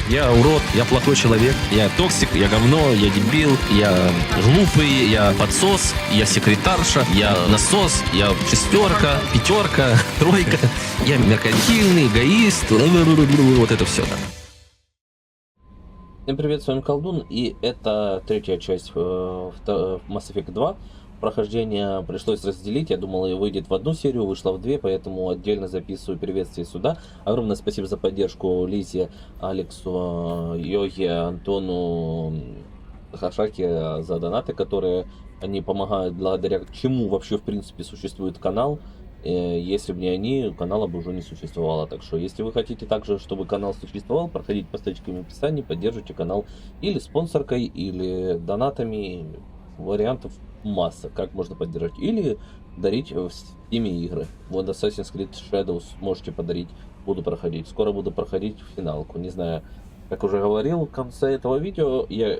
Я урод, я плохой человек, я токсик, я говно, я дебил, я глупый, я подсос, я секретарша, я насос, я шестерка, пятерка, тройка, я меркантильный, эгоист, вот это все. Всем привет, с вами Колдун, и это третья часть Mass Effect 2. Прохождение пришлось разделить, я думал, и выйдет в одну серию, вышло в две, поэтому отдельно записываю приветствие сюда. Огромное спасибо за поддержку Лизе, Алексу, Йоге, Антону, Сахашаке за донаты, которые они помогают, благодаря чему вообще в принципе существует канал. Если бы не они, канала бы уже не существовало. Так что, если вы хотите также, чтобы канал существовал, проходите по ссылочкам в описании, поддержите канал или спонсоркой, или донатами. Вариантов масса, как можно поддержать. Или дарить в Steam игры. Вот Assassin's Creed Shadows можете подарить. Буду проходить. Скоро буду проходить финалку. Не знаю, как уже говорил, в конце этого видео я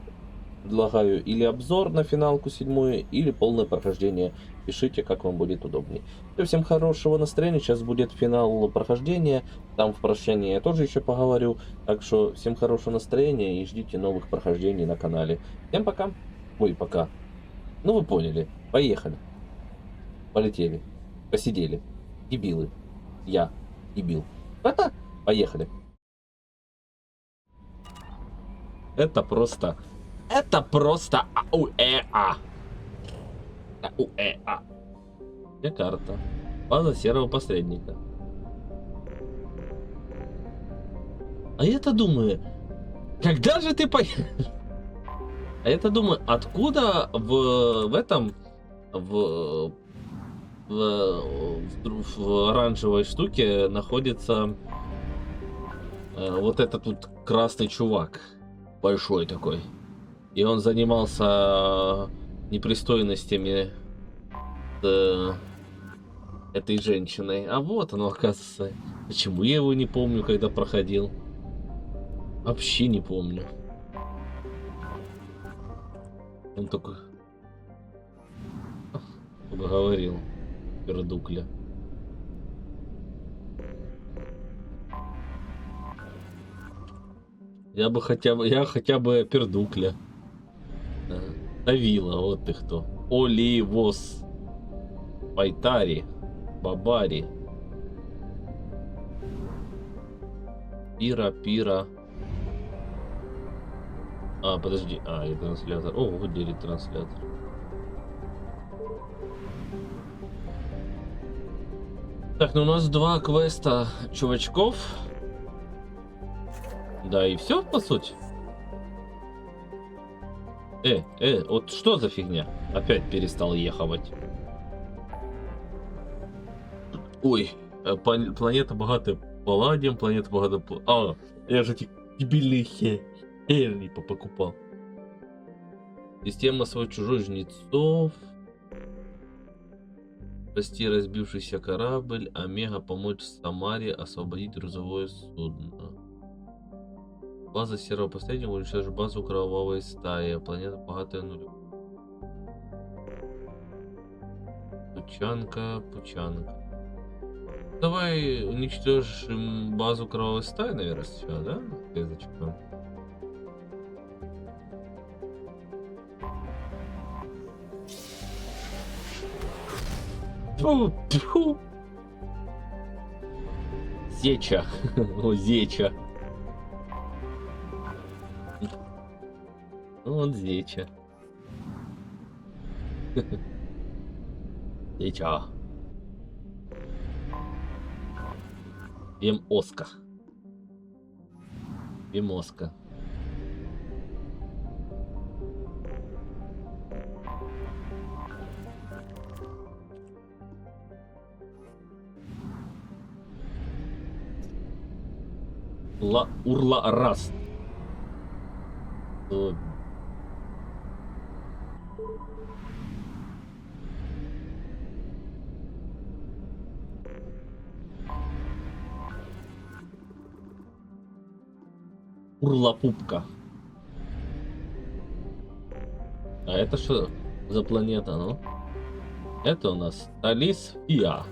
предлагаю или обзор на финалку 7, или полное прохождение. Пишите, как вам будет удобнее. Всем хорошего настроения. Сейчас будет финал прохождения. Там в прощании я тоже еще поговорю. Так что всем хорошего настроения и ждите новых прохождений на канале. Всем пока. Ой, пока. Ну вы поняли. Поехали. Полетели. Посидели. Дебилы. Я. Дебил. Поехали. Это просто ауэа. Ауэа. Где карта? База серого посредника. А я-то думаю, когда же ты поехал? А я-то думаю, откуда в оранжевой штуке находится вот этот вот красный чувак. Большой такой. И он занимался непристойностями с этой женщиной. А вот оно, оказывается. Почему я его не помню, когда проходил? Вообще не помню. Он только говорил пердукля. Я хотя бы пердукля. Давила, вот ты кто. Оливос. Байтари. Бабари. Пира. А, подожди. А, транслятор. О, вот транслятор. Так, ну у нас 2 квеста чувачков. Да, и все, по сути. Вот что за фигня? Опять перестал ехать. Ой, планета богатая палладием, планета богатая... А, я же эти дебильные херни покупал. Система свой чужой жнецов. Спасти разбившийся корабль. Омега помочь Самаре освободить грузовое судно. База серого последнего уничтожит базу кровавой стаи. Планета богатая нулю. Пучанка. Давай уничтожим базу кровавой стаи, наверное, сейчас, да? Клеточка. Фу. Зеча. О, зеча. Вот зеча. Зеча. Вемоска. Урла раз. Урлапупка. А это что за планета, ну? Это у нас Алисфия.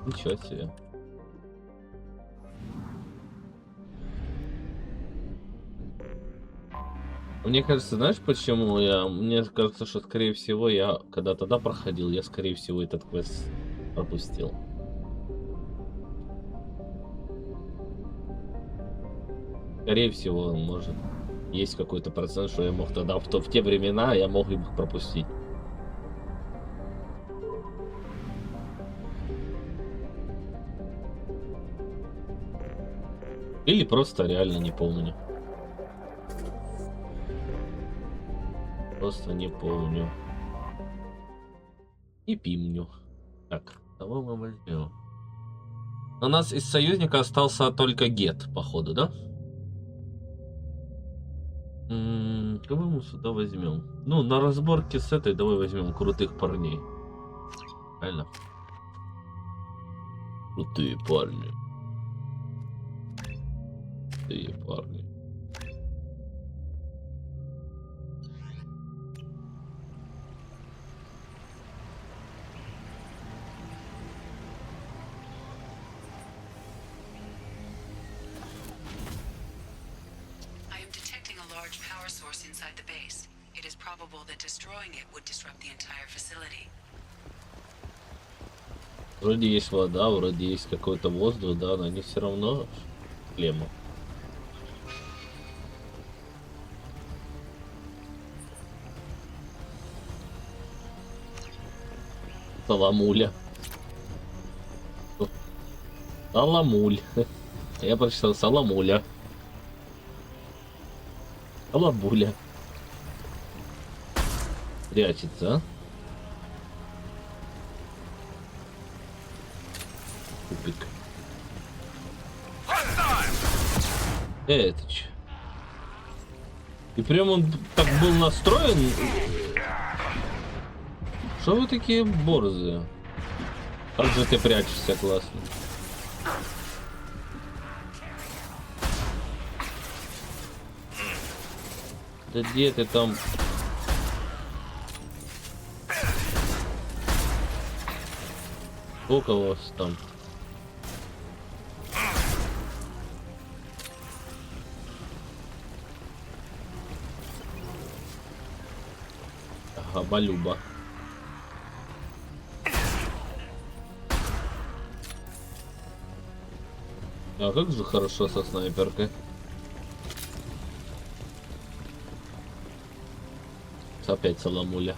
Ничего себе. Мне кажется, знаешь, почему мне кажется, что, скорее всего, я, когда тогда проходил, я, скорее всего, этот квест пропустил. Скорее всего, может, есть какой-то процент, что я мог тогда, в те времена, я мог их пропустить. Или просто реально не помню. Просто не помню. Не помню. Так, кого мы возьмем? У нас из союзника остался только Гет, походу, да? Кого мы сюда возьмем? Ну, на разборке с этой давай возьмем крутых парней. Правильно? Крутые парни. Крутые парни. Вроде есть вода, вроде есть какой-то воздух, да, но они все равно клемма. Саламуля. Саламуль. Я прочитал Саламуля. Салабуля. Прячется, а? Тупик. Это че? И прям он так был настроен. Что вы такие борзые? Как же ты прячешься, классно. Да где ты там? Сколько у вас там? Ага, балюба. А как же хорошо со снайперкой. Опять Саламуля.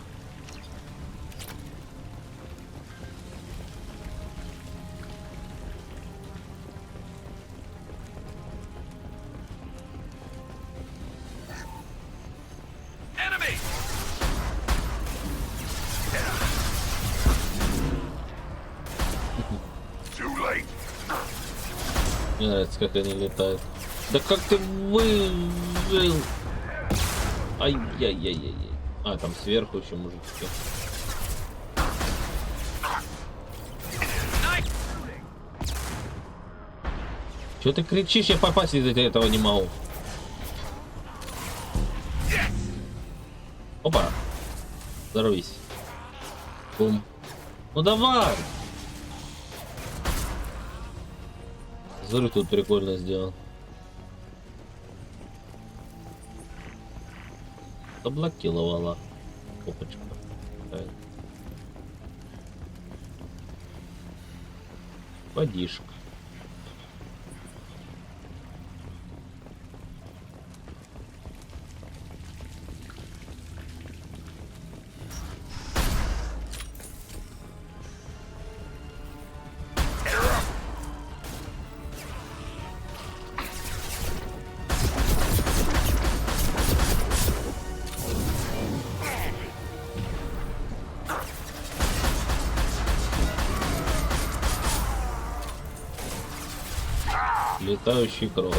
Мне нравится, как они летают. Да как ты выжил? Ай-яй-яй-яй-яй. А, там сверху еще мужички. Чего ты кричишь? Я попасть из этого не могу. Опа. Здоровись. Бум. Ну давай. Взрыв тут прикольно сделал. Заблокировала. Опачка. Водишка. Летающий кролик.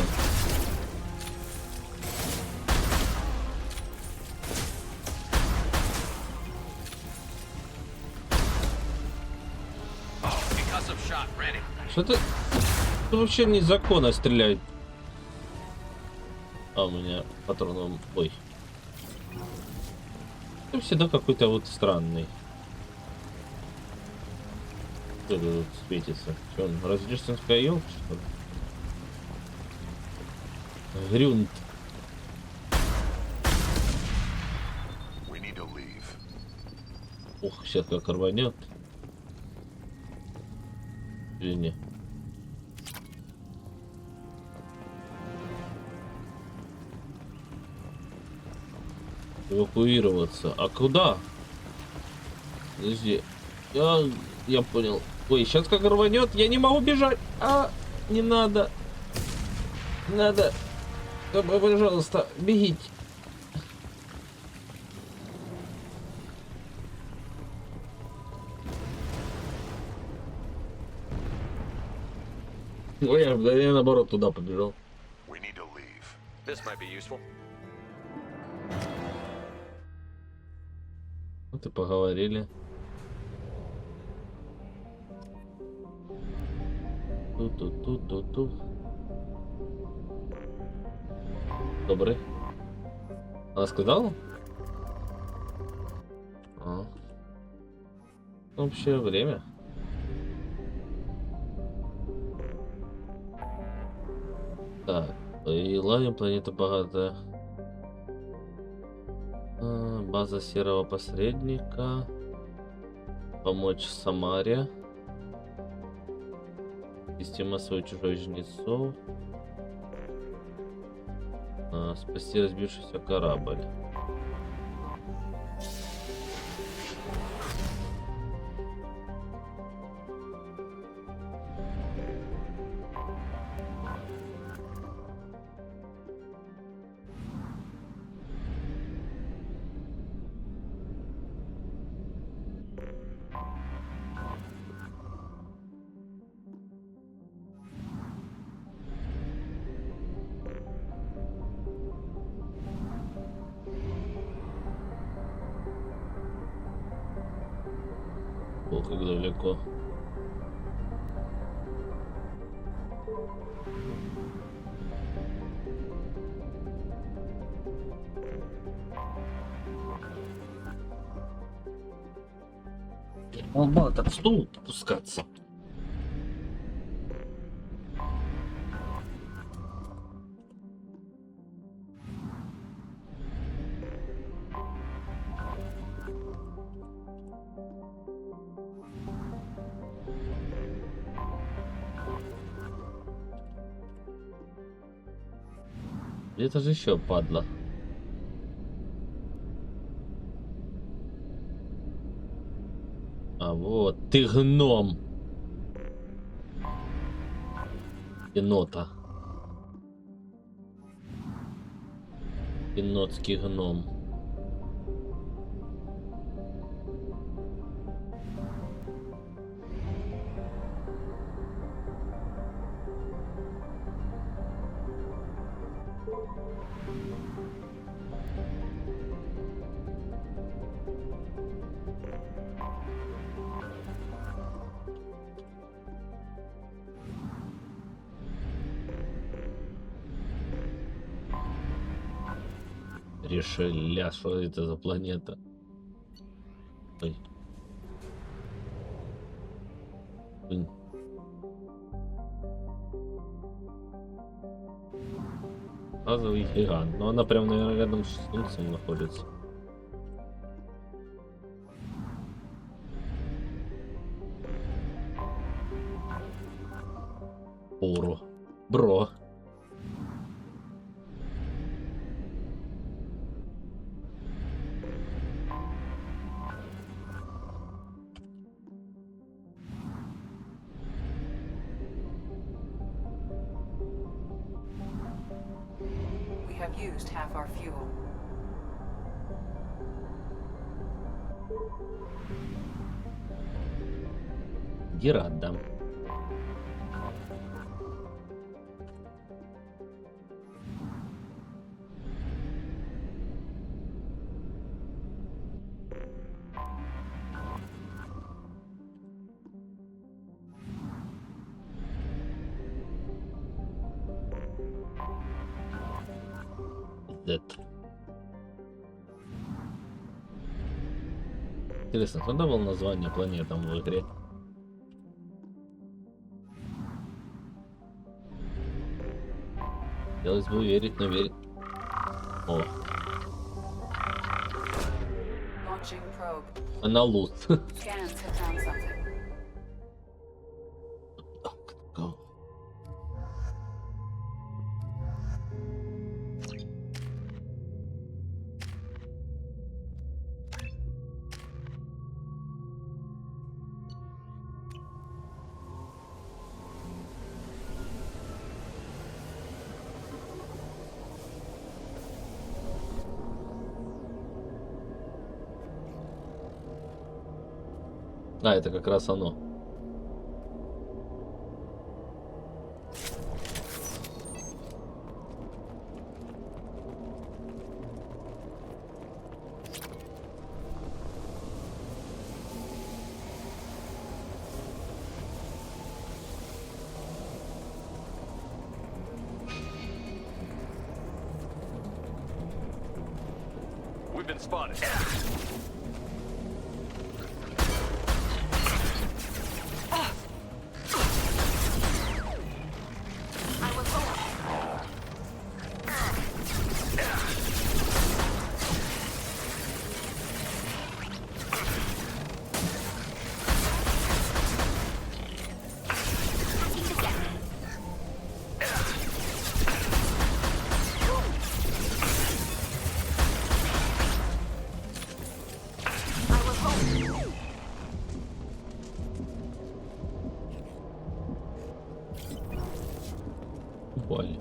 Что-то вообще незаконно стрелять. А у меня патроном. Ой. Это всегда какой-то вот странный. Что это тут светится? Что он? Рождественская елка, что ли? Грюнт. Ух, сейчас как рванет. Или не? Эвакуироваться. А куда? Подожди. Я понял. Ой, сейчас как рванет, я не могу бежать. Не надо. Не надо. Давай, пожалуйста, бегите. Ой, я наоборот туда побежал. Вот и поговорили. Ту-ту-ту-ту-ту. Добрый. Она сказала? Общее время. Так, и лавим, планета богатая. База серого посредника. Помочь Самаре. Система свой чужой жнецов. Спасти разбившийся корабль. Ох, как далеко. Он был этот стул пускаться. Это же еще падла. А вот ты гном. Енота. Енотский гном. Решили, что это за планета? Ой. Газовый гигант. Но она прям, наверное, рядом с Солнцем находится. Оро. Бро. Used half our fuel. Герада. Интересно, когда было название планетам в игре? Хотелось бы верить, но верить. О. Launching probe. Аналуз. Scans have found something. А, это как раз оно. We've been spotted. Упали.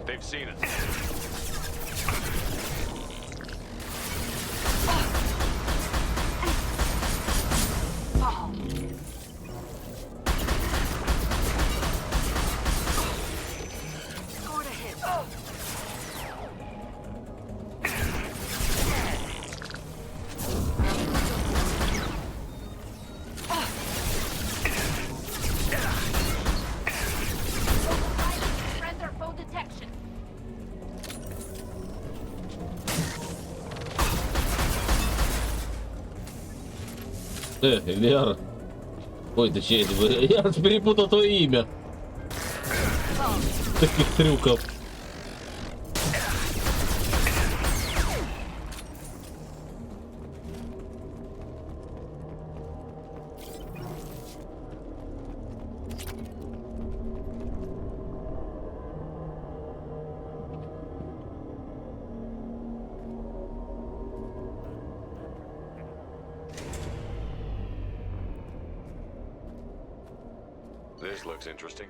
They've seen it. Scored a hit. Render foe detection. Лер. Ой, точнее, я аж перепутал твое имя. Таких трюков. This looks interesting.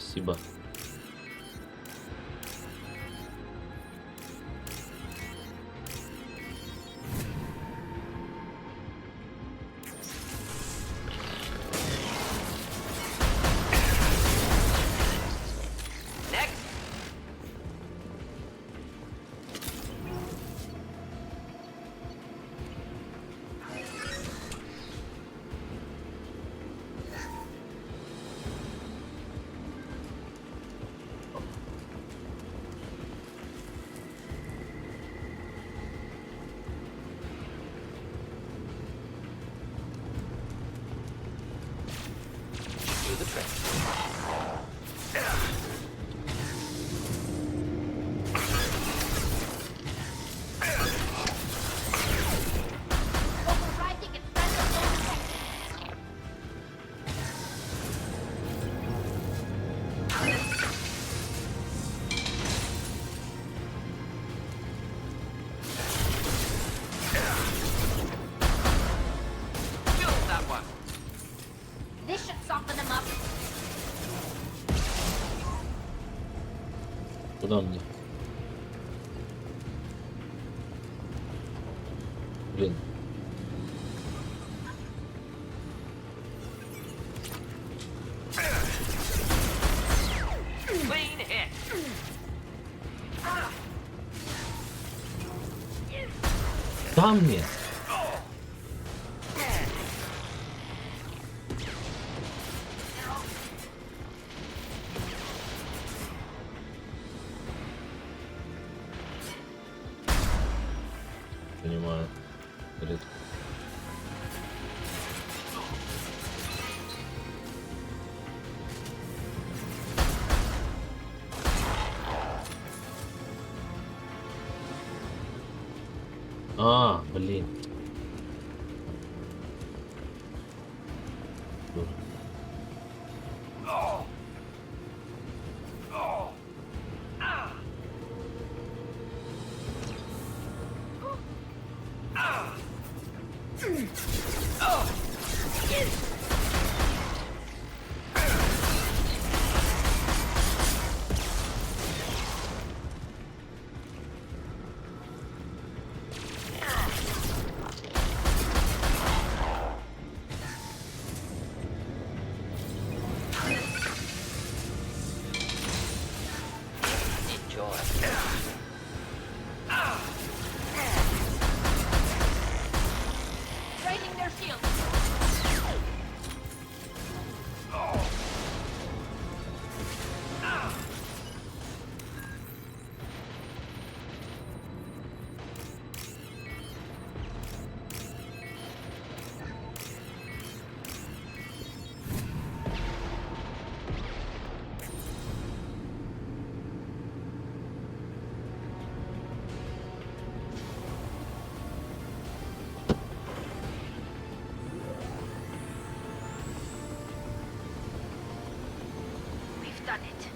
Спасибо. Overriding its special effect. Kill that one. This should soften them up. Куда мне? Блин. Clean hit. Там мне. Понимаю. Редко. А, блин. Дура. Enjoy. Draining their shields. We've done it.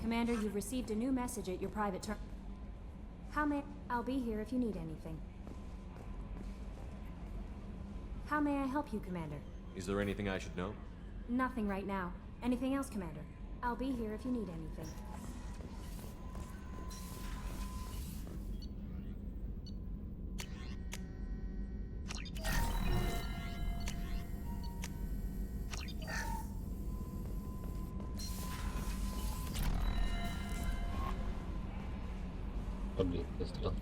Commander, you've received a new message at your private term. I'll be here if you need anything. How may I help you, Commander? Is there anything I should know? Nothing right now. Anything else, Commander? I'll be here if you need anything. Блин, застрял.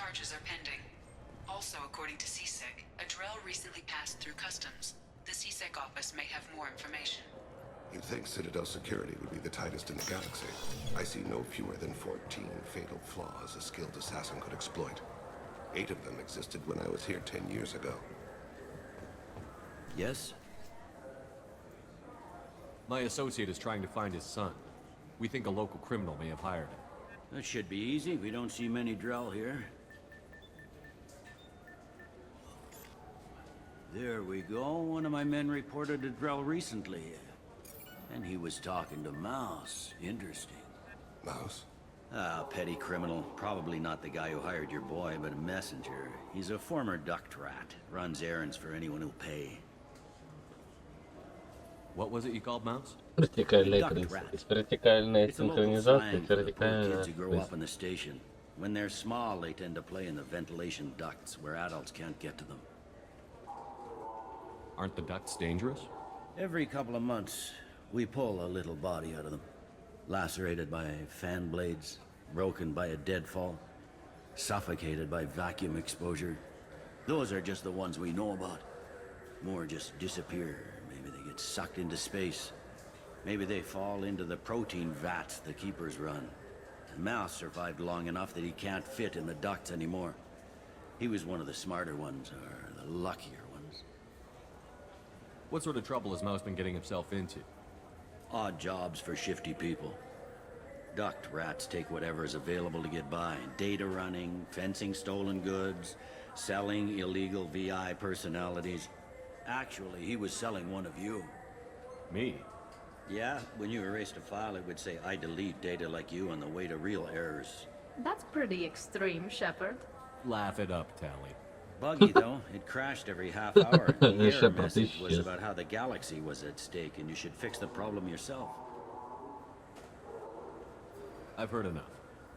charges are pending. Also, according to CSEC, a Drell recently passed through customs. The CSEC office may have more information. You'd think Citadel security would be the tightest in the galaxy. I see no fewer than 14 fatal flaws a skilled assassin could exploit. 8 of them existed when I was here 10 years ago. Yes? My associate is trying to find his son. We think a local criminal may have hired him. That should be easy. We don't see many Drell here. There we go. One of my men reported a Drell recently. And he was talking to Mouse. Interesting. Mouse? Ah, petty criminal. Probably not the guy who hired your boy, but a messenger. He's a former duct rat. Runs errands for anyone who'll pay. What was it you called Mouse? Вертикальная It's a local синхронизация, slang for the poor вертикальная... kids who grow up in the station. When they're small, they tend to play in the ventilation ducts where adults can't get to them. Aren't the ducts dangerous? Every couple of months, we pull a little body out of them. Lacerated by fan blades, broken by a deadfall, suffocated by vacuum exposure. Those are just the ones we know about. More just disappear. Maybe they get sucked into space. Maybe they fall into the protein vats the keepers run. Mouse survived long enough that he can't fit in the ducts anymore. He was one of the smarter ones, or the luckier ones. What sort of trouble has Mouse been getting himself into? Odd jobs for shifty people. Duct rats take whatever is available to get by. Data running, fencing stolen goods, selling illegal VI personalities. Actually, he was selling one of you. Me? Yeah, when you erased a file, it would say, I delete data like you on the way to real errors. That's pretty extreme, Shepard. Laugh it up, Tally. Buggy, though. It crashed every half hour. The error Shepard, message was yes. about how the galaxy was at stake, and you should fix the problem yourself. I've heard enough.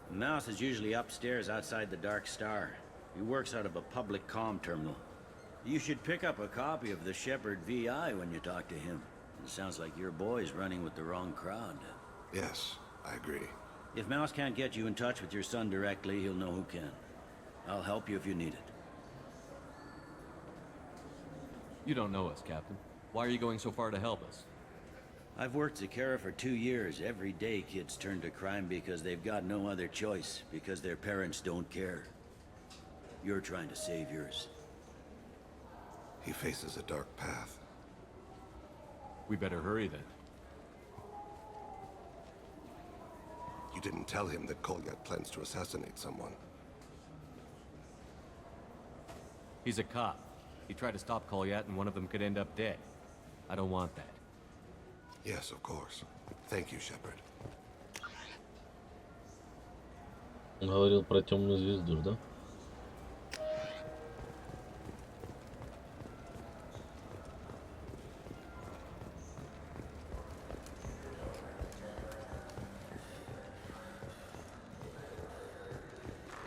Mouse is usually upstairs outside the Dark Star. He works out of a public comm terminal. You should pick up a copy of the Shepard VI when you talk to him. It sounds like your boy's running with the wrong crowd. Yes, I agree. If Mouse can't get you in touch with your son directly, he'll know who can. I'll help you if you need it. You don't know us, Captain. Why are you going so far to help us? I've worked Zakara for 2 years. Every day kids turn to crime because they've got no other choice, because their parents don't care. You're trying to save yours. He faces a dark path. We better hurry then. You didn't tell him that Kolyak plans to assassinate someone. He's a cop. He tried to stop Kolyat and one of them could end up dead. I don't want that. Yes, of course. Thank you, Shepard. Говорил про темную звезду, да?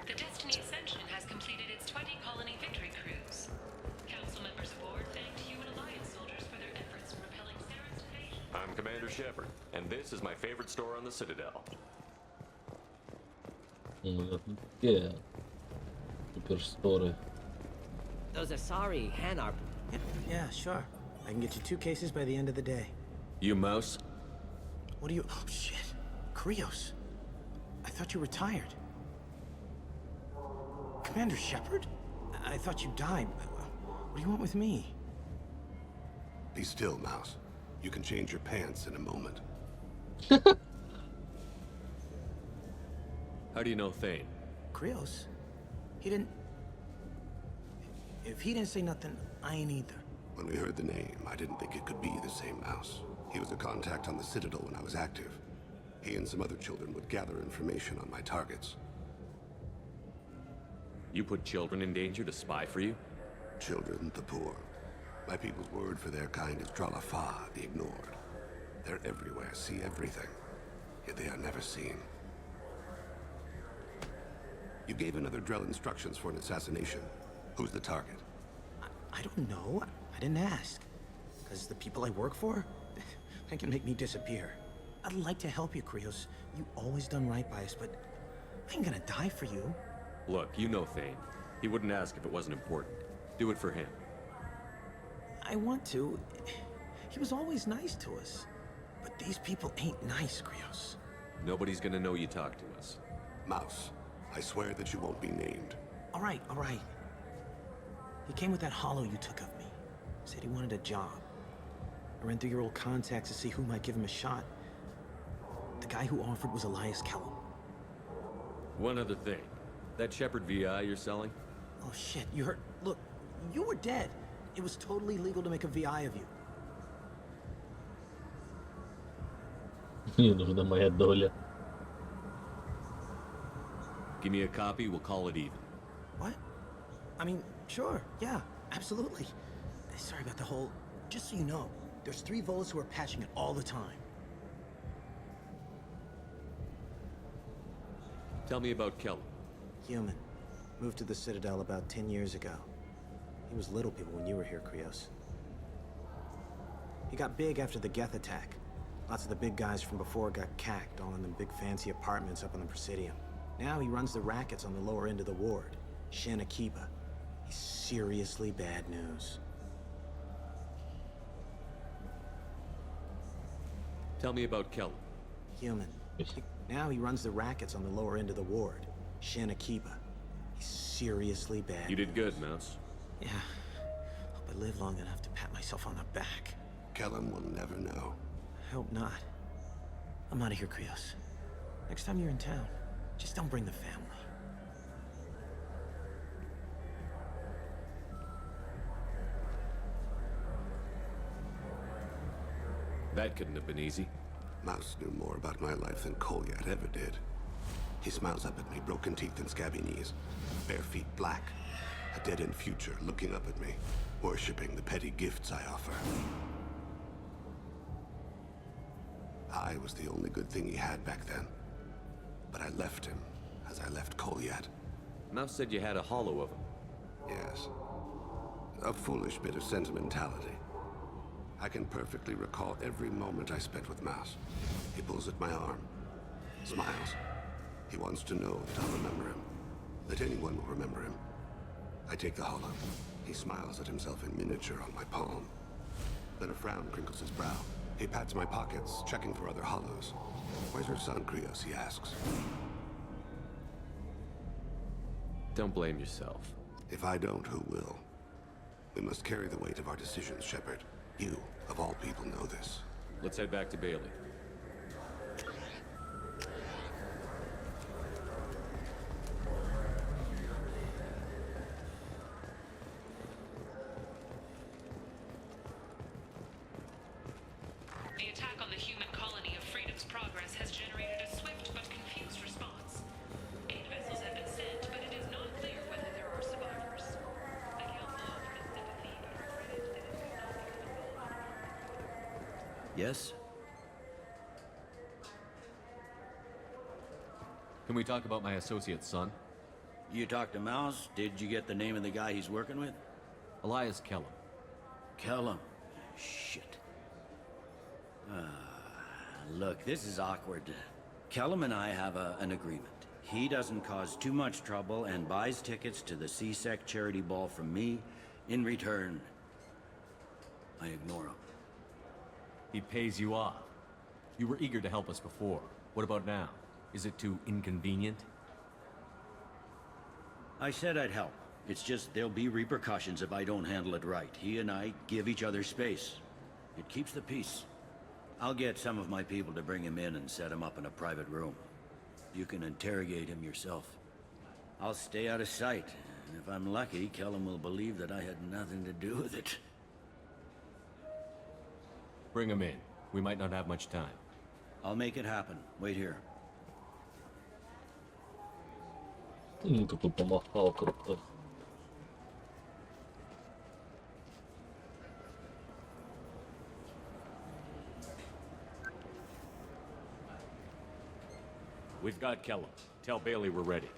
The Destiny Ascension has completed its 20-colony victory cruise. Council members aboard thanked human alliance soldiers for their efforts in repelling Saren's invasion. I'm Commander Shepard, and this is my favorite store on the Citadel. Где суперсторы? Those Asari Hanar. Yeah, sure. I can get you 2 cases by the end of the day. You Mouse? What do you... Oh, shit. Krios. I thought you retired. Commander Shepard? I thought you died. What do you want with me? Be still, Mouse. You can change your pants in a moment. How do you know Thane? Krios? He didn't... If he didn't say nothing, I ain't either. When we heard the name, I didn't think it could be the same Mouse. He was a contact on the Citadel when I was active. He and some other children would gather information on my targets. You put children in danger to spy for you? Children, the poor. My people's word for their kind is Dralafa, the ignored. They're everywhere, see everything. Yet they are never seen. You gave another Drell instructions for an assassination. Who's the target? I don't know. I didn't ask. Because the people I work for, they can make me disappear. I'd like to help you, Krios. You always done right by us, but I ain't gonna die for you. Look, you know Thane. He wouldn't ask if it wasn't important. Do it for him. I want to. He was always nice to us. But these people ain't nice, Krios. Nobody's gonna know you talked to us. Mouse, I swear that you won't be named. All right, all right. He came with that hollow you took of me. Said he wanted a job. I ran through your old contacts to see who might give him a shot. The guy who offered was Elias Kellum. One other thing. That Shepherd VI you're selling? Oh shit, you heard? Look, you were dead. It was totally legal to make a VI of you. Мне нужна моя доля. Give me a copy, we'll call it even. What? I mean, sure, yeah, absolutely. Sorry about the whole... Just so you know, there's 3 Volas who are patching it all the time. Tell me about Kellum. Human. Moved to the Citadel about 10 years ago. He was little people when you were here, Krios. He got big after the Geth attack. Lots of the big guys from before got cacked, all in them big fancy apartments up on the Presidium. Now he runs the rackets on the lower end of the ward, Shin Akiba. He's seriously bad news. Tell me about Kellum. Human. Now he runs the rackets on the lower end of the ward, Shin Akiba. He's seriously bad. You did good, Mouse. Yeah. Hope I live long enough to pat myself on the back. Kellum will never know. I hope not. I'm out of here, Krios. Next time you're in town, just don't bring the family. That couldn't have been easy. Mouse knew more about my life than Kolyat ever did. He smiles up at me, broken teeth and scabby knees, bare feet black, a dead-end future looking up at me, worshipping the petty gifts I offer. I was the only good thing he had back then, but I left him as I left Kolyat. Mouse said you had a hollow of him. Yes. A foolish bit of sentimentality. I can perfectly recall every moment I spent with Mouse. He pulls at my arm, smiles. He wants to know that I'll remember him, that anyone will remember him. I take the hollow. He smiles at himself in miniature on my palm. Then a frown crinkles his brow. He pats my pockets, checking for other hollows. Where's your son, Krios, he asks. Don't blame yourself. If I don't, who will? We must carry the weight of our decisions, Shepard. You, of all people, know this. Let's head back to Bailey. The attack on the human colony of Freedom's Progress has generated a swift but confused response. 8 vessels have been sent, but it is not clear whether there are survivors. The council offered its sympathy, but regretted that it could not become involved. Yes? Can we talk about my associate's son? You talked to Mouse? Did you get the name of the guy he's working with? Elias Kellum. Kellum. Shit. Look, this is awkward. Kellum and I have an agreement. He doesn't cause too much trouble and buys tickets to the CSEC charity ball from me. In return, I ignore him. He pays you off. You were eager to help us before. What about now? Is it too inconvenient? I said I'd help. It's just there'll be repercussions if I don't handle it right. He and I give each other space. It keeps the peace. I'll get some of my people to bring him in and set him up in a private room. You can interrogate him yourself. I'll stay out of sight, and if I'm lucky, Kellum will believe that I had nothing to do with it. Bring him in. We might not have much time. I'll make it happen. Wait here. Тут помахал круто. We've got Kellum. Tell Bailey we're ready.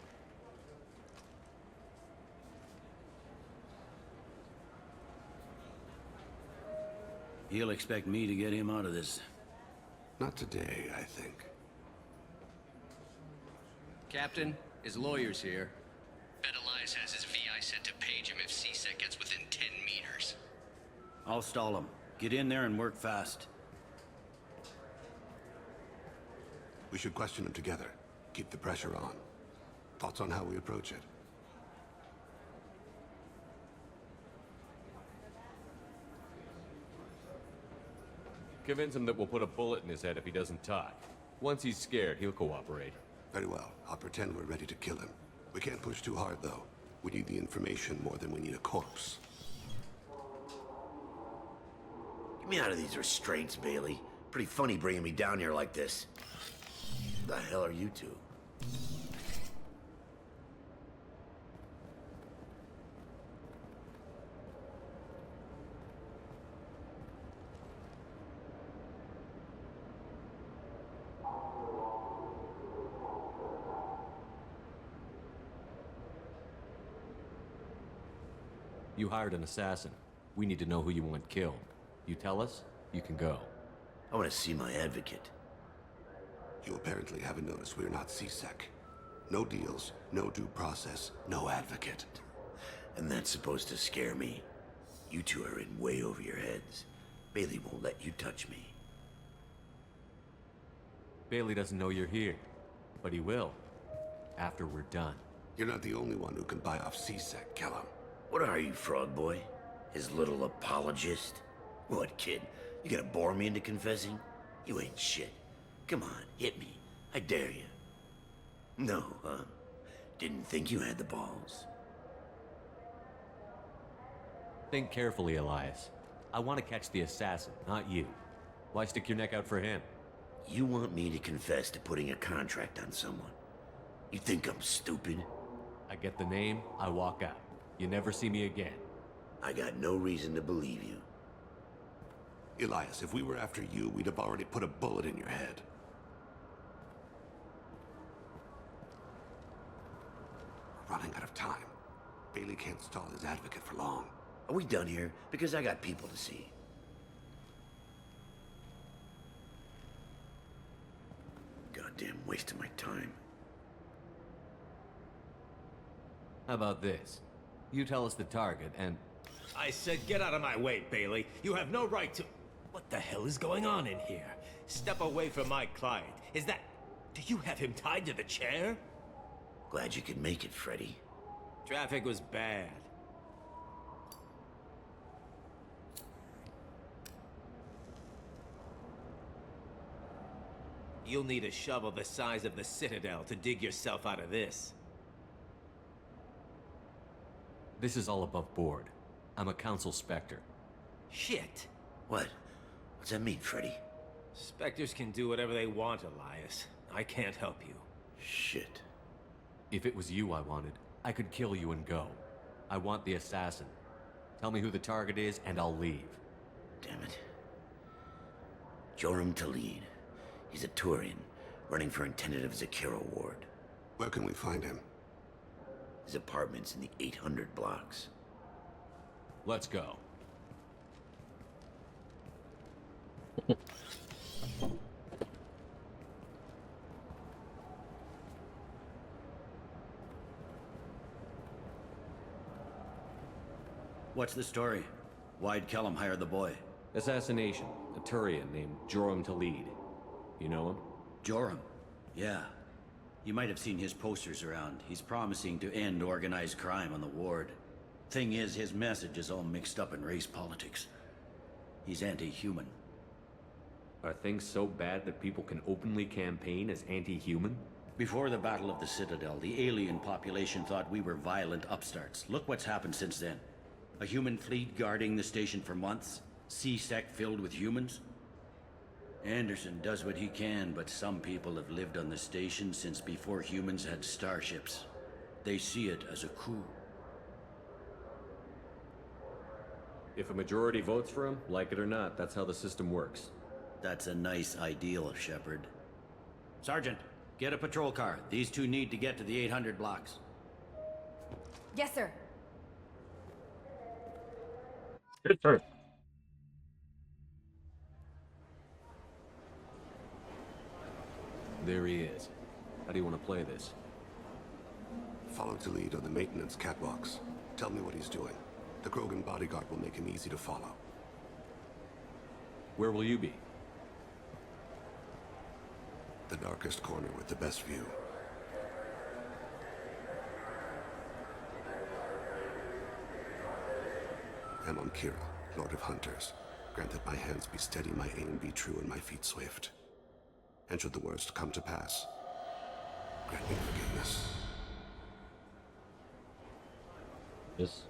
He'll expect me to get him out of this. Not today, I think. Captain, his lawyer's here. C-Sec gets within 10 meters. I'll stall him. Get in there and work fast. We should question him together. Keep the pressure on. Thoughts on how we approach it? Convince him that we'll put a bullet in his head if he doesn't talk. Once he's scared, he'll cooperate. Very well. I'll pretend we're ready to kill him. We can't push too hard, though. We need the information more than we need a corpse. Get me out of these restraints, Bailey. Pretty funny bringing me down here like this. Who the hell are you two? You hired an assassin. We need to know who you want killed. You tell us, you can go. I want to see my advocate. You apparently haven't noticed we're not C-Sec. No deals, no due process, no advocate. And that's supposed to scare me. You two are in way over your heads. Bailey won't let you touch me. Bailey doesn't know you're here, but he will, after we're done. You're not the only one who can buy off C-Sec, Kellum. What are you, frog boy? His little apologist? What, kid? You gonna bore me into confessing? You ain't shit. Come on, hit me. I dare you. No, huh? Didn't think you had the balls. Think carefully, Elias. I want to catch the assassin, not you. Why stick your neck out for him? You want me to confess to putting a contract on someone? You think I'm stupid? I get the name, I walk out. You never see me again. I got no reason to believe you. Elias, if we were after you, we'd have already put a bullet in your head. We're running out of time. Bailey can't stall his advocate for long. Are we done here? Because I got people to see. Goddamn waste of my time. How about this? You tell us the target, and... I said get out of my way, Bailey. You have no right to... What the hell is going on in here? Step away from my client. Is that... Do you have him tied to the chair? Glad you could make it, Freddy. Traffic was bad. You'll need a shovel the size of the Citadel to dig yourself out of this. This is all above board. I'm a council specter. Shit. What? What's that mean, Freddy? Specters can do whatever they want, Elias. I can't help you. Shit. If it was you I wanted, I could kill you and go. I want the assassin. Tell me who the target is, and I'll leave. Damn it. Joram Talid. He's a Turian, running for a tentative Zakira ward. Where can we find him? His apartment's in the 800 blocks. Let's go. What's the story? Why'd Kellum hire the boy? Assassination. A Turian named Joram Talid. You know him? Joram? Yeah. You might have seen his posters around. He's promising to end organized crime on the ward. Thing is, his message is all mixed up in race politics. He's anti-human. Are things so bad that people can openly campaign as anti-human? Before the Battle of the Citadel, the alien population thought we were violent upstarts. Look what's happened since then. A human fleet guarding the station for months. C-Sec filled with humans. Anderson does what he can, but some people have lived on the station since before humans had starships. They see it as a coup. If a majority votes for him, like it or not, that's how the system works. That's a nice ideal, Shepard. Sergeant, get a patrol car. These two need to get to the 800 blocks. Yes, sir. Sure. There he is. How do you want to play this? Follow Talid on the maintenance catwalks. Tell me what he's doing. The Krogan bodyguard will make him easy to follow. Where will you be? The darkest corner with the best view. I'm on Kira, Lord of Hunters. Grant that my hands be steady, my aim be true, and my feet swift. And should the worst come to pass, grant me forgiveness. Yes.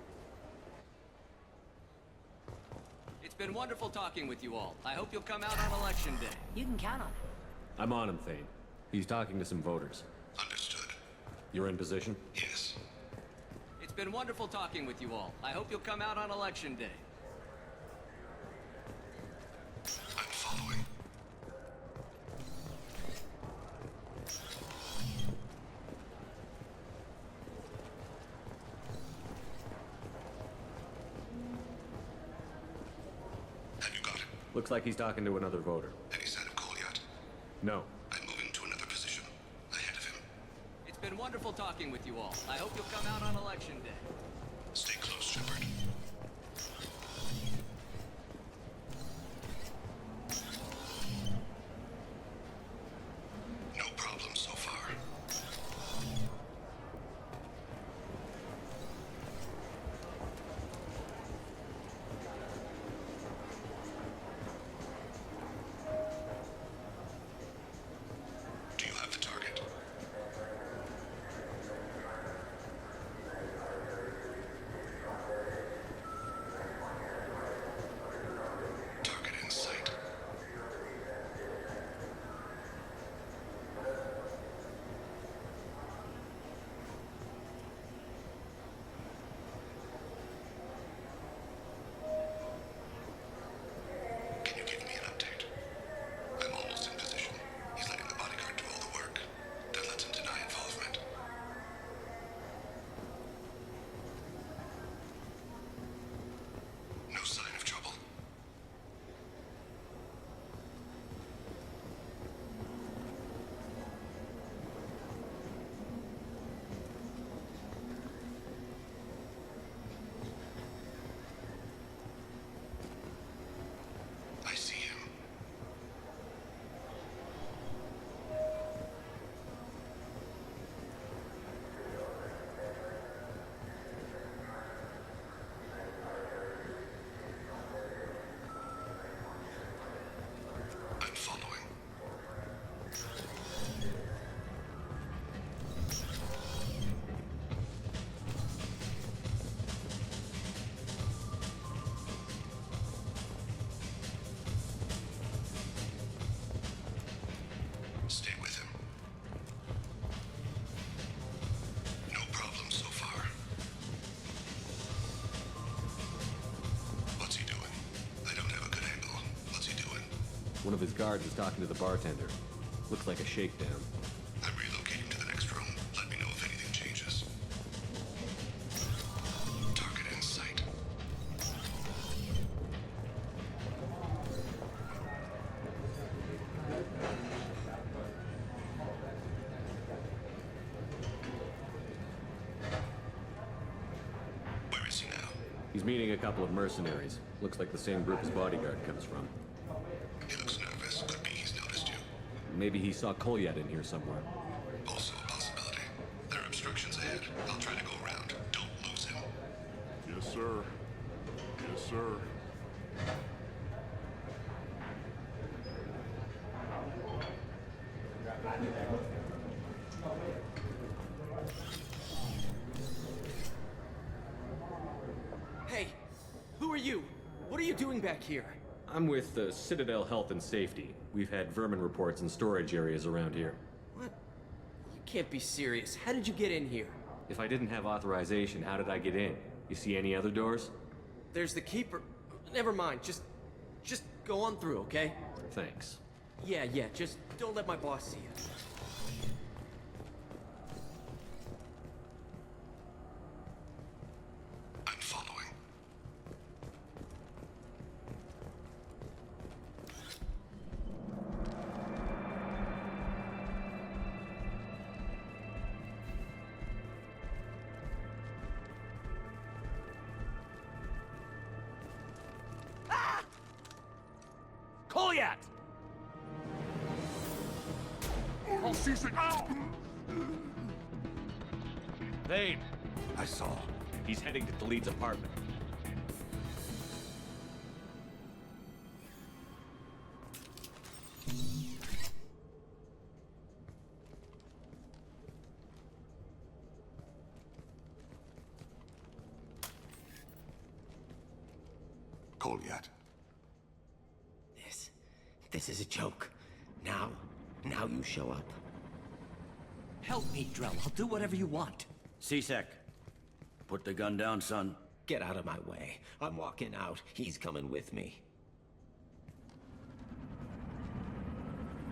It's been wonderful talking with you all. I hope you'll come out on election day. You can count on it. I'm on him, Thane. He's talking to some voters. Understood. You're in position? Yes. It's been wonderful talking with you all. I hope you'll come out on election day. I'm following. Have you got it? Looks like he's talking to another voter. Any sign of Cole yet? No. I'm moving to another position. Ahead of him. It's been wonderful talking with you all. I hope you'll come out on election day. Stay close, Shepard. No problem so far. Do you have the target? Target in sight. Can you give me an update? I'm almost in position. He's letting the bodyguard do all the work. That lets him deny involvement. No sign of trouble. I see him. I'm following. Stay with him. No problem so far. What's he doing? I don't have a good angle. What's he doing? One of his guards is talking to the bartender. Looks like a shakedown. I'm relocating to the next room. Let me know if anything changes. Target in sight. Where is he now? He's meeting a couple of mercenaries. Looks like the same group his bodyguard comes from. He looks nervous. Could be he's noticed you. Maybe he saw Kolyat in here somewhere. Also a possibility. There are obstructions ahead. I'll try to go around. Don't lose him. Yes, sir. Yes, sir. Hey, who are you? What are you doing back here? I'm with Citadel Health and Safety. We've had vermin reports in storage areas around here. What? You can't be serious. How did you get in here? If I didn't have authorization, how did I get in? You see any other doors? There's the keeper. Never mind. Just go on through, okay? Thanks. Yeah, just don't let my boss see you. I'm following. yet! Oh, Cecil! Ow! Vane, I saw. he's heading to Khalid's apartment. Kolyat. This is a joke. Now you show up. Help me, Drell. I'll do whatever you want. CSEC. Put the gun down, son. Get out of my way. I'm walking out. He's coming with me.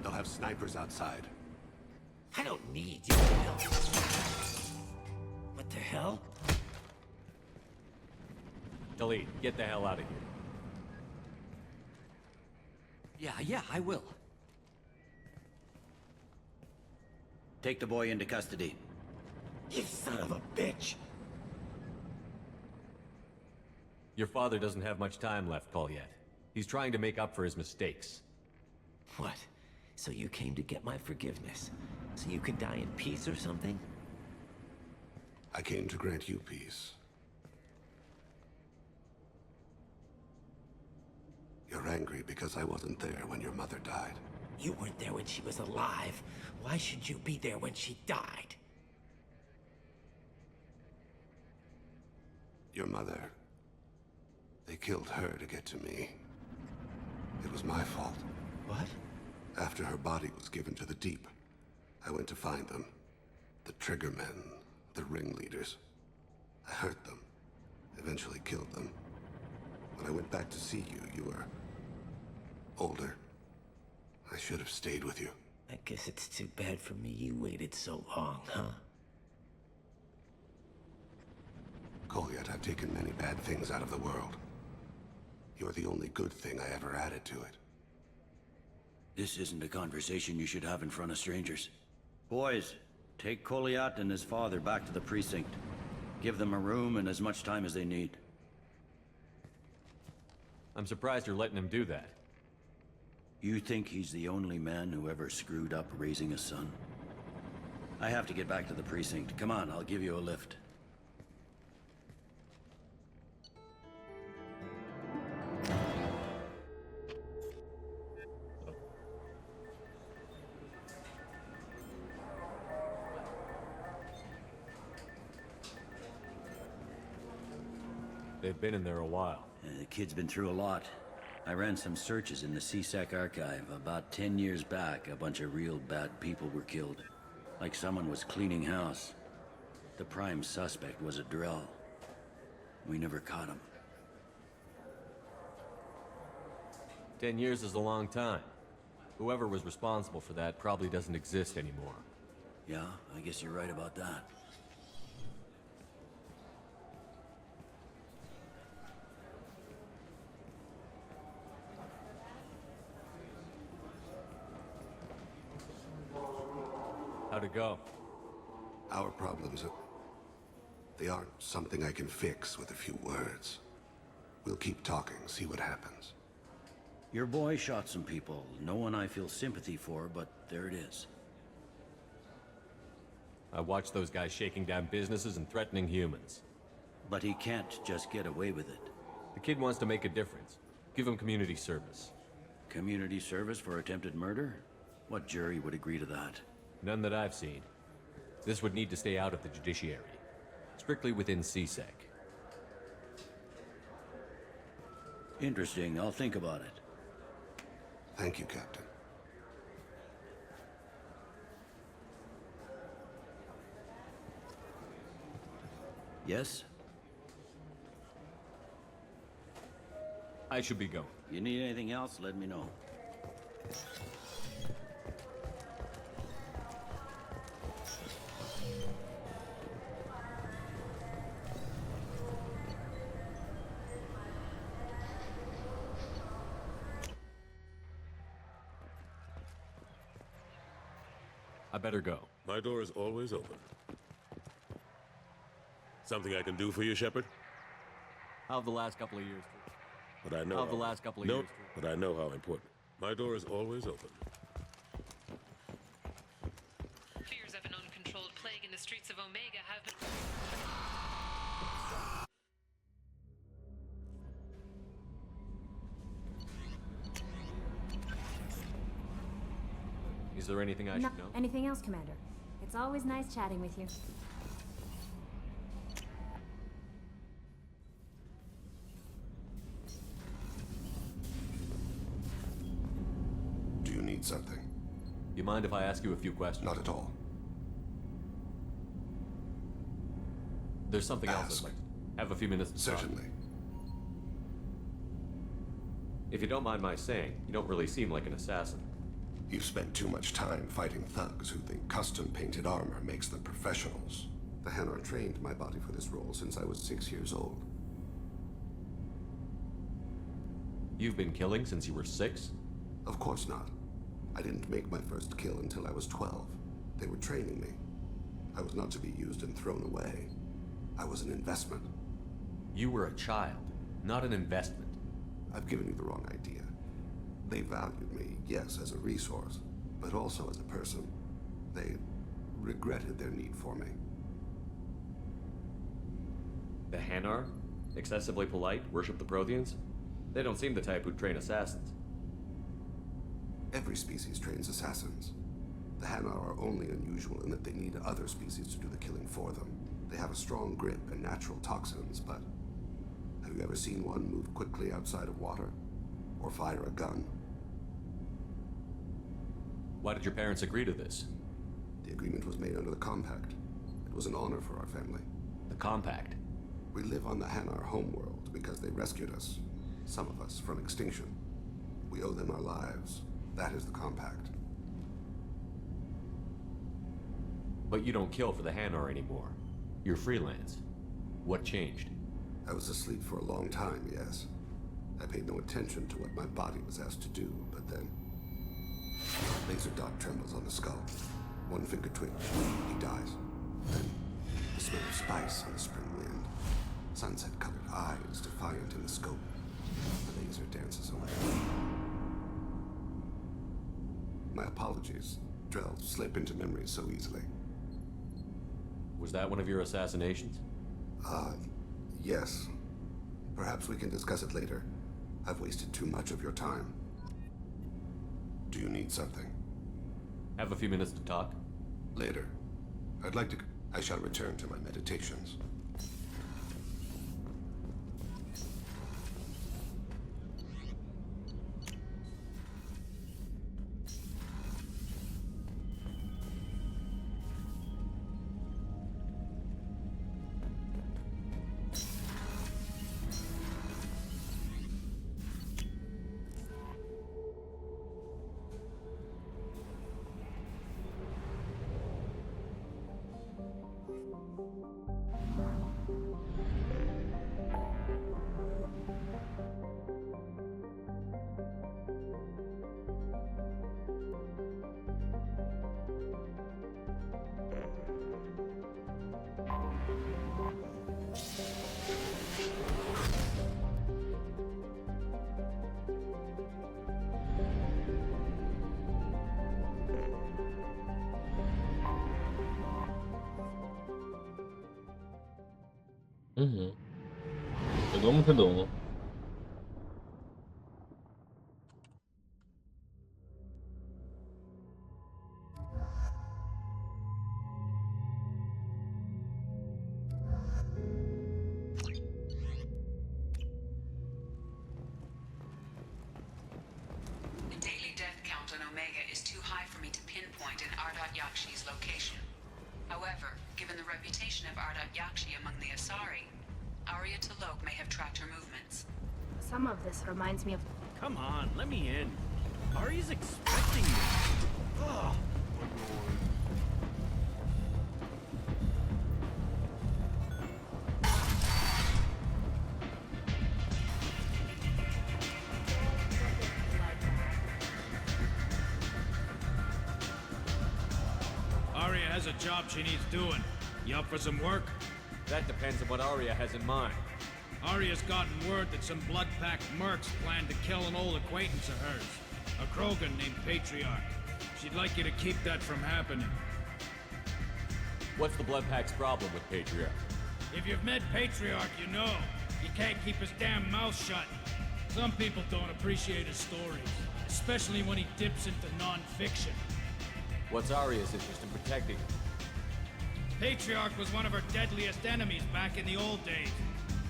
They'll have snipers outside. I don't need your help. What the hell? Khalid, get the hell out of here. Yeah, I will. Take the boy into custody. You son of a bitch! Your father doesn't have much time left, Kolyat. He's trying to make up for his mistakes. What? So you came to get my forgiveness? So you can die in peace or something? I came to grant you peace. You're angry because I wasn't there when your mother died. You weren't there when she was alive. Why should you be there when she died? Your mother... They killed her to get to me. It was my fault. What? After her body was given to the deep, I went to find them. The triggermen, the ringleaders. I hurt them. Eventually killed them. When I went back to see you, you were... older. I should have stayed with you. I guess it's too bad for me you waited so long, huh? Kolyat, I've taken many bad things out of the world. You're the only good thing I ever added to it. This isn't a conversation you should have in front of strangers. Boys, take Kolyat and his father back to the precinct. Give them a room and as much time as they need. I'm surprised you're letting him do that. You think he's the only man who ever screwed up raising a son? I have to get back to the precinct. Come on, I'll give you a lift. They've been in there a while. The kid's been through a lot. I ran some searches in the CSEC archive. About 10 years back, a bunch of real bad people were killed. Like someone was cleaning house. The prime suspect was a Drell. We never caught him. 10 years is a long time. Whoever was responsible for that probably doesn't exist anymore. Yeah, I guess you're right about that. How'd it go? Our problems they aren't something I can fix with a few words. We'll keep talking, see what happens. Your boy shot some people. No one I feel sympathy for, but there it is. I watched those guys shaking down businesses and threatening humans. But he can't just get away with it. The kid wants to make a difference. Give him community service. Community service for attempted murder? What jury would agree to that? None that I've seen. This would need to stay out of the judiciary. Strictly within CSEC. Interesting. I'll think about it. Thank you, Captain. Yes? I should be going. You need anything else, let me know. I better go. My door is always open. Something I can do for you, Shepard? How have the last couple of years? But I know How have the last couple of no, years? but I know how important. My door is always open. Fears of an uncontrolled plague in the streets of Omega have been... Is there anything I No, should know? anything else, Commander? It's always nice chatting with you. Do you need something? You mind if I ask you a few questions? Not at all. There's something else Ask. I'd like to have a few minutes to talk. Certainly. If you don't mind my saying, you don't really seem like an assassin. You've spent too much time fighting thugs who think custom-painted armor makes them professionals. The Hanar trained my body for this role since I was 6 years old. You've been killing since you were 6? Of course not. I didn't make my first kill until I was 12. They were training me. I was not to be used and thrown away. I was an investment. You were a child, not an investment. I've given you the wrong idea. They valued me, yes, as a resource, but also as a person. They regretted their need for me. The Hanar? Excessively polite, worship the Protheans? They don't seem the type who'd train assassins. Every species trains assassins. The Hanar are only unusual in that they need other species to do the killing for them. They have a strong grip and natural toxins, but have you ever seen one move quickly outside of water? Or fire a gun? Why did your parents agree to this? The agreement was made under the Compact. It was an honor for our family. The Compact? We live on the Hanar homeworld because they rescued us, some of us, from extinction. We owe them our lives. That is the Compact. But you don't kill for the Hanar anymore. You're freelance. What changed? I was asleep for a long time, yes. I paid no attention to what my body was asked to do, but then... Laser dot trembles on the skull. One finger twitch. He dies. Then the smell of spice on the spring wind. Sunset-colored eyes defiant in the scope. The laser dances away. My apologies. Drell slip into memory so easily. Was that one of your assassinations? Yes. Perhaps we can discuss it later. I've wasted too much of your time. Do you need something? Have a few minutes to talk? Later. I shall return to my meditations. Угу. По-дому. The daily death count on Omega is too high for me to pinpoint an Ardat Yakshi's location. However, given the reputation of Ardat Yakshi among the Asari, Arya T'Loak may have tracked her movements. Some of this reminds me of... Come on, let me in. Ari's expecting you. Ugh. Arya has a job she needs doing. You up for some work? That depends on what Arya has in mind. Arya's gotten word that some blood-packed mercs plan to kill an old acquaintance of hers. A Krogan named Patriarch. She'd like you to keep that from happening. What's the Blood Pack's problem with Patriarch? If you've met Patriarch, you know. He can't keep his damn mouth shut. Some people don't appreciate his stories, especially when he dips into non-fiction. What's Arya's interest in protecting him? Patriarch was one of her deadliest enemies back in the old days.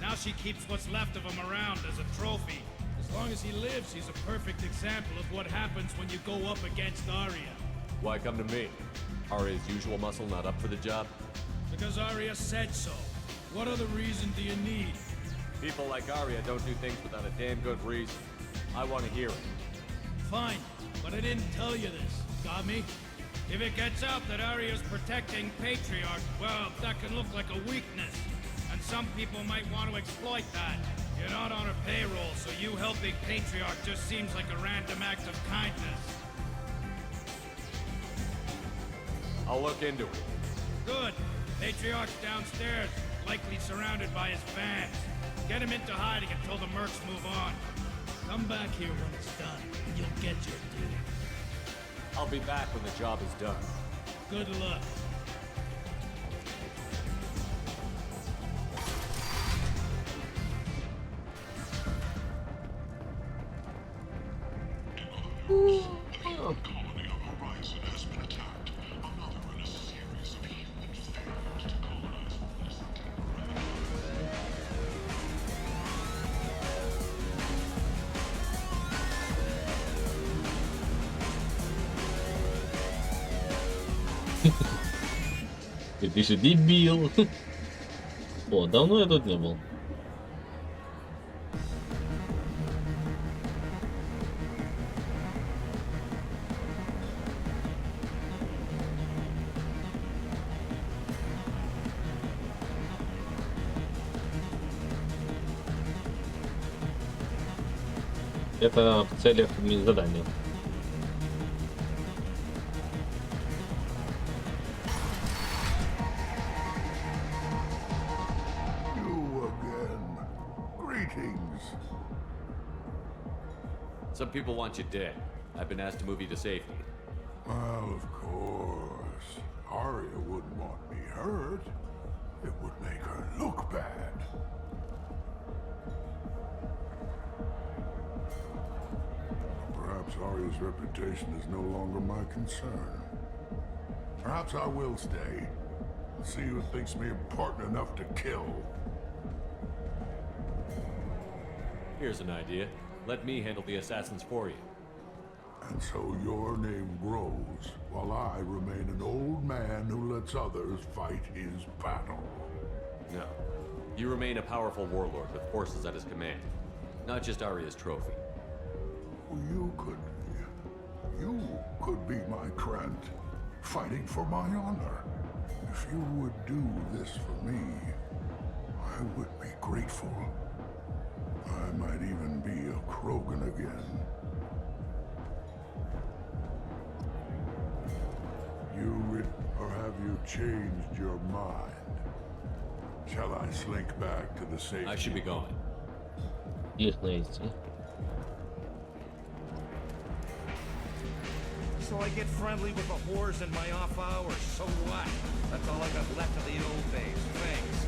Now she keeps what's left of him around as a trophy. As long as he lives, he's a perfect example of what happens when you go up against Arya. Why come to me? Arya's usual muscle not up for the job? Because Arya said so. What other reason do you need? People like Arya don't do things without a damn good reason. I want to hear it. Fine, but I didn't tell you this. Got me? If it gets out that Arya's protecting Patriarch, well, that can look like a weakness. And some people might want to exploit that. You're not on her payroll, so you helping Patriarch just seems like a random act of kindness. I'll look into it. Good. Patriarch's downstairs, likely surrounded by his fans. Get him into hiding until the mercs move on. Come back here when it's done, and you'll get your due. I'll be back when the job is done. Good luck. Ты же дебил. О, давно я тут не был. Это в целях задания. Some people want you dead. I've been asked to move you to safety. Well, of course. Arya wouldn't want me hurt. It would make her look bad. Perhaps Arya's reputation is no longer my concern. Perhaps I will stay and see who thinks me important enough to kill. Here's an idea. Let me handle the assassins for you. And so your name grows, while I remain an old man who lets others fight his battle. No. You remain a powerful warlord with forces at his command. Not just Arya's trophy. You could be my Krant, fighting for my honor. If you would do this for me, I would be grateful. I might even be a Krogan again. Or have you changed your mind? Shall I slink back to the safety? I should be going. Их найти. So I get friendly with the whores in my off hours, so what? That's all I got left of the old days, thanks.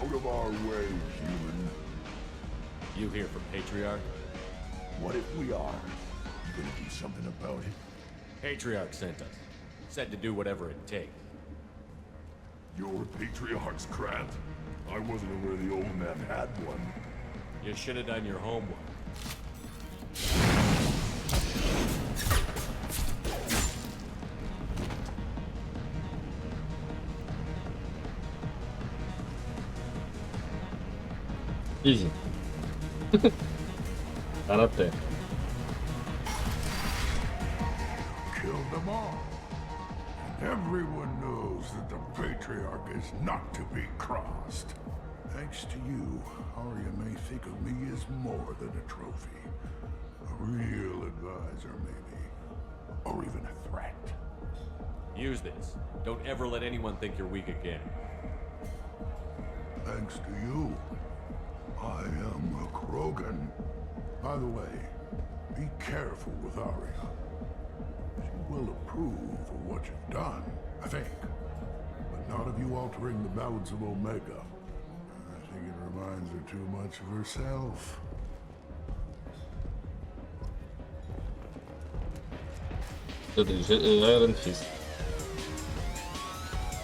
Out of our way, human. You here for Patriarch? What if we are? You gonna do something about it? Patriarch sent us. Said to do whatever it takes. You're Patriarch's Krant? I wasn't aware the old man had one. You should have done your homework. Изи. Карате. Killed them all. Everyone knows that the Patriarch is not to be crossed. Thanks to you, Arya may think of me as more than a trophy. A real advisor, maybe. Or even a threat. Use this. Don't ever let anyone think you're weak again. Thanks to you, I am a Krogan. By the way, be careful with Arya. She will approve of what you've done, I think. But not of you altering the balance of Omega. I think it reminds her too much of herself. Iron Fist.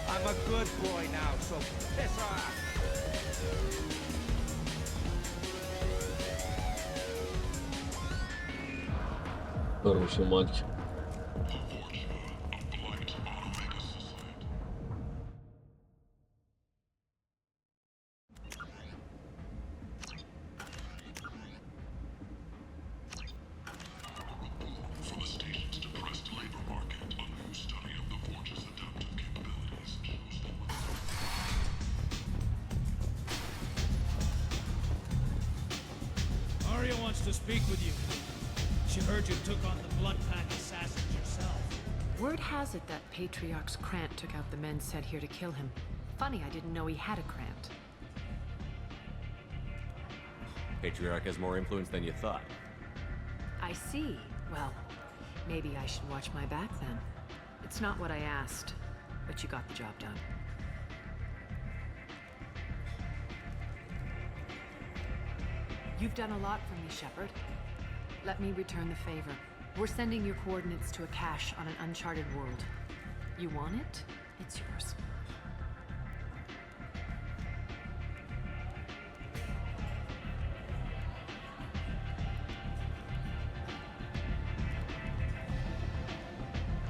I'm a good boy now, so piss off. Хороший мальчик. Arya wants to speak with you. She heard you took on the Blood Pack assassins yourself. Word has it that Patriarch's Krant took out the men sent here to kill him. Funny, I didn't know he had a Krant. Patriarch has more influence than you thought. I see. Well, maybe I should watch my back then. It's not what I asked, but you got the job done. You've done a lot for me, Shepard. Let me return the favor. We're sending your coordinates to a cache on an uncharted world. You want it? It's yours.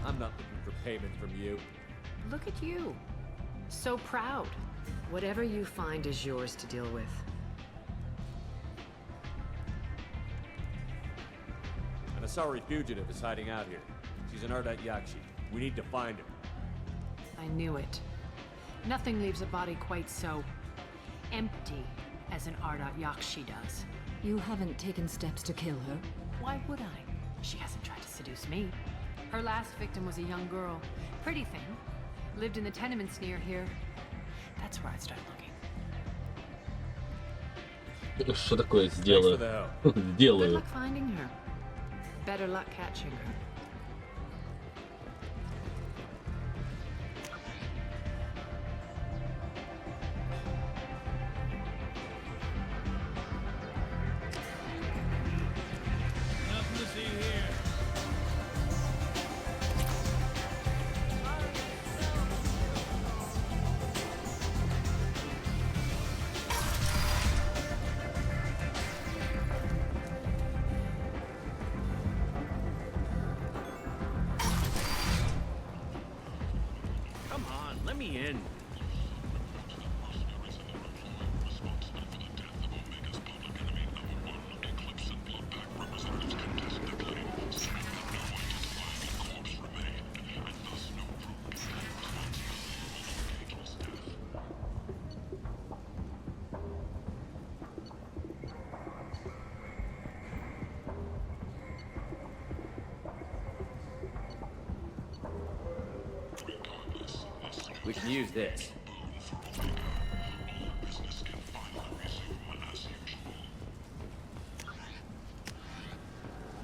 I'm not looking for payment from you. Look at you. So proud. Whatever you find is yours to deal with. An Asari fugitive is hiding out here. She's an Ardat Yakshi. We need to find her. I knew it. Nothing leaves a body quite so empty as an Ardat Yakshi does. You haven't taken steps to kill her? Why would I? She hasn't tried to seduce me. Her last victim was a young girl. Pretty thing. Lived in the tenements near here. That's where I'd start looking. Что такое сделаю? Good Сделаю. luck finding her. Better luck catching her. Nothing to see here. Come on, let me in. We can use this.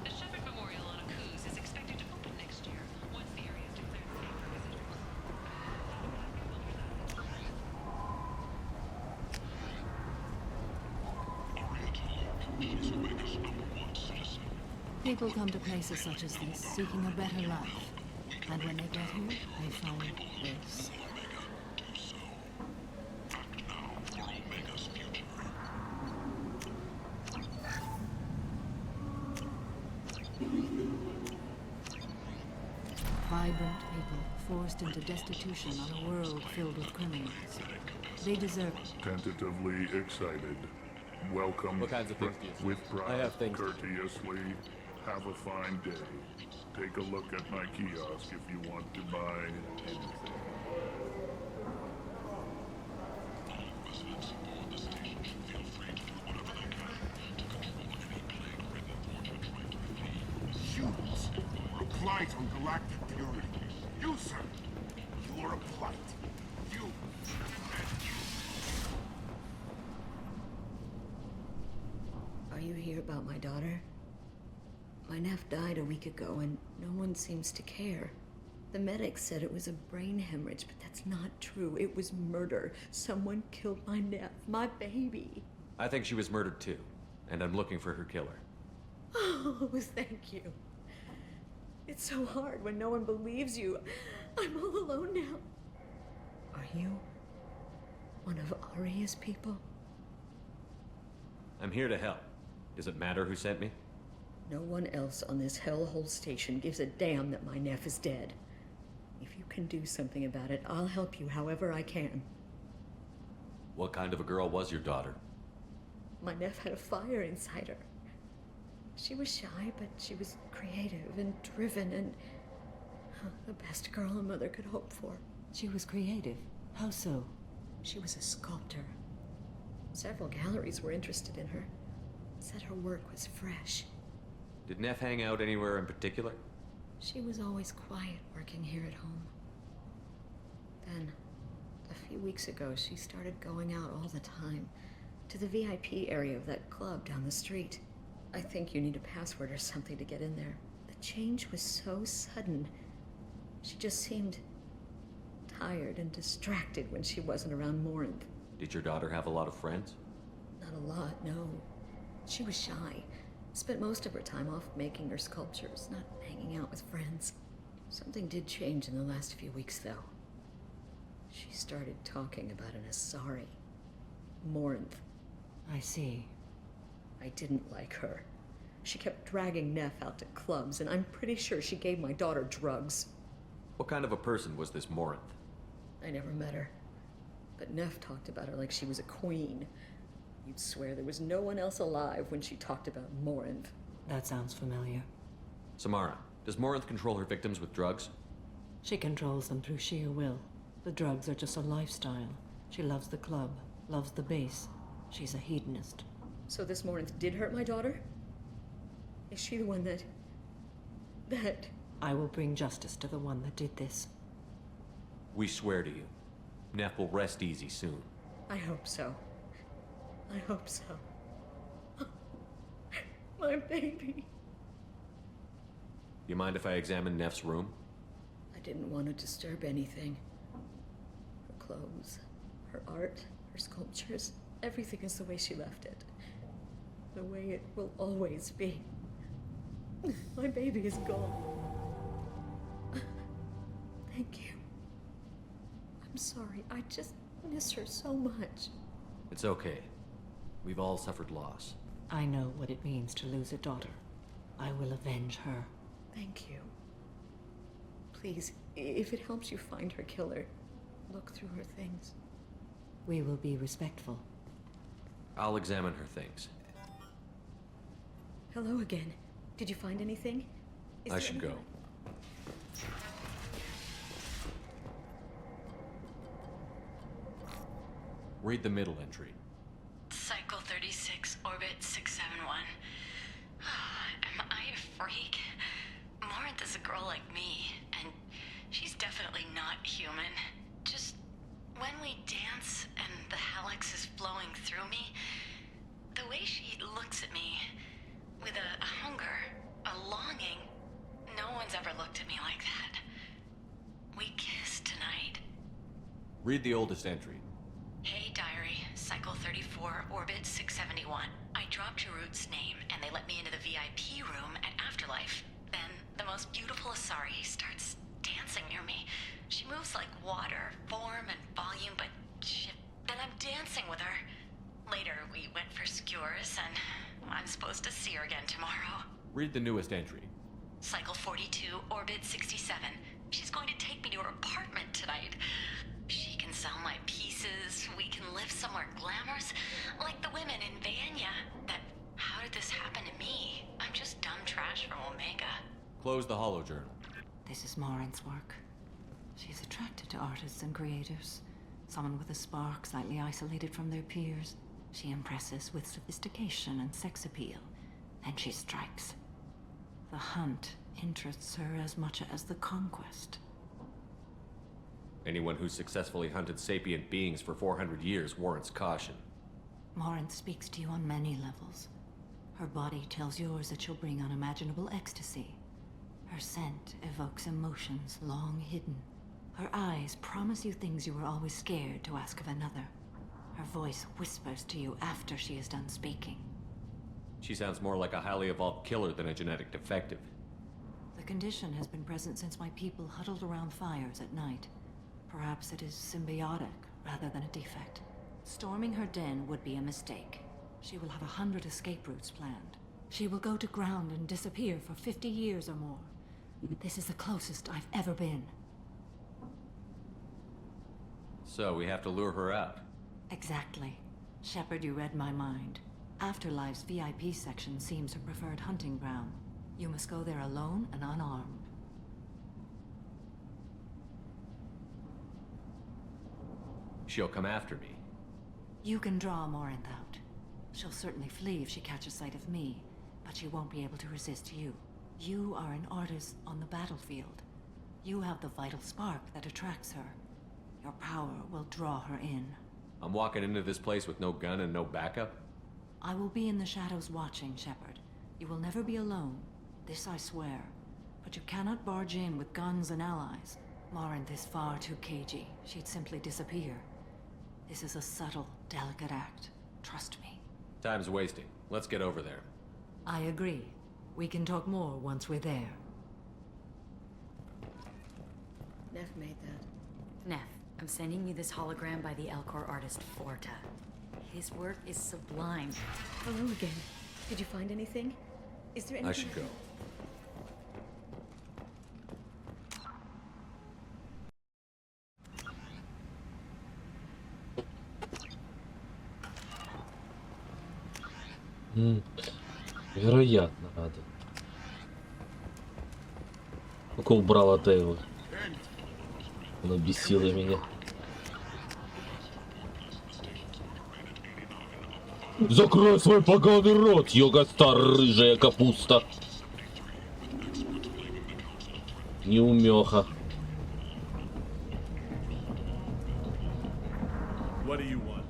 The Shepherd Memorial on Kuzya is expected to open next year, once the area is declared safe for visitors. People come to places such as this seeking a better life. And when they get here, they find this. Vibrant people forced into destitution on a world filled with criminals. They deserve it. Tentatively excited. Welcome What kinds of things do you see? with pride, I have things to- courteously. Have a fine day. Take a look at my kiosk if you want to buy anything. Humans are a blight on galactic purity. You, sir, you are a blight. You and you. hear about my daughter? My nephew died a week ago and no one seems to care. The medics said it was a brain hemorrhage, but that's not true. It was murder. Someone killed my nephew, my baby. I think she was murdered too, and I'm looking for her killer. Oh, thank you. It's so hard when no one believes you. I'm all alone now. Are you one of Arya's people? I'm here to help. Does it matter who sent me? No one else on this hellhole station gives a damn that my nephew is dead. If you can do something about it, I'll help you however I can. What kind of a girl was your daughter? My nephew had a fire inside her. She was shy, but she was creative and driven and the best girl a mother could hope for. She was creative? How so? She was a sculptor. Several galleries were interested in her. Said her work was fresh. Did Neff hang out anywhere in particular? She was always quiet working here at home. Then, a few weeks ago, she started going out all the time to the VIP area of that club down the street. I think you need a password or something to get in there. The change was so sudden. She just seemed tired and distracted when she wasn't around Morinth. Did your daughter have a lot of friends? Not a lot, no. She was shy. Spent most of her time off making her sculptures, not hanging out with friends. Something did change in the last few weeks, though. She started talking about an Asari. Morinth. I see. I didn't like her. She kept dragging Neff out to clubs, and I'm pretty sure she gave my daughter drugs. What kind of a person was this Morinth? I never met her. But Neff talked about her like she was a queen. You'd swear there was no one else alive when she talked about Morinth. That sounds familiar. Samara, does Morinth control her victims with drugs? She controls them through sheer will. The drugs are just a lifestyle. She loves the club, loves the base. She's a hedonist. So this Morinth did hurt my daughter? Is she the one that... I will bring justice to the one that did this. We swear to you. Neff will rest easy soon. I hope so. I hope so. My baby. You mind if I examine Neff's room? I didn't want to disturb anything. Her clothes, her art, her sculptures, everything is the way she left it. The way it will always be. My baby is gone. Thank you. I'm sorry. I just miss her so much. It's okay. We've all suffered loss. I know what it means to lose a daughter. I will avenge her. Thank you. Please, if it helps you find her killer, look through her things. We will be respectful. I'll examine her things. Hello again. Did you find anything? I should go. Read the middle entry. Cycle 36, orbit 671. Am I a freak? Morinth is a girl like me, and she's definitely not human. Just when we dance and the helix is flowing through me, the way she looks at me with a hunger, a longing, no one's ever looked at me like that. We kissed tonight. Read the oldest entry. Hey, diary, cycle 34, orbit 671. I dropped Jarut's name, and they let me into the VIP room at Afterlife. Then, the most beautiful Asari starts dancing near me. She moves like water, form and volume, but shit. Then I'm dancing with her. Later, we went for skewers, and I'm supposed to see her again tomorrow. Read the newest entry. Cycle 42, orbit 67. She's going to take me to her apartment tonight. She can sell my pieces. We can live somewhere glamorous, like the women in Vanya. How did this happen to me? I'm just dumb trash from Omega. Close the holo journal. This is Morinth's work. She's attracted to artists and creatives. Someone with a spark, slightly isolated from their peers. She impresses with sophistication and sex appeal. Then she strikes. The hunt interests her as much as the conquest. Anyone who's successfully hunted sapient beings for 400 years warrants caution. Morinth speaks to you on many levels. Her body tells yours that she'll bring unimaginable ecstasy. Her scent evokes emotions long hidden. Her eyes promise you things you were always scared to ask of another. Her voice whispers to you after she is done speaking. She sounds more like a highly evolved killer than a genetic defective. The condition has been present since my people huddled around fires at night. Perhaps it is symbiotic rather than a defect. Storming her den would be a mistake. She will have 100 escape routes planned. She will go to ground and disappear for 50 years or more. This is the closest I've ever been. So we have to lure her out. Exactly. Shepard, you read my mind. Afterlife's VIP section seems her preferred hunting ground. You must go there alone and unarmed. She'll come after me. You can draw Morinth out. She'll certainly flee if she catches sight of me, but she won't be able to resist you. You are an artist on the battlefield. You have the vital spark that attracts her. Your power will draw her in. I'm walking into this place with no gun and no backup? I will be in the shadows watching, Shepard. You will never be alone. This I swear. But you cannot barge in with guns and allies. Morinth is far too cagey. She'd simply disappear. This is a subtle, delicate act. Trust me. Time's wasting. Let's get over there. I agree. We can talk more once we're there. Neff made that. Neff, I'm sending you this hologram by the Elcor artist Forta. His work is sublime. Hello again. Did you find anything? Is there anything? I should go. Вероятно, надо. Только убрала Тейлор. Она бесила меня. Закрой свой поганый рот, Йогостар, рыжая капуста. Неумеха. What do you want?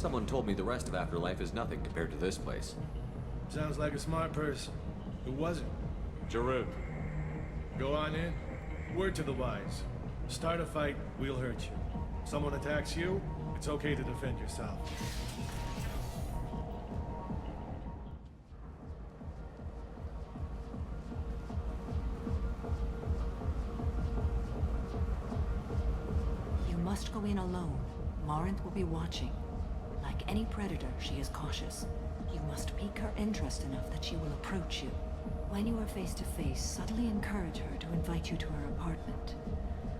Someone told me the rest of Afterlife is nothing compared to this place. Sounds like a smart person. Who was it? Juli. Go on in. Word to the wise. Start a fight, we'll hurt you. Someone attacks you, it's okay to defend yourself. You must go in alone. Morinth will be watching. Like any predator, she is cautious. You must pique her interest enough that she will approach you. When you are face to face, subtly encourage her to invite you to her apartment.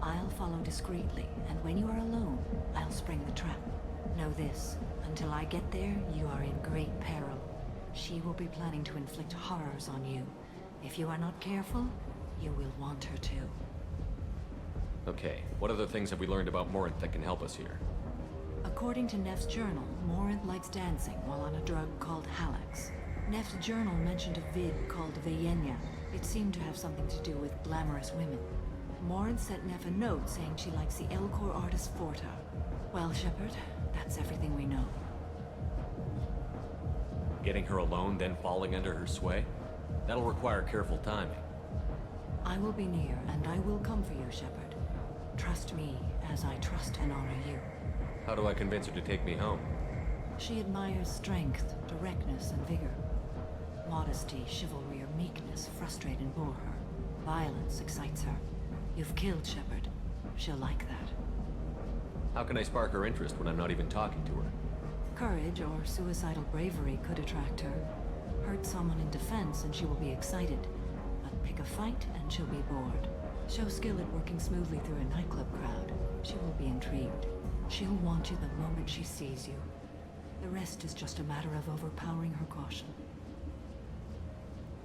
I'll follow discreetly, and when you are alone, I'll spring the trap. Know this, until I get there, you are in great peril. She will be planning to inflict horrors on you. If you are not careful, you will want her to. Okay, what other things have we learned about Morinth that can help us here? According to Neff's journal, Morinth likes dancing while on a drug called Halax. Neff's journal mentioned a vid called Vayenya. It seemed to have something to do with glamorous women. Morinth sent Neff a note saying she likes the Elcor artist Forta. Well, Shepard, that's everything we know. Getting her alone, then falling under her sway? That'll require careful timing. I will be near, and I will come for you, Shepard. Trust me as I trust and honor you. How do I convince her to take me home? She admires strength, directness, and vigor. Modesty, chivalry, or meekness frustrate and bore her. Violence excites her. You've killed Shepard. She'll like that. How can I spark her interest when I'm not even talking to her? Courage or suicidal bravery could attract her. Hurt someone in defense and she will be excited. But pick a fight and she'll be bored. Show skill at working smoothly through a nightclub crowd. She will be intrigued. She'll want you the moment she sees you. The rest is just a matter of overpowering her caution.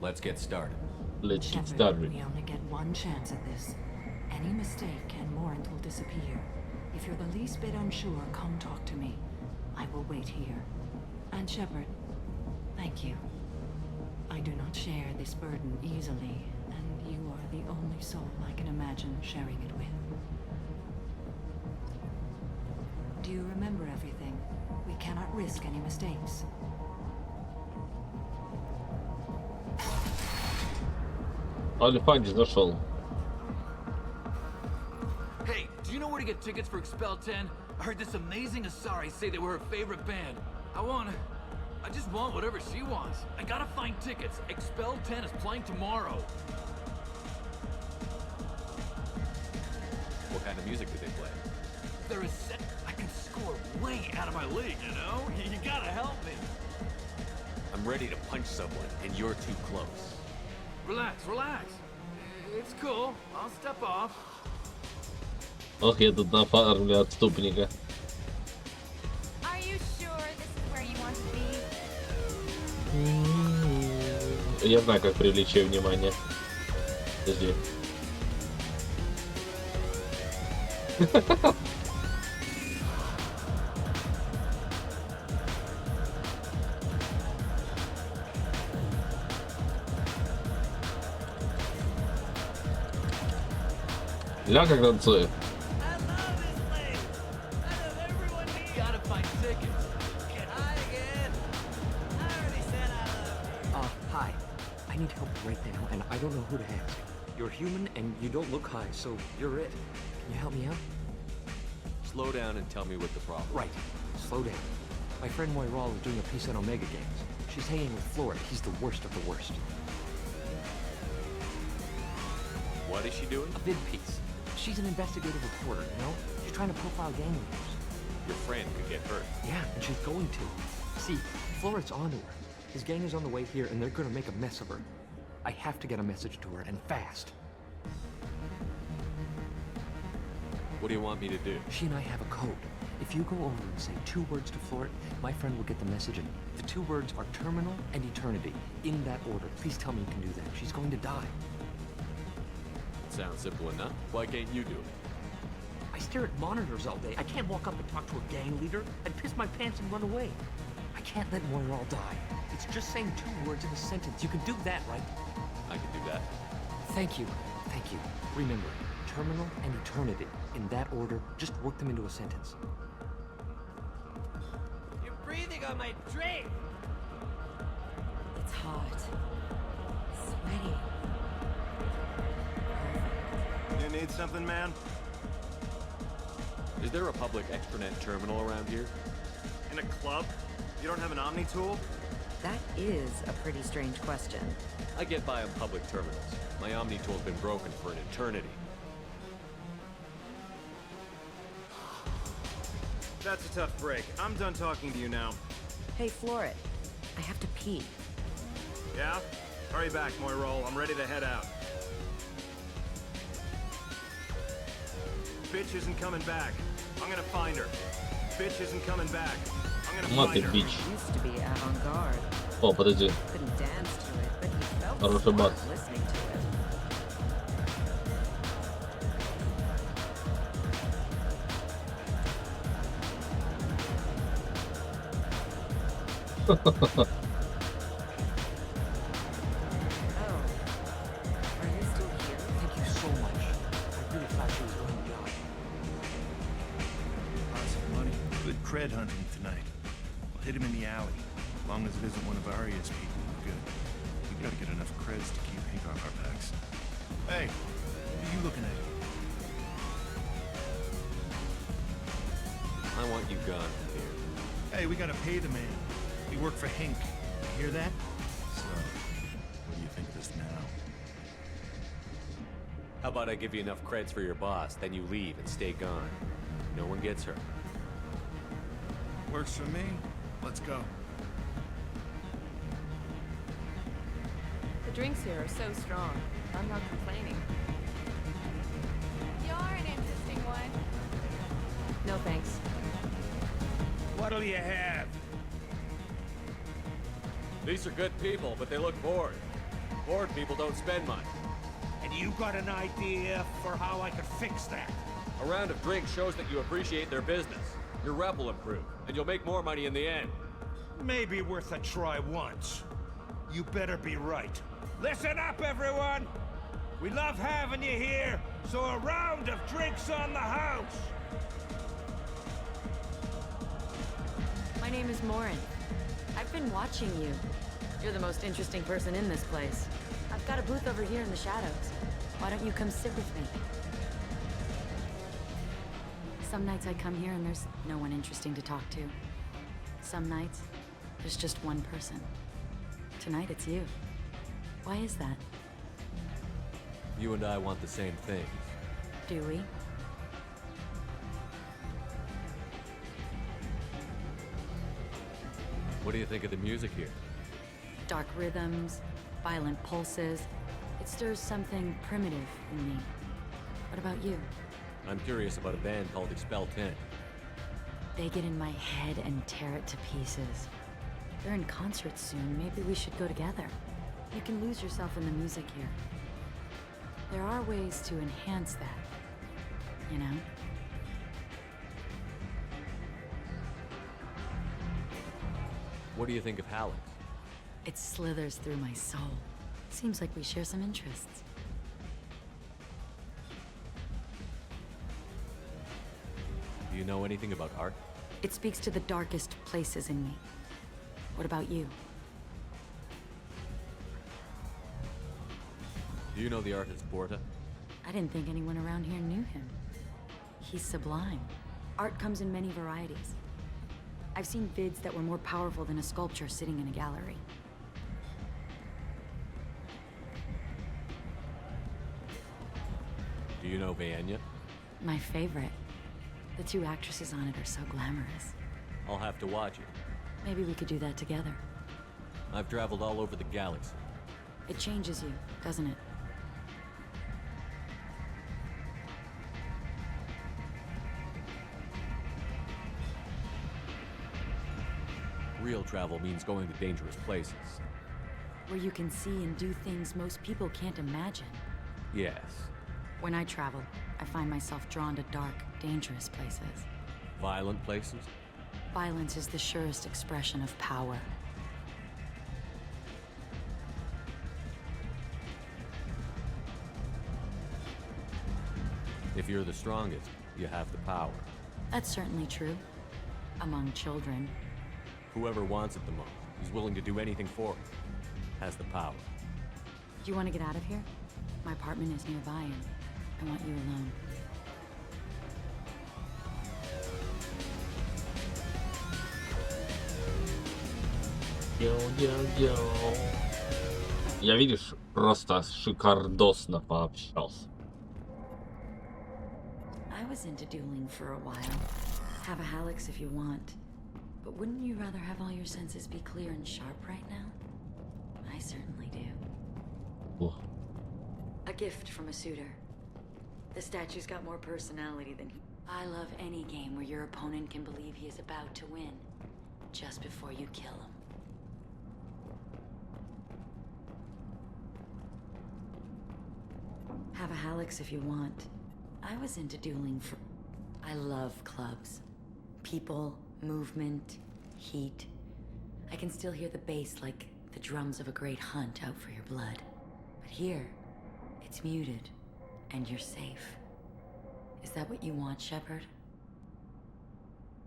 Let's get started. Let's get Shepard, started. we only get one chance at this. Any mistake and Morinth will disappear. If you're the least bit unsure, come talk to me. I will wait here. And Shepard, thank you. I do not share this burden easily, and you are the only soul I can imagine sharing it with. do you remember everything? We cannot risk any mistakes. Альфади зашел. Hey, do you know where to get tickets for Expel 10? I heard this amazing Asari say they were her favorite band. I just want whatever she wants. I gotta find tickets. Expel 10 is playing tomorrow. What kind of music do they play? There is set. I can score way out of my league, you know? You gotta help me. I'm ready to punch someone, and you're too close. Relax, relax. It's cool. I'll step off. Ох, я тут на фарме отступника. Are you sure this is where you want to be? Я знаю, как привлечь ее внимание. Подожди. Ля как танцует. Gotta find tickets. Hi. I need help right now, and I don't know who to ask. You're human, and you don't look high, so you're it. Can you help me out? Slow down and tell me what the problem is. Right. Slow down. My friend Moiral is doing a piece on Omega Games. She's hanging with Flora. He's the worst of the worst. What is she doing? A vid piece. She's an investigative reporter, you know? She's trying to profile gang leaders. Your friend could get hurt. Yeah, and she's going to. See, Flora's onto her. His gang is on the way here, and they're gonna make a mess of her. I have to get a message to her, and fast. What do you want me to do? She and I have a code. If you go over and say 2 words to Flora, my friend will get the message, and the 2 words are terminal and eternity. In that order. Please tell me you can do that. She's going to die. Sounds simple enough. Why can't you do it? I stare at monitors all day. I can't walk up and talk to a gang leader. I'd piss my pants and run away. I can't let Moiral die. It's just saying 2 words in a sentence. You can do that, right? I can do that. Thank you. Thank you. Remember, terminal and eternity. In that order, just work them into a sentence. You're breathing on my drink. It's hot. Sweaty. You need something, man? Is there a public extranet terminal around here? In a club? You don't have an Omni tool? That is a pretty strange question. I get by on public terminals. My Omni tool's been broken for an eternity. That's a tough break. I'm done talking to you now. Hey, Floret. I have to pee. Yeah? Hurry back, Moiral. I'm ready to head out. Bitch isn't coming back. I'm gonna find her. Bitch isn't coming back. I'm gonna find her. Bitch. Used to be avant-garde. О, подожди. Couldn't dance to it, but he felt Хороший бас. listening to it. Oh. Are you still here? Thank you so much. I really thought she was going to die. Lots of money. Good cred hunting tonight. We'll hit him in the alley. As long as it isn't one of Arya's people, we're good. We gotta get enough creds to keep Hank off our backs. Hey, what are you looking at? I want you gone from here. Hey, we gotta pay the man. We work for Hank. You hear that? So, what do you think of this now? How about I give you enough creds for your boss, then you leave and stay gone. No one gets hurt. Works for me. Let's go. The drinks here are so strong. I'm not complaining. You're an interesting one. No thanks. What'll you have? These are good people, but they look bored. Bored people don't spend much. And you got an idea for how I could fix that? A round of drinks shows that you appreciate their business. Your rep will improve, and you'll make more money in the end. Maybe worth a try once. You better be right. Listen up, everyone! We love having you here, so a round of drinks on the house! My name is Morin. I've been watching you. You're the most interesting person in this place. I've got a booth over here in the shadows. Why don't you come sit with me? Some nights I come here and there's no one interesting to talk to. Some nights, there's just one person. Tonight it's you. Why is that? You and I want the same things. Do we? What do you think of the music here? Dark rhythms, violent pulses. It stirs something primitive in me. What about you? I'm curious about a band called Expel 10. They get in my head and tear it to pieces. They're in concert soon. Maybe we should go together. You can lose yourself in the music here. There are ways to enhance that, you know? What do you think of Halleck? It slithers through my soul. Seems like we share some interests. Do you know anything about art? It speaks to the darkest places in me. What about you? Do you know the artist Borta? I didn't think anyone around here knew him. He's sublime. Art comes in many varieties. I've seen vids that were more powerful than a sculpture sitting in a gallery. Do you know Vaenya? My favorite. The two actresses on it are so glamorous. I'll have to watch it. Maybe we could do that together. I've traveled all over the galaxy. It changes you, doesn't it? Real travel means going to dangerous places. Where you can see and do things most people can't imagine. Yes. When I travel, I find myself drawn to dark, dangerous places. Violent places? Violence is the surest expression of power. If you're the strongest, you have the power. That's certainly true. Among children. Whoever wants it the most, is willing to do anything for it, has the power. Do you want to get out of here? My apartment is nearby and I want you alone. Йоу-йоу-йоу. Я, видишь, просто шикардосно пообщался. I was into dueling for a while. Have a Hallex if you want. But wouldn't you rather have all your senses be clear and sharp right now? I certainly do. Oh. A gift from a suitor. The statue's got more personality than he. I love any game where your opponent can believe he is about to win, just before you kill him. Have a Hallex if you want. I was into dueling for... I love clubs. People, movement, heat. I can still hear the bass like the drums of a great hunt out for your blood. But here, it's muted, and you're safe. Is that what you want, Shepard?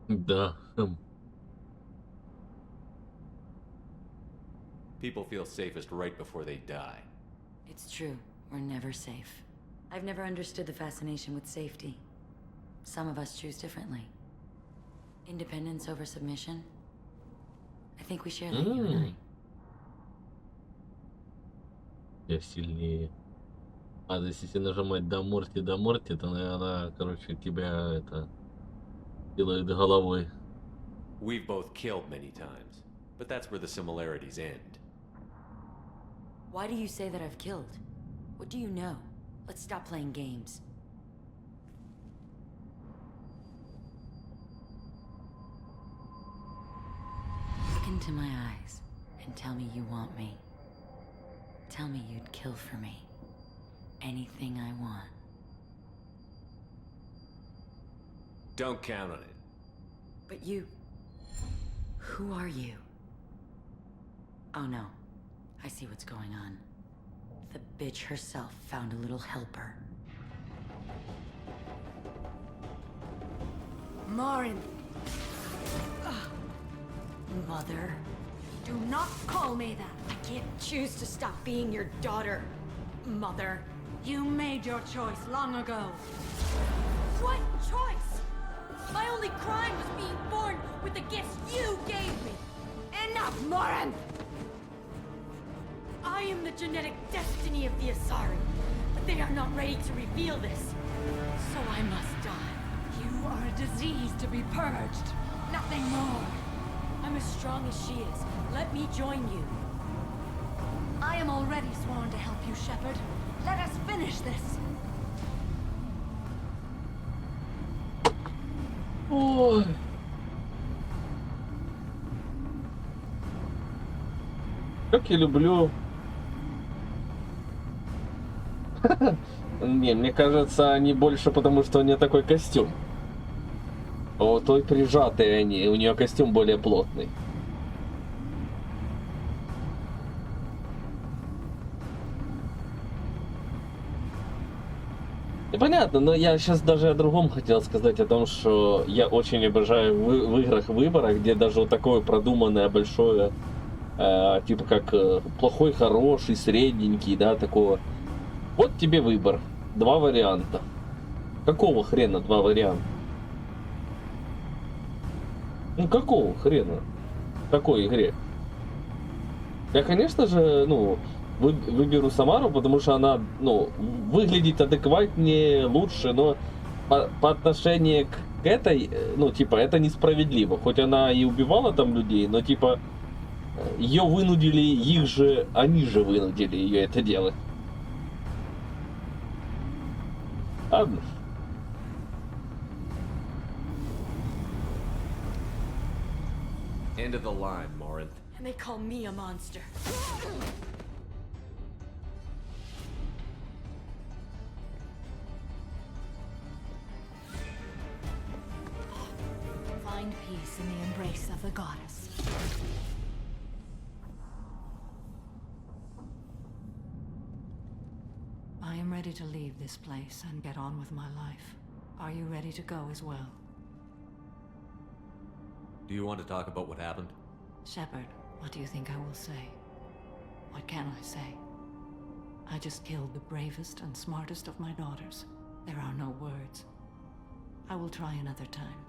Да. People feel safest right before they die. It's true. We're never safe. I've never understood the fascination with safety. Some of us choose differently. Independence over submission? I think we share that, you and I. Я сильнее. А если нажимать до морти, то, наверное, короче, тебя это делает головой. We've both killed many times, but that's where the similarities end. Why do you say that I've killed? What do you know? Let's stop playing games. Look into my eyes and tell me you want me. Tell me you'd kill for me. Anything I want. Don't count on it. But you... Who are you? Oh no. I see what's going on. The bitch herself found a little helper. Morin! Mother. Do not call me that. I can't choose to stop being your daughter, Mother. You made your choice long ago. What choice? My only crime was being born with the gifts you gave me. Enough, Moran! I am the genetic destiny of the Asari, but they are not ready to reveal this. So I must die. You are a disease to be purged. Nothing more. I'm as strong as she is. Let me join you. I am already sworn to help you, Shepherd. Let us finish this. Ой. Как я люблю. Не, мне кажется, они больше потому, что у нее такой костюм. А у той прижатые они, у нее костюм более плотный. И понятно, но я сейчас даже о другом хотел сказать, о том, что я очень обожаю в играх выбора, где даже вот такое продуманное большое, типа как плохой, хороший, средненький, да, такого. Вот тебе выбор, 2 варианта. Какого хрена 2 варианта? Ну какого хрена в такой игре? Я, конечно же, ну, выберу Самару, потому что она, ну, выглядит адекватнее, лучше, но по отношению к этой, ну, типа, это несправедливо. Хоть она и убивала там людей, но, типа, ее вынудили, их же, они же вынудили ее это делать. Ладно. End of the line, Morinth. And they call me a monster. Find peace in the embrace of the goddess. I am ready to leave this place and get on with my life. Are you ready to go as well? Do you want to talk about what happened? Shepherd, what do you think I will say? What can I say? I just killed the bravest and smartest of my daughters. There are no words. I will try another time.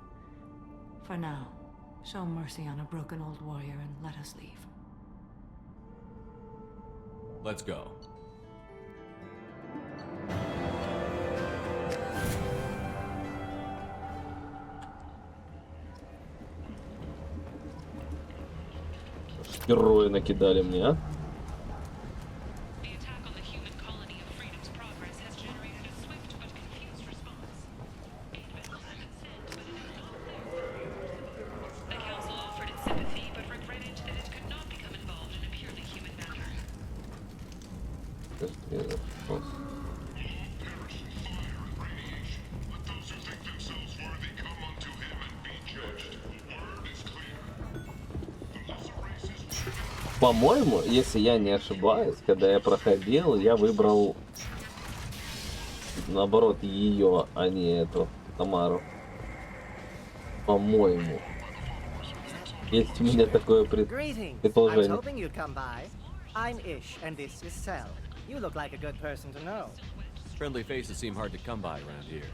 For now, show mercy on a broken old warrior and let us leave. Let's go. Герои накидали мне, а? По-моему, если я не ошибаюсь, когда я проходил, я выбрал наоборот ее, а не эту Тамару. По-моему. Есть у меня такое предположение. I'm Ish, and this is Cell. You look like a good person to know. Friendly faces seem hard to come by around here.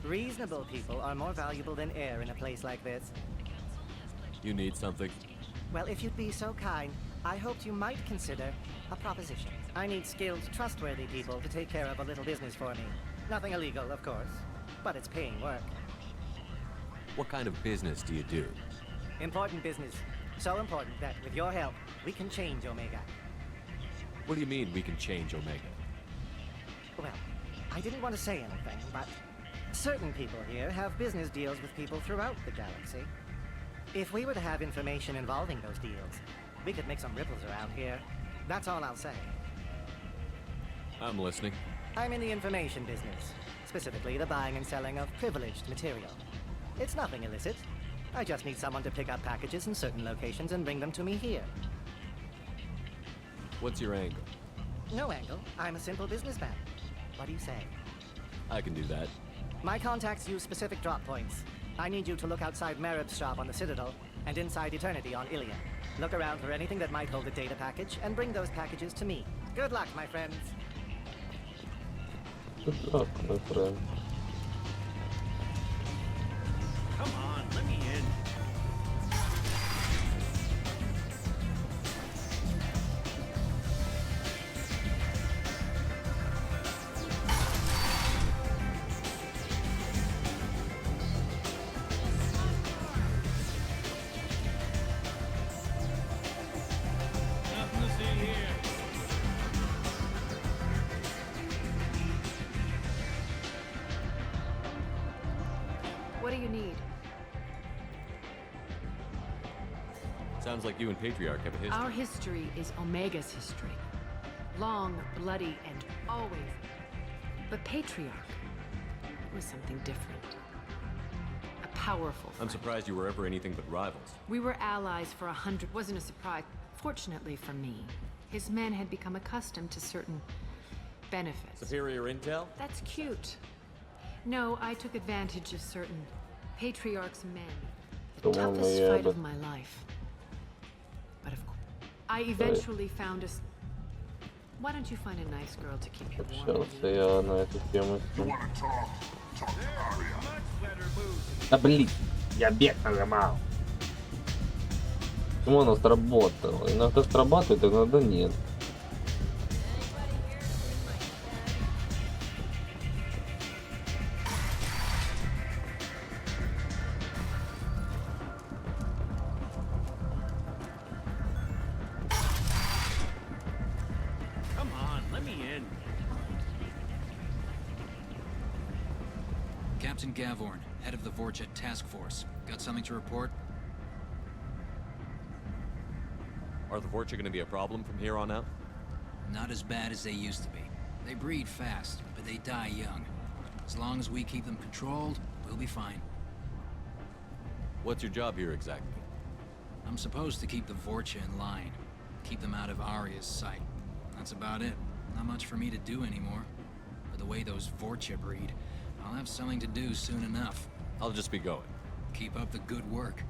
Reasonable people are more valuable than air in a place like this. You need something? Well, if you'd be so kind, I hoped you might consider a proposition. I need skilled, trustworthy people to take care of a little business for me. Nothing illegal, of course, but it's paying work. What kind of business do you do? Important business. So important that, with your help, we can change Omega. What do you mean we can change Omega? Well, I didn't want to say anything, but certain people here have business deals with people throughout the galaxy. If we were to have information involving those deals, we could make some ripples around here. That's all I'll say. I'm listening. I'm in the information business, specifically the buying and selling of privileged material. It's nothing illicit. I just need someone to pick up packages in certain locations and bring them to me here. What's your angle? No angle. I'm a simple businessman. What do you say? I can do that. My contacts use specific drop points. I need you to look outside Merib's shop on the Citadel and inside eternity on Ilia. Look around for anything that might hold a data package, and bring those packages to me. Good luck, my friends. Good luck, my friend. Come on, let me in. Nothing to see here. What do you need? Sounds like you and Patriarch have a history. Our history is Omega's history. Long, bloody, and always. But Patriarch was something different. A powerful I'm friend. surprised you were ever anything but rivals. We were allies for 100. Wasn't a surprise. Fortunately for me, his men had become accustomed to certain benefits. Superior intel? That's cute. No, I took advantage of certain Patriarch's men. The toughest fight of my life. But of course, I eventually found a... Why don't you find a nice girl to keep you warm? Общался я на эту тему. Да блин, я бег нажимал. Почему она сработала? Иногда срабатывает, иногда нет. Come on, let me in. Captain Gavorn, head of the Vorchet Task Force. Got something to report? Are the Vorcha going to be a problem from here on out? Not as bad as they used to be. They breed fast, but they die young. As long as we keep them controlled, we'll be fine. What's your job here exactly? I'm supposed to keep the Vorcha in line. Keep them out of Arya's sight. That's about it. Not much for me to do anymore. With the way those Vorcha breed, I'll have something to do soon enough. I'll just be going. Keep up the good work.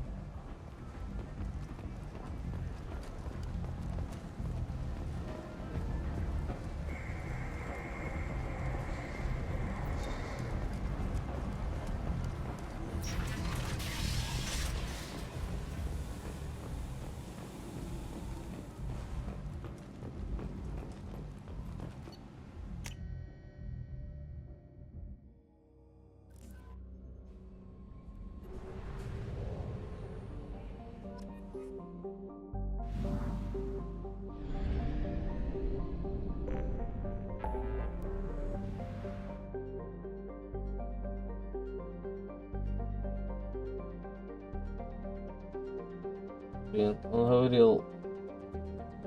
Блин, он говорил,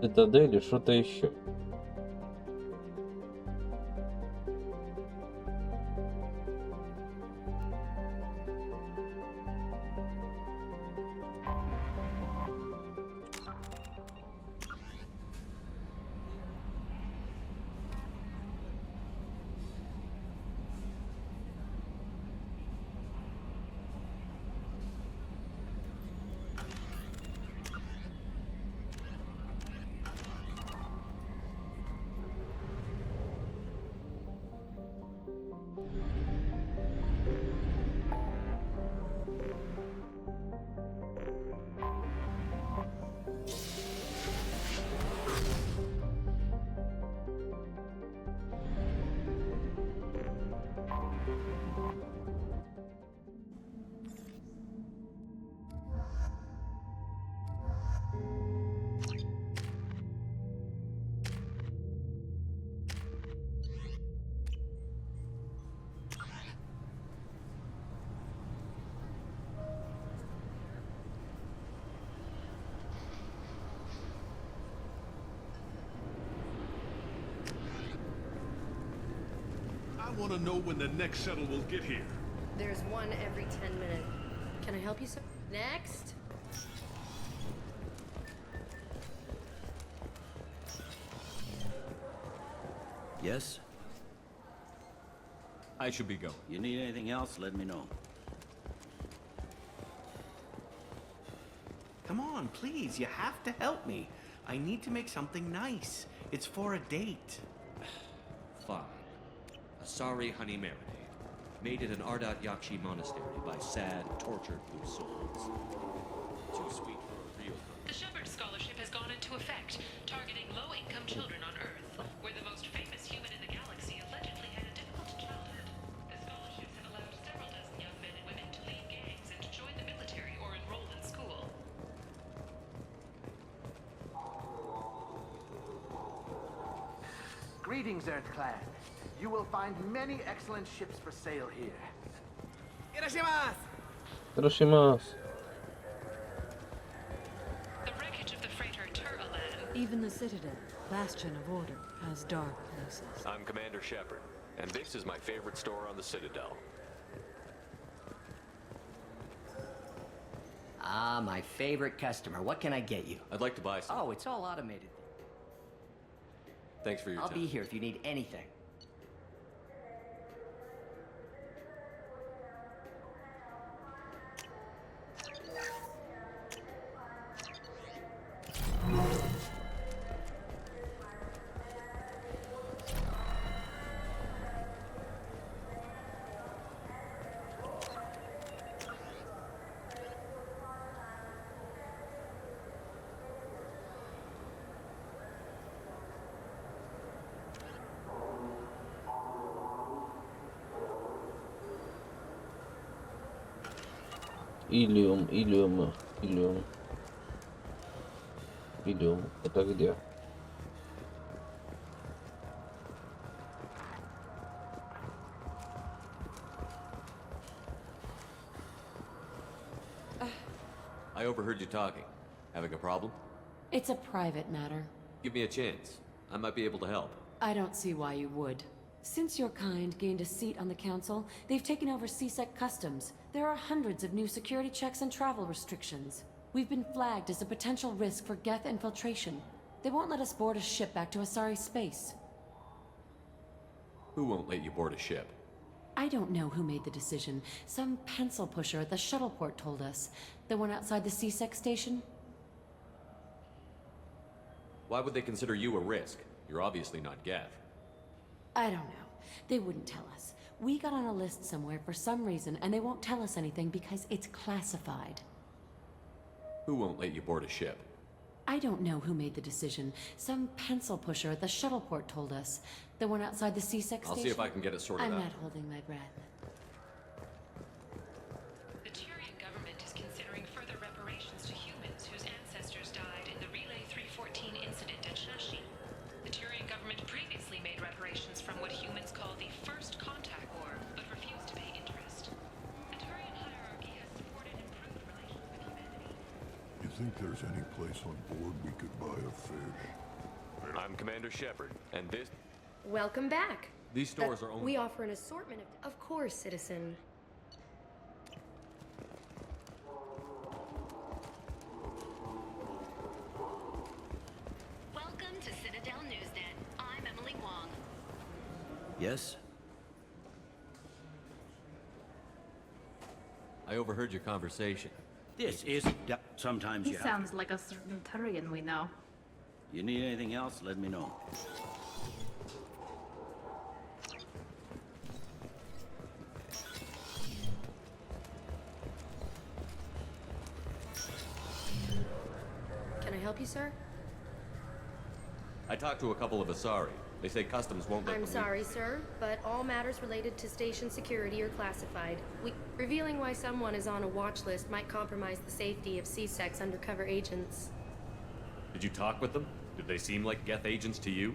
цитадель или что-то еще. I want to know when the next shuttle will get here. There's one every 10 minutes. Can I help you, sir? Next? Yes? I should be going. You need anything else, let me know. on, please. You have to help me. I need to make something nice. It's for a date. Fine. Asari honey marinade. Made at an Ardat Yakshi monastery by sad, tortured blue souls. Too sweet for a real girl. The Shepherd Scholarship has gone into effect, targeting low-income children on Earth, where the most famous human in the galaxy allegedly had a difficult childhood. The scholarships have allowed several dozen young men and women to lead gangs and to join the military or enroll in school. Greetings, Earth Clan. You will find many excellent ships for sale here. Hiroshima. The wreckage of the freighter Tur-Alan. Even the Citadel, bastion of order, has dark places. I'm Commander Shepard, and this is my favorite store on the Citadel. Ah, my favorite customer. What can I get you? I'd like to buy some. Oh, it's all automated. Thanks for your I'll time. be here if you need anything. Илиум. Это где? I overheard you talking. Having a problem? It's a private matter. Give me a chance. I might be able to help. I don't see why you would. Since your kind gained a seat on the council, they've taken over CSEC customs. There are hundreds of new security checks and travel restrictions. We've been flagged as a potential risk for Geth infiltration. They won't let us board a ship back to Asari space. Who won't let you board a ship? I don't know who made the decision. Some pencil pusher at the shuttle port told us. The one outside the CSEC station? Why would they consider you a risk? You're obviously not Geth. I don't know. They wouldn't tell us. We got on a list somewhere for some reason, and they won't tell us anything because it's classified. Who won't let you board a ship? I don't know who made the decision. Some pencil pusher at the shuttle port told us. The one outside the CSEC station? I'll see if I can get it sorted out. I'm not holding my breath. The Turian government is considering further reparations to humans whose ancestors died in the Relay 314 incident at Shashi. The Turian government previously made reparations from what humans call the First Contact War, but refused to pay interest. The Turian hierarchy has supported improved relations with humanity. You think there's any place on board we could buy a fish? I'm Commander Shepard, and this... Welcome back. These stores are only... We offer an assortment of course, citizen. Welcome to Citadel Newsnet. I'm Emily Wong. Yes? I overheard your conversation. This is... Sometimes He you have... sounds like a certain Turian we know. You need anything else, let me know. Can I help you, sir? I talked to a couple of Asari. They say customs won't let I'm them sorry, sir, but all matters related to station security are classified. Revealing why someone is on a watch list might compromise the safety of CSEC's undercover agents. Did you talk with them? Did they seem like Geth agents to you?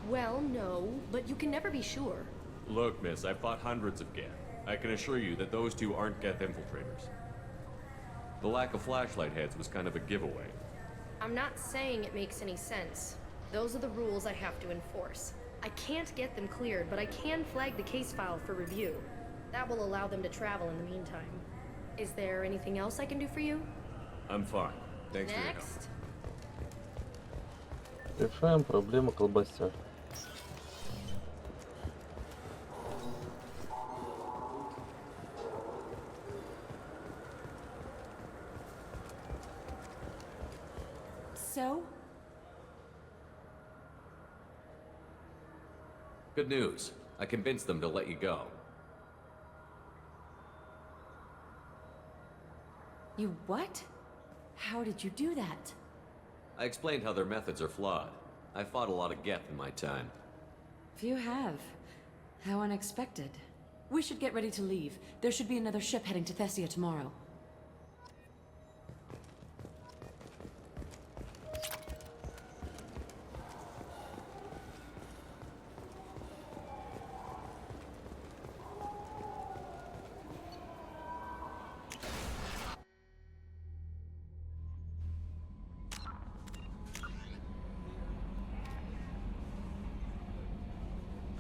Well, no, but you can never be sure. Look, miss, I've fought hundreds of Geth. I can assure you that those two aren't Geth infiltrators. The lack of flashlight heads was kind of a giveaway. I'm not saying it makes any sense. Those are the rules I have to enforce. I can't get them cleared, but I can flag the case file for review. That will allow them to travel in the meantime. Is there anything else I can do for you? I'm fine. Thanks for your help. Next. Решаем проблему колбасер. So? Good news. I convinced them to let you go. You what? How did you do that? I explained how their methods are flawed. I fought a lot of Geth in my time. Few have. How unexpected. We should get ready to leave. There should be another ship heading to Thessia tomorrow.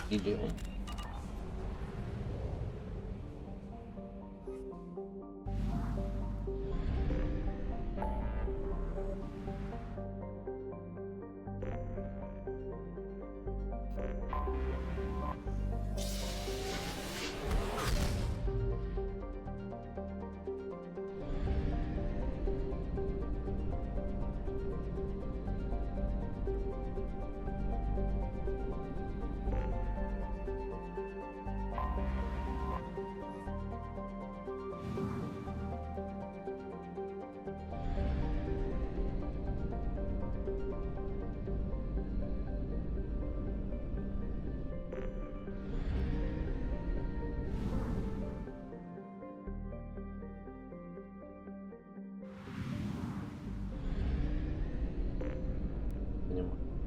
Идем.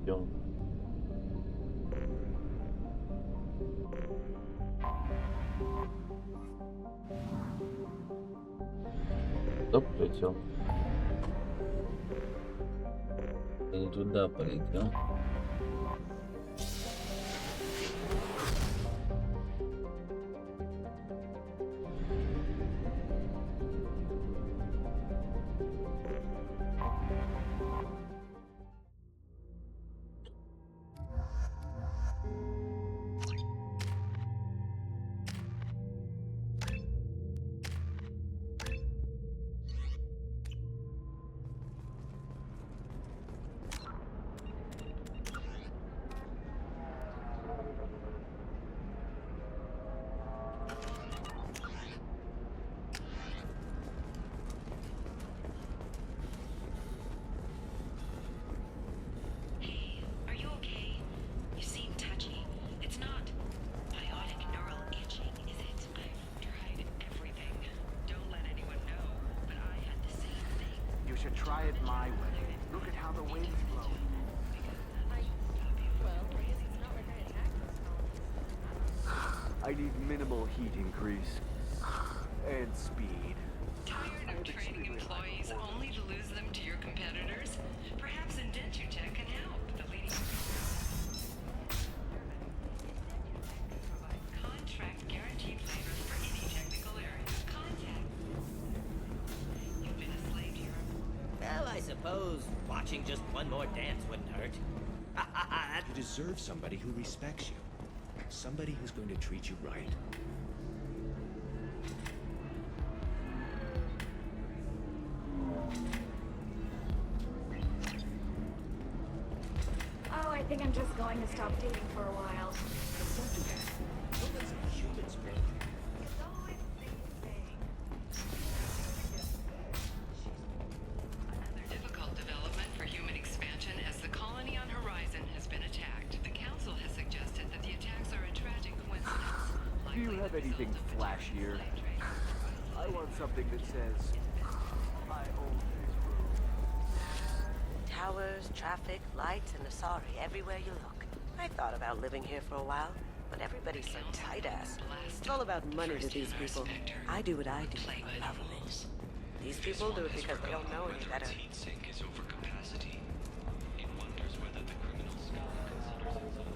Идем. Стоп, полетел. Я не туда полетел. should try it my way. Look at how the wind's blowing. I need minimal heat increase. And speed. Tired of training employees only to lose them to your competitors? Perhaps Indentutech can help. The leading contract guaranteed labor for any technical area. Contact. You've been a slave to your... Well, I suppose watching just one more dance wouldn't hurt. You deserve somebody who respects you. Somebody who's going to treat you right. Oh, I think I'm just going to stop dating for a while. Don't do that. Don't let some humans break. Another difficult development for human expansion as the colony on Horizon has been attacked. The Council has suggested that the attacks are a tragic coincidence. Do you have anything flashier? I want something that says, I own this room. Towers, traffic, lights, and Asari everywhere you look. I thought about living here for a while, but everybody's so tight-ass. It's all about money to these people. I do what I do for love of it. These people do it because they don't know any better. Heat sink is over capacity. It wonders whether the criminal skull considers itself.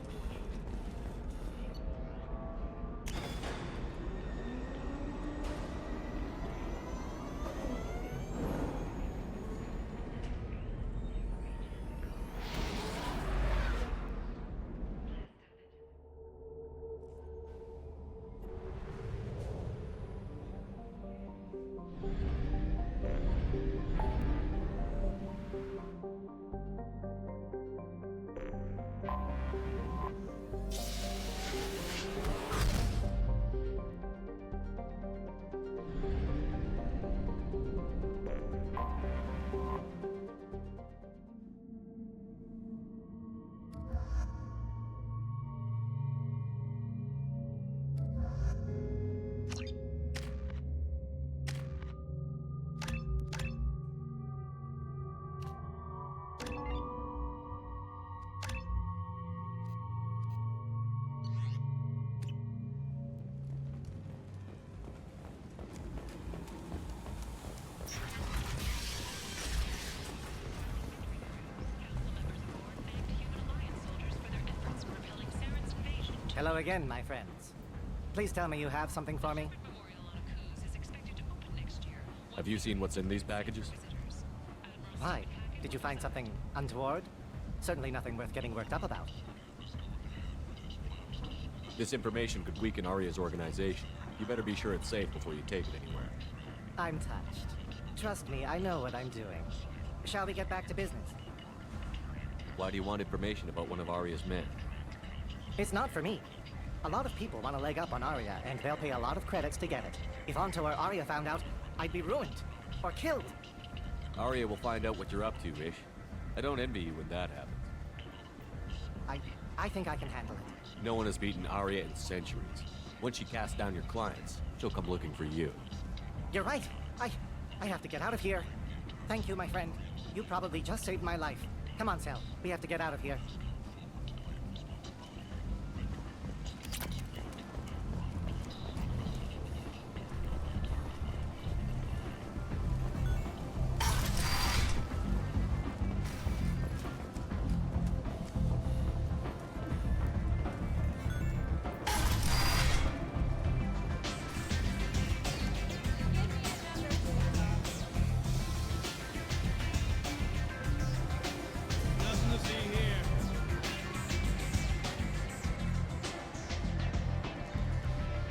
Hello again, my friends. Please tell me you have something for me. Have you seen what's in these packages? Why? Did you find something untoward? Certainly nothing worth getting worked up about. This information could weaken Arya's organization. You better be sure it's safe before you take it anywhere. I'm touched. Trust me, I know what I'm doing. Shall we get back to business? Why do you want information about one of Arya's men? It's not for me. A lot of people want to leg up on Arya, and they'll pay a lot of credits to get it. If Ante or Arya found out, I'd be ruined. Or killed. Arya will find out what you're up to, Ish. I don't envy you when that happens. I think I can handle it. No one has beaten Arya in centuries. Once she casts down your clients, she'll come looking for you. You're right. I have to get out of here. Thank you, my friend. You probably just saved my life. Come on, Sal. We have to get out of here.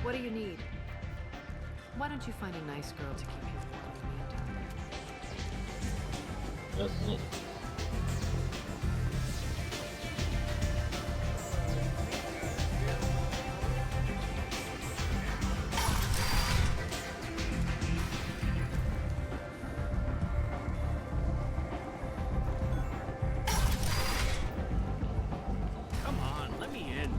What do you need? Why don't you find a nice girl to keep you warm in the meantime? Come on, let me in.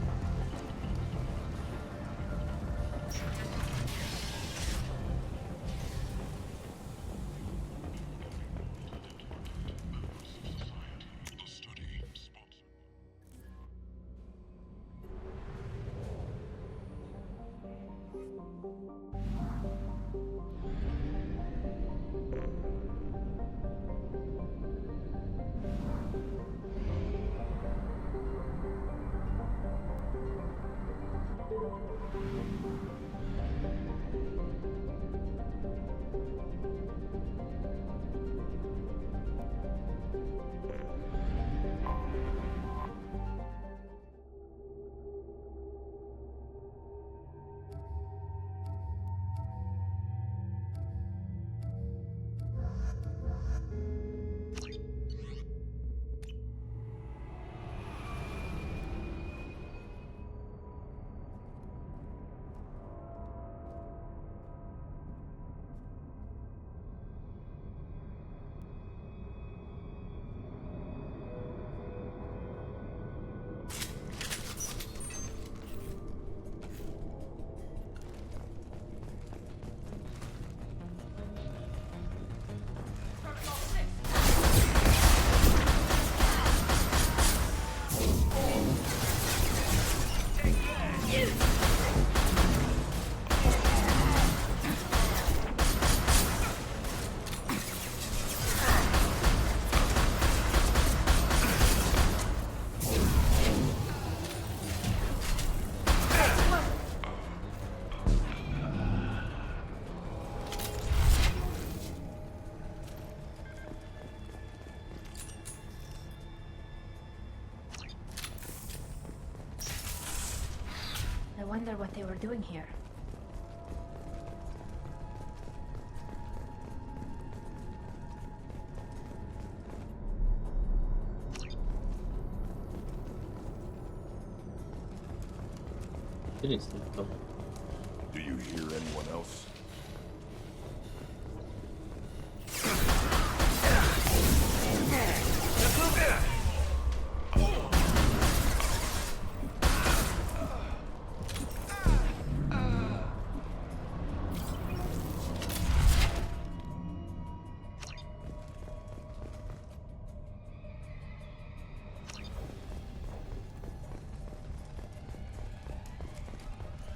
I wonder what they were doing here. Интересно. Do you hear anyone else?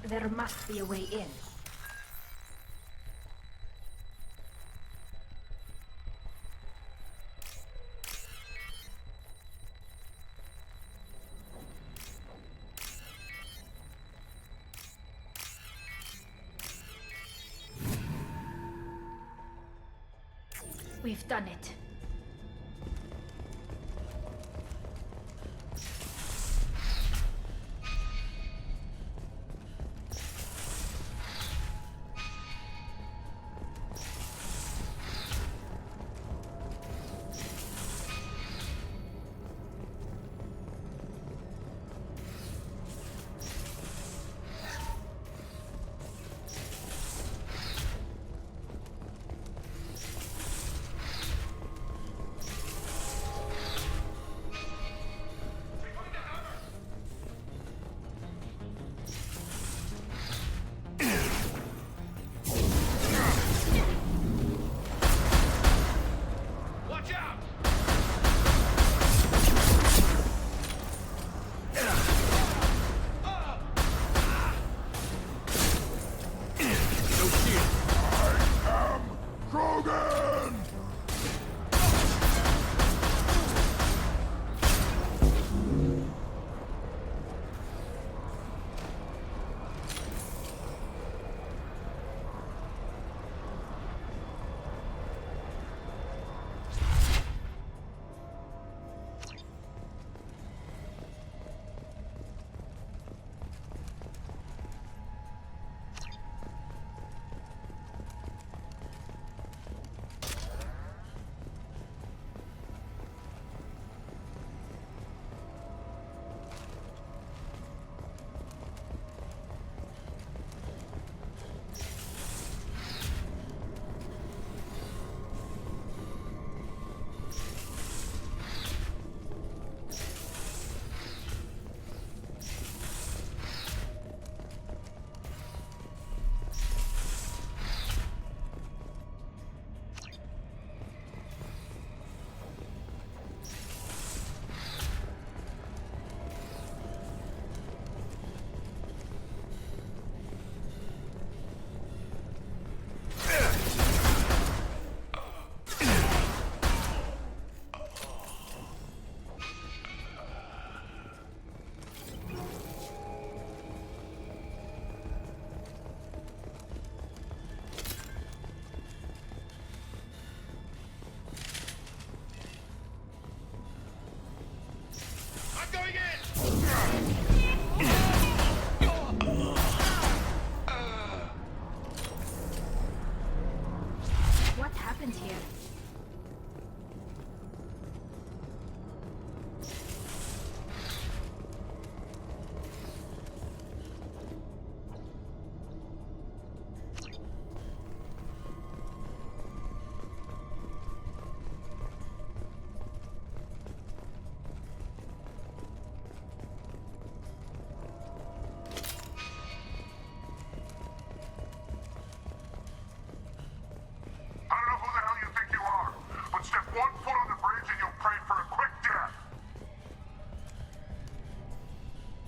There must be a way in. We've done it.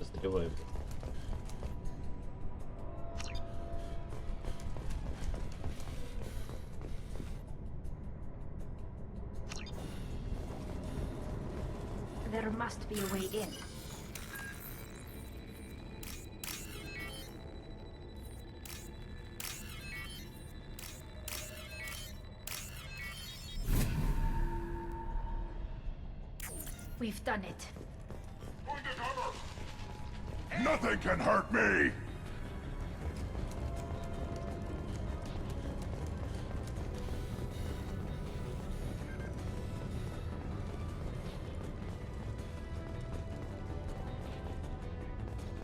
Застреваем. There must be a way in. We've done it. Nothing can hurt me!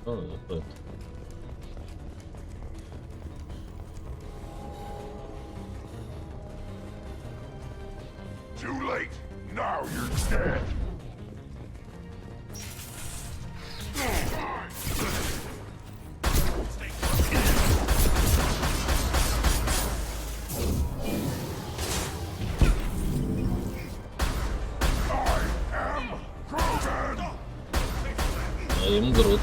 Oh, but... Too late! Now you're dead! Им груд.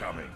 Incoming.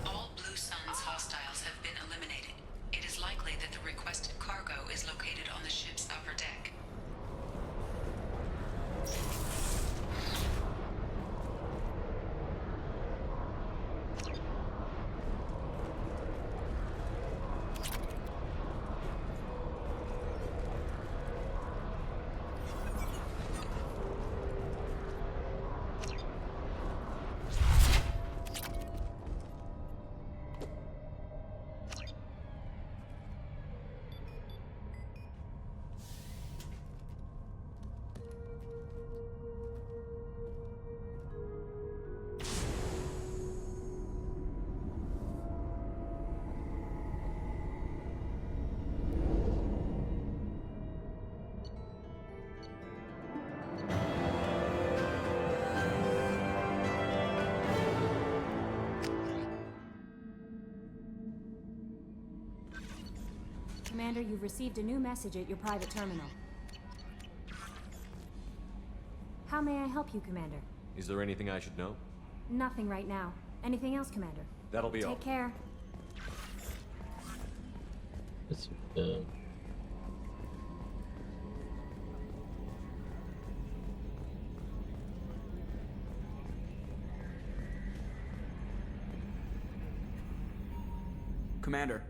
All Blue Sun's hostiles have been eliminated. It is likely that the requested cargo is located on the ship's upper deck. Commander, you've received a new message at your private terminal. How may I help you, Commander? Is there anything I should know? Nothing right now. Anything else, Commander? That'll be all. Take care. Commander.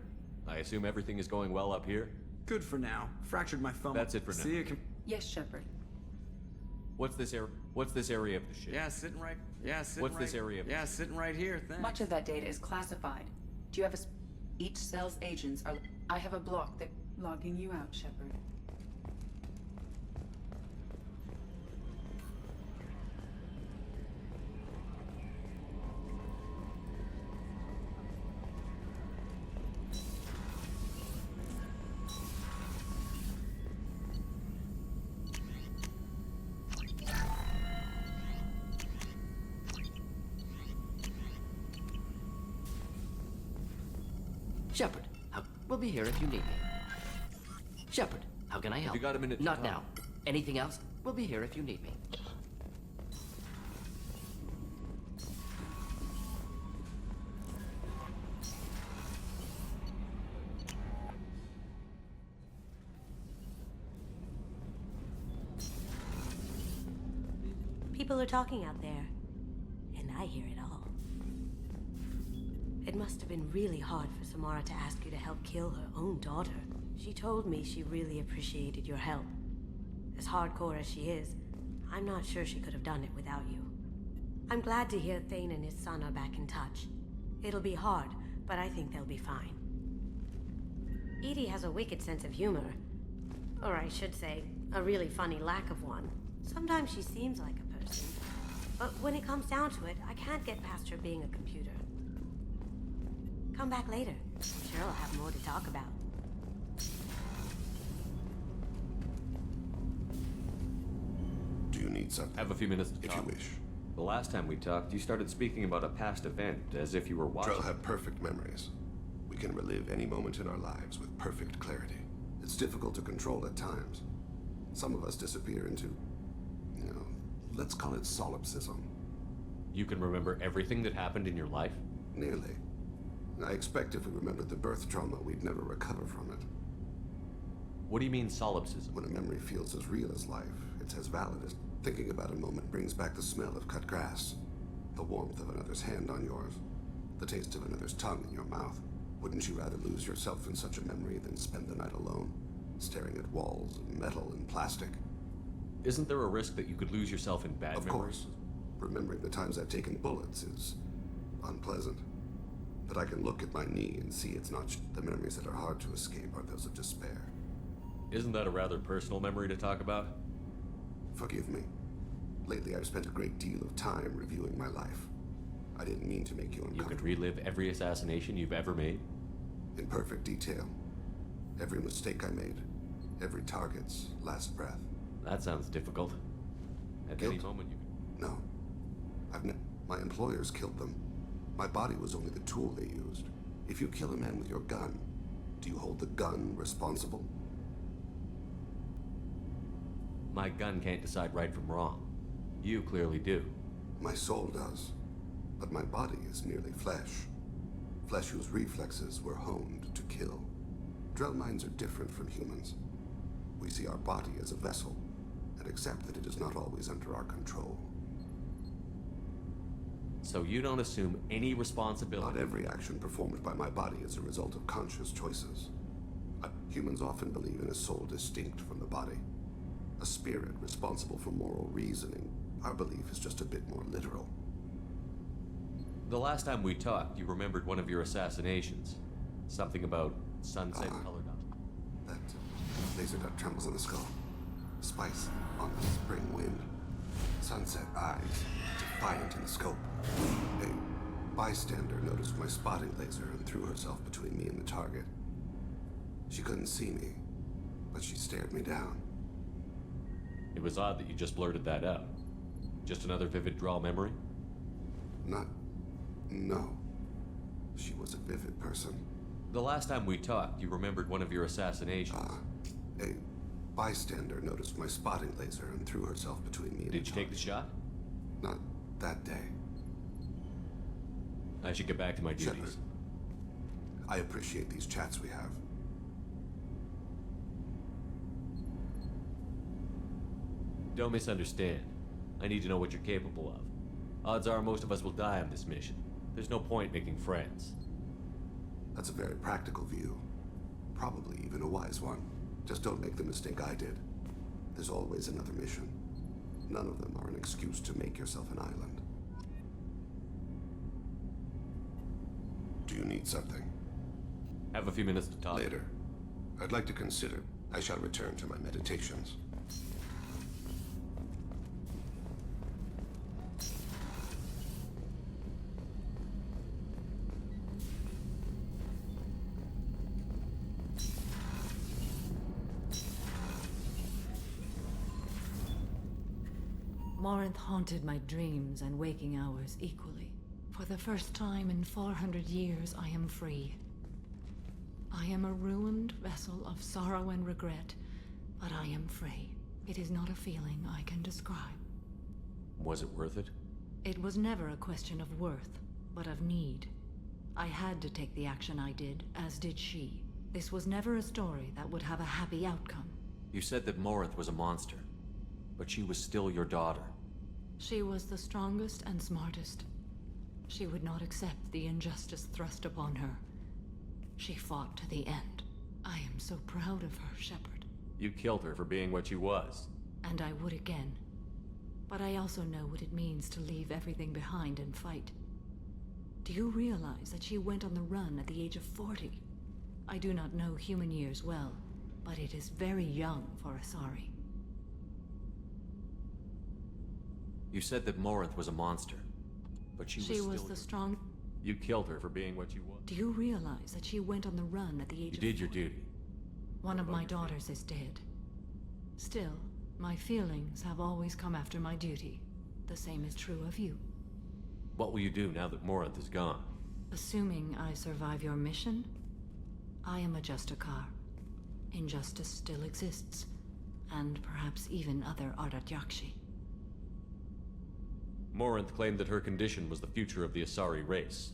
I assume everything is going well up here? Good for now. Fractured my thumb. That's it for now. See you. Yes, Shepard. What's this area of the ship? Yeah, sitting right. Yeah, sitting What's right. this area of Yeah, sitting right here. Thanks. Much of that data is classified. Do you have each cell's agents are... I have a block that... Logging you out, Shepard. Shepard, we'll be here if you need me. Shepard, how can I help? Have you got a minute to Not talk? now. Anything else? We'll be here if you need me. People are talking out there, and I hear it all. It must have been really hard for Samara to ask you to help kill her own daughter. She told me she really appreciated your help. As hardcore as she is, I'm not sure she could have done it without you. I'm glad to hear Thane and his son are back in touch. It'll be hard, but I think they'll be fine. Edie has a wicked sense of humor. Or I should say, a really funny lack of one. Sometimes she seems like a person. But when it comes down to it, I can't get past her being a computer. Come back later. I'm sure I'll have more to talk about. Do you need something? Have a few minutes to talk. If you wish. The last time we talked, you started speaking about a past event as if you were watching. Drell have perfect memories. We can relive any moment in our lives with perfect clarity. It's difficult to control at times. Some of us disappear into, let's call it solipsism. You can remember everything that happened in your life? Nearly. I expect if we remembered the birth trauma, we'd never recover from it. What do you mean solipsism? When a memory feels as real as life, it's as valid as thinking about a moment brings back the smell of cut grass, the warmth of another's hand on yours, the taste of another's tongue in your mouth. Wouldn't you rather lose yourself in such a memory than spend the night alone, staring at walls of metal and plastic? Isn't there a risk that you could lose yourself in bad memories? Of course. Remembering the times I've taken bullets is unpleasant. But I can look at my knee and see it's not the memories that are hard to escape are those of despair. Isn't that a rather personal memory to talk about? Forgive me. Lately I've spent a great deal of time reviewing my life. I didn't mean to make you uncomfortable. You could relive every assassination you've ever made? In perfect detail. Every mistake I made. Every target's last breath. That sounds difficult. At any moment you could... No. My employers killed them. My body was only the tool they used. If you kill a man with your gun, do you hold the gun responsible? My gun can't decide right from wrong. You clearly do. My soul does. But my body is merely flesh. Flesh whose reflexes were honed to kill. Drell minds are different from humans. We see our body as a vessel, and accept that it is not always under our control. So you don't assume any responsibility? Not every action performed by my body is a result of conscious choices. Humans often believe in a soul distinct from the body. A spirit responsible for moral reasoning. Our belief is just a bit more literal. The last time we talked, you remembered one of your assassinations. Something about sunset color dot. That laser dot trembles on the skull. Spice on the spring wind. Sunset eyes, defiant in the scope. A bystander noticed my spotting laser and threw herself between me and the target. She couldn't see me, but she stared me down. It was odd that you just blurted that out. Just another vivid draw memory? No. She was a vivid person. The last time we talked, you remembered one of your assassinations. A bystander noticed my spotting laser and threw herself between me and Did you take the shot? Not that day. I should get back to my duties. Shepard, I appreciate these chats we have. Don't misunderstand. I need to know what you're capable of. Odds are most of us will die on this mission. There's no point making friends. That's a very practical view. Probably even a wise one. Just don't make the mistake I did. There's always another mission. None of them are an excuse to make yourself an island. Do you need something? Have a few minutes to talk. Later. I'd like to consider. I shall return to my meditations. Morinth haunted my dreams and waking hours equally. For the first time in 400 years, I am free. I am a ruined vessel of sorrow and regret, but I am free. It is not a feeling I can describe. Was it worth it? It was never a question of worth, but of need. I had to take the action I did, as did she. This was never a story that would have a happy outcome. You said that Morinth was a monster, but she was still your daughter. She was the strongest and smartest. She would not accept the injustice thrust upon her. She fought to the end. I am so proud of her, Shepard. You killed her for being what she was. And I would again. But I also know what it means to leave everything behind and fight. Do you realize that she went on the run at the age of 40? I do not know human years well, but it is very young for Asari. You said that Morinth was a monster, but she was the strong... You killed her for being what she was. Do you realize that she went on the run at the age of... You did your duty. One of my daughters is dead. Still, my feelings have always come after my duty. The same is true of you. What will you do now that Morinth is gone? Assuming I survive your mission, I am a Justikar. Injustice still exists, and perhaps even other Ardat Yakshi. Morinth claimed that her condition was the future of the Asari race.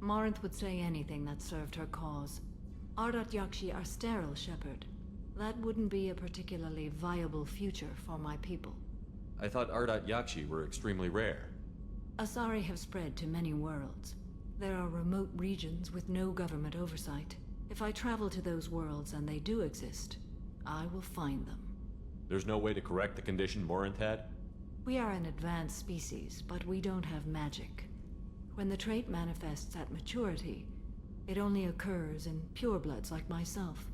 Morinth would say anything that served her cause. Ardat Yakshi are sterile, Shepard. That wouldn't be a particularly viable future for my people. I thought Ardat Yakshi were extremely rare. Asari have spread to many worlds. There are remote regions with no government oversight. If I travel to those worlds and they do exist, I will find them. There's no way to correct the condition Morant had? We are an advanced species, but we don't have magic. When the trait manifests at maturity, it only occurs in purebloods like myself.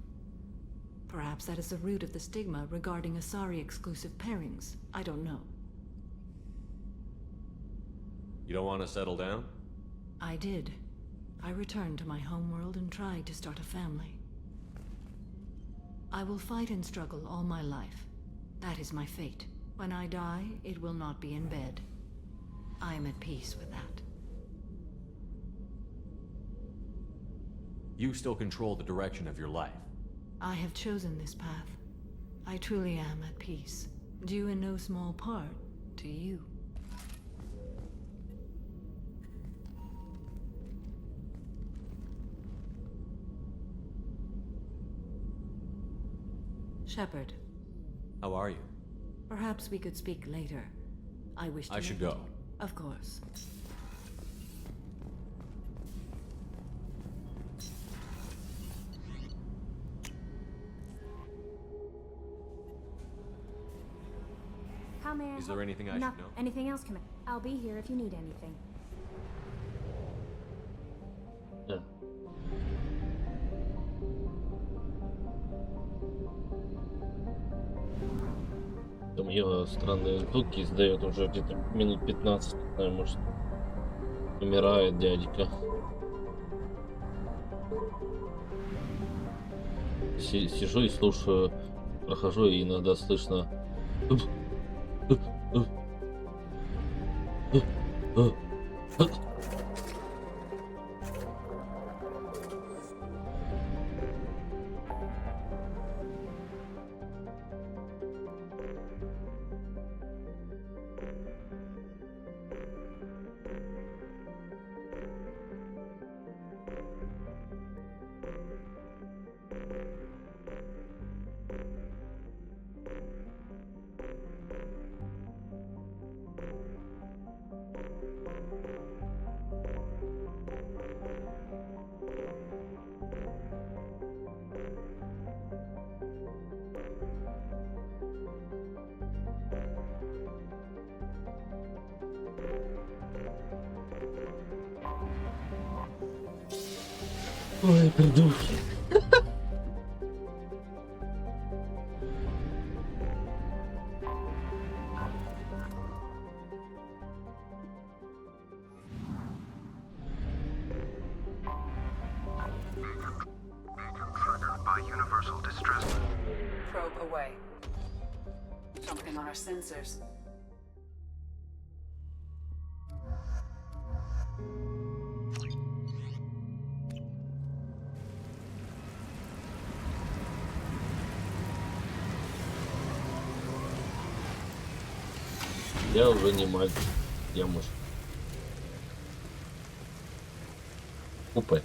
Perhaps that is the root of the stigma regarding Asari-exclusive pairings. I don't know. You don't want to settle down? I did. I returned to my homeworld and tried to start a family. I will fight and struggle all my life. That is my fate. When I die, it will not be in bed. I am at peace with that. You still control the direction of your life. I have chosen this path. I truly am at peace, due in no small part to you. Shepard. How are you? Perhaps we could speak later. I wish to I should meet go. you. Of course. How may I Is there help? anything I should know? Anything else, Commander? I'll be here if you need anything. Да. Там Йога странные звуки издает уже где-то минут 15, не знаю, может, умирает дядька. Сижу и слушаю, прохожу, и иногда слышно. Ой, придурки. Probe away. Something on our sensors. Я уже не мать, я муж. Купе.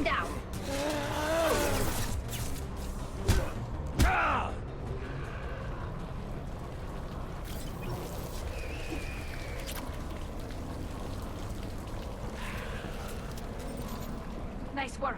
down. Nice work.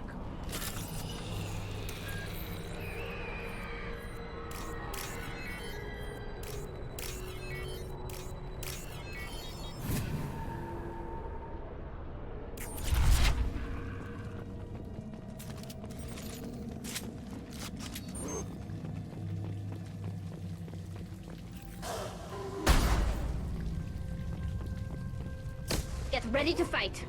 Get ready to fight.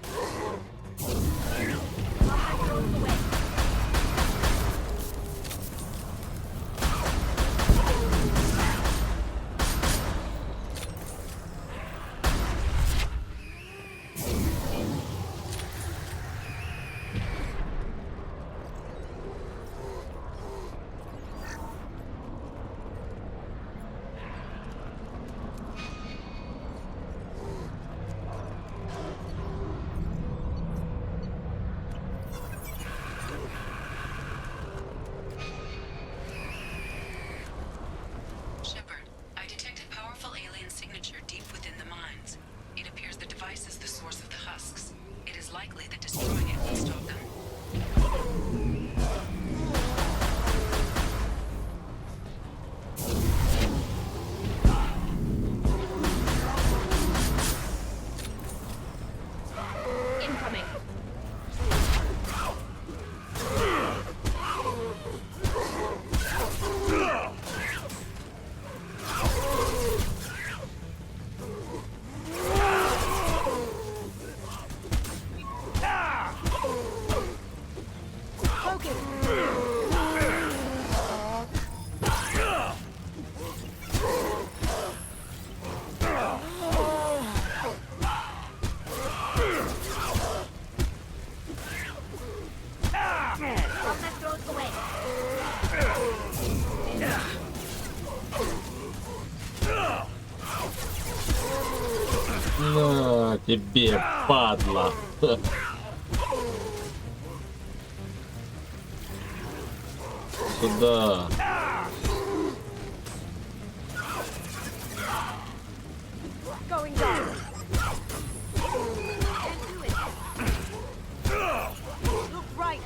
На тебе, падла. Сюда. Going down. Look right.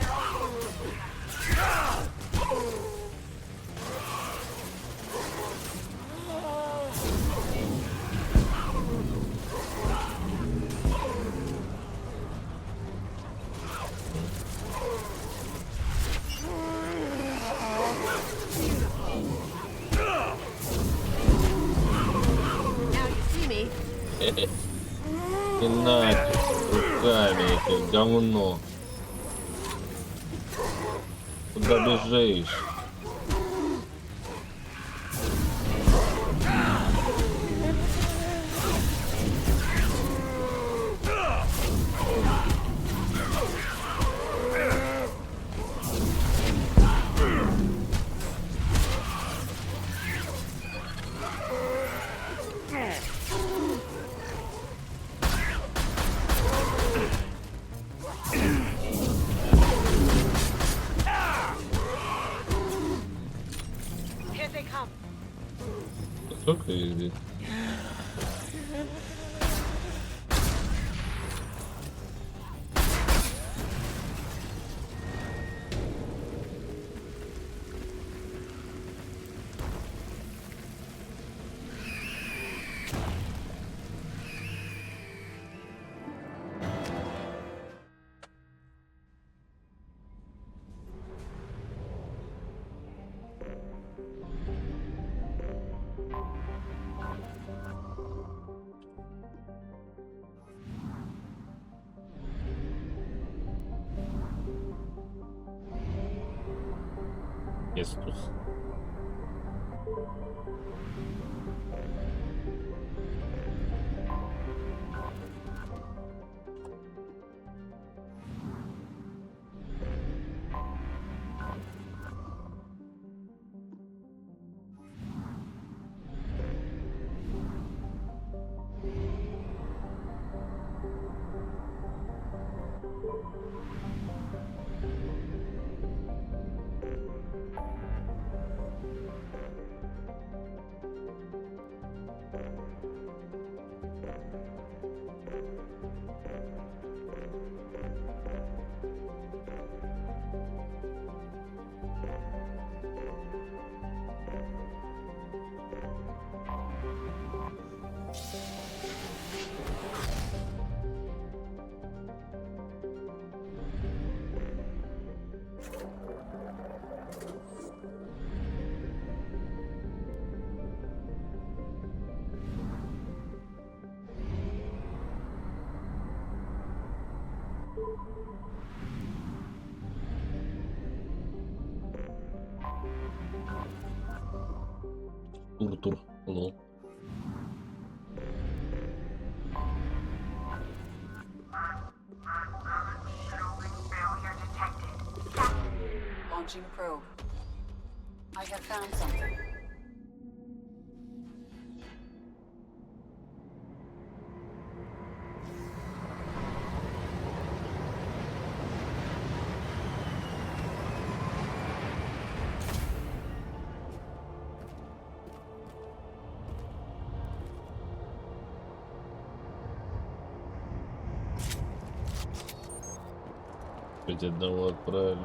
И нафиг руками этих говно. Куда бежишь? Сколько их здесь? Естус. Тур-тур, лол. Launching probe. I have found something. Хоть одного отправили.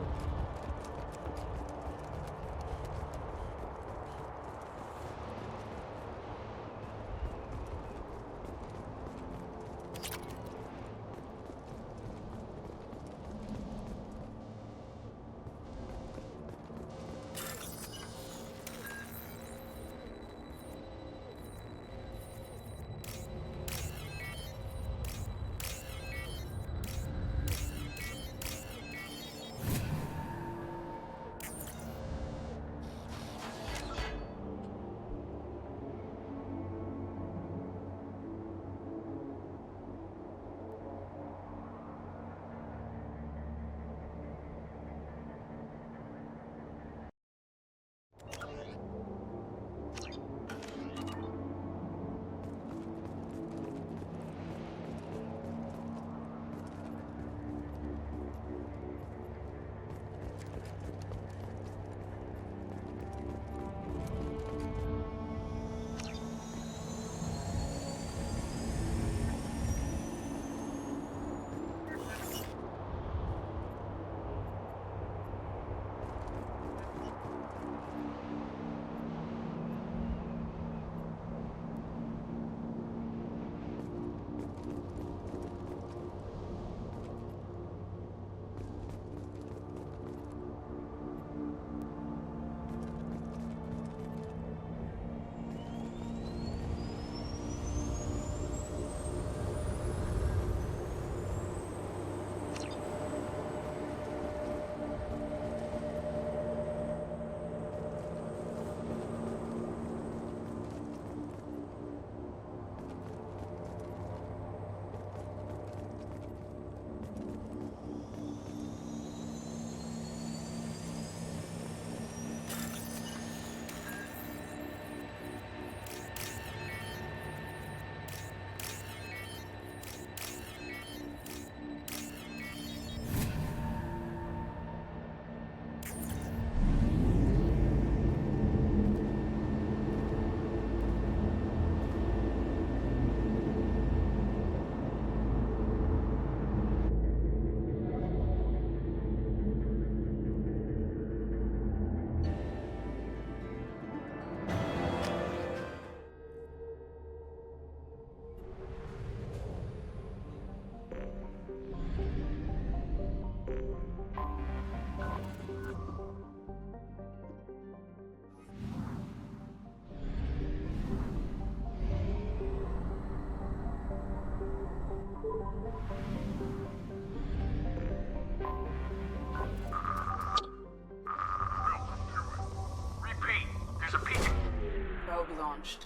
Launched.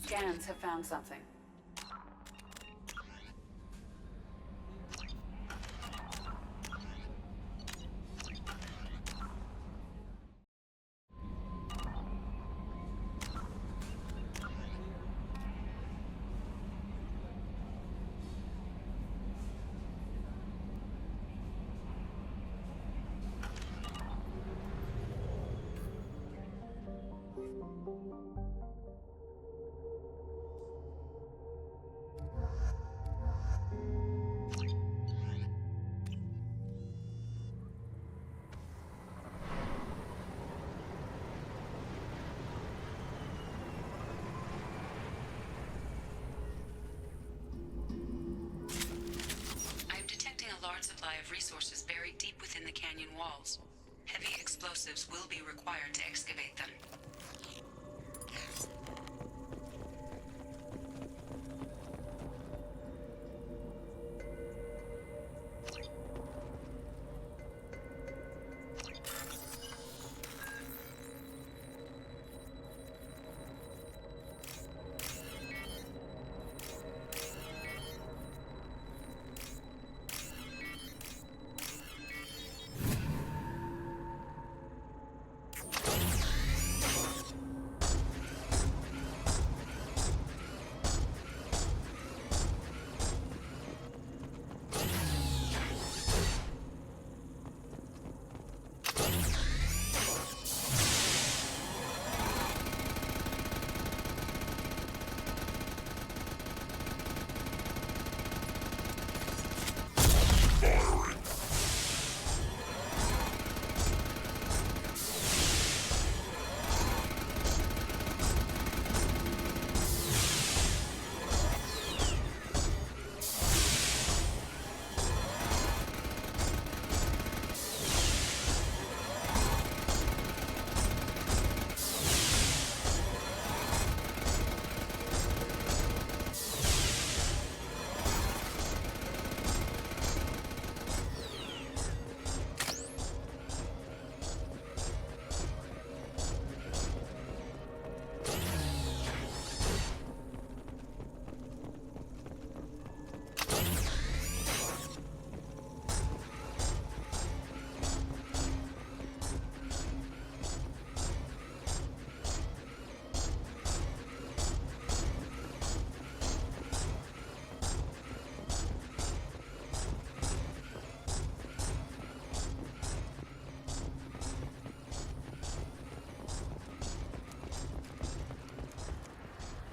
Scans have found something. Resources buried deep within the canyon walls. Heavy explosives will be required to excavate them.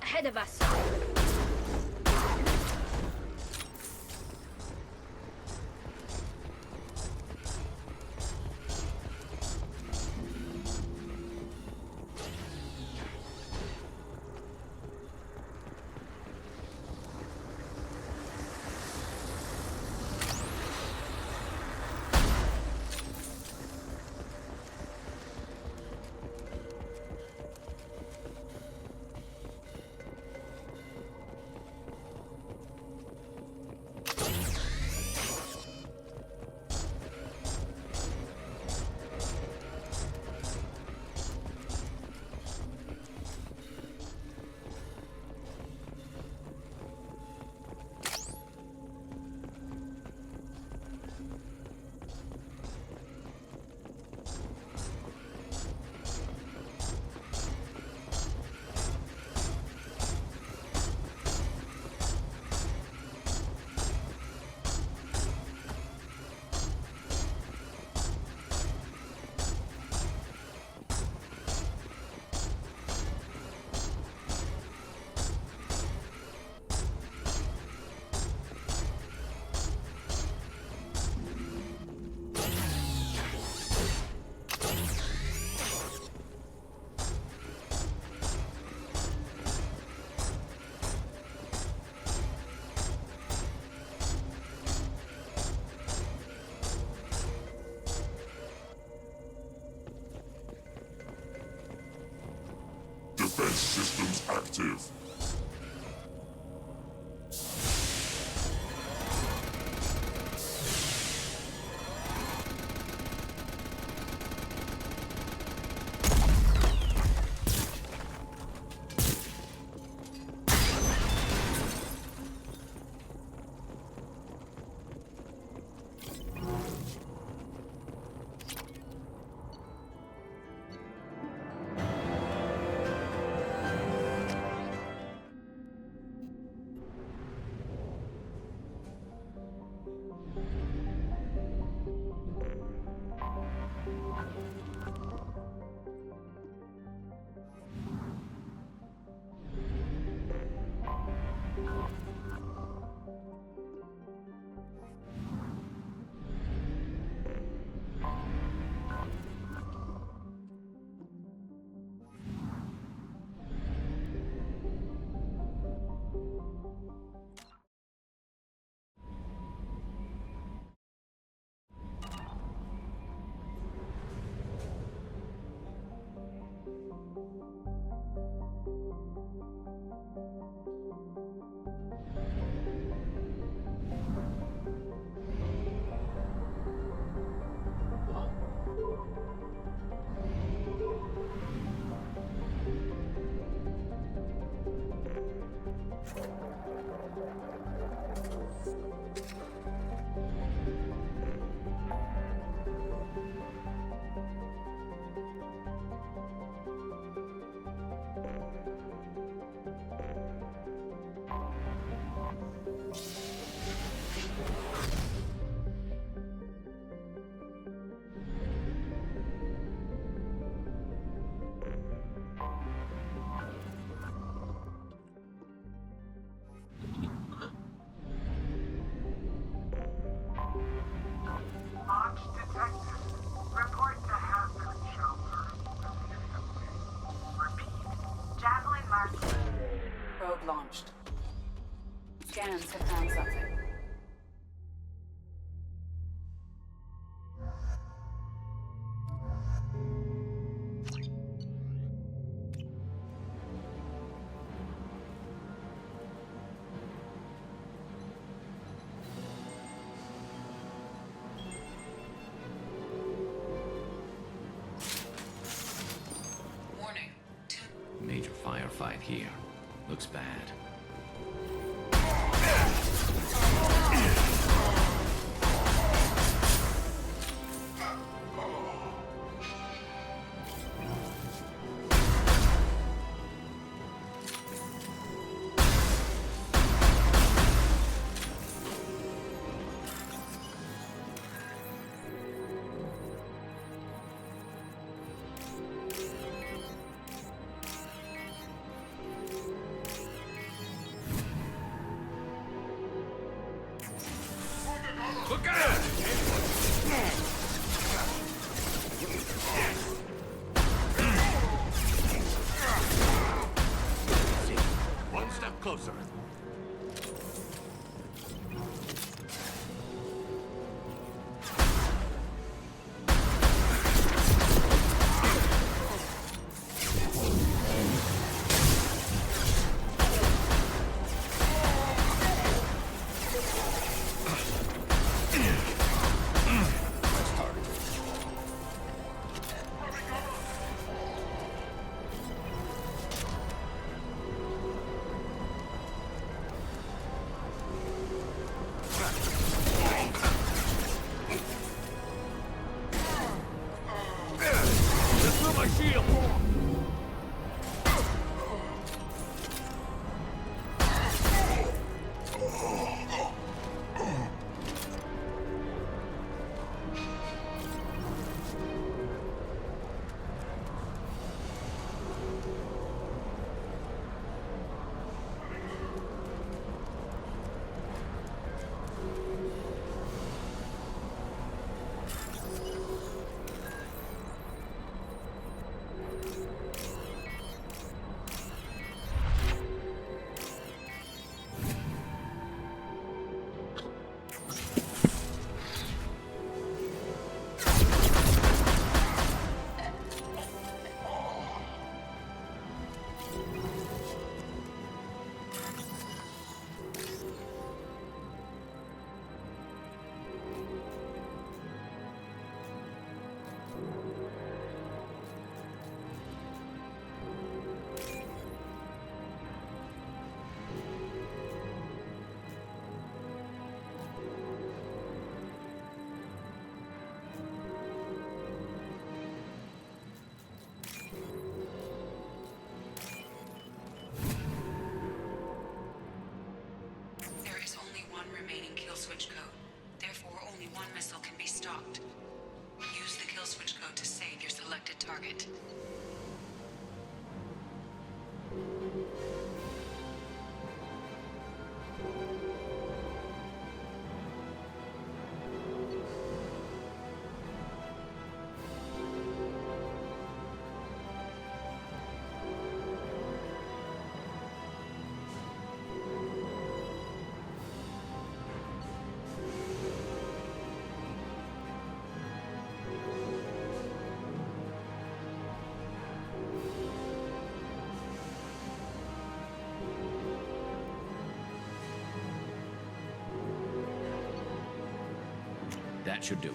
Ahead of us. Defense systems active. Probe launched. Scans have found something. Warning. Major firefight here. Looks bad. Look out! One step closer. remaining kill switch code. Therefore, only one missile can be stocked. Use the kill switch code to save your selected target. That should do it.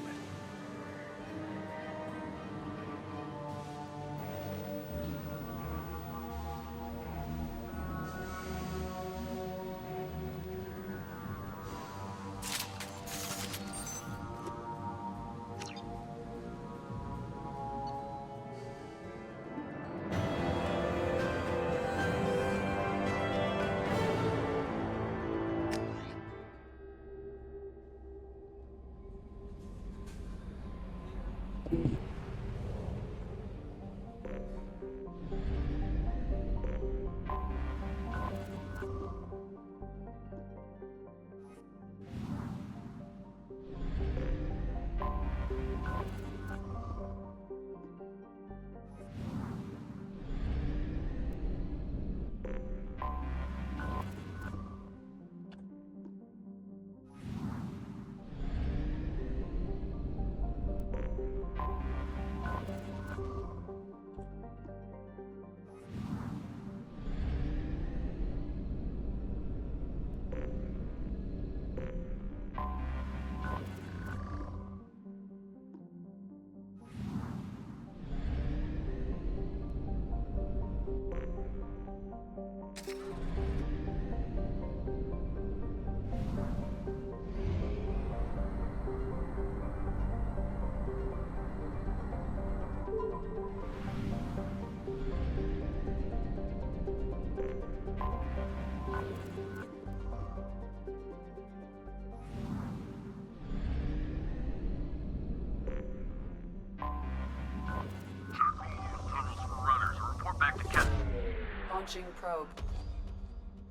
Launching probe.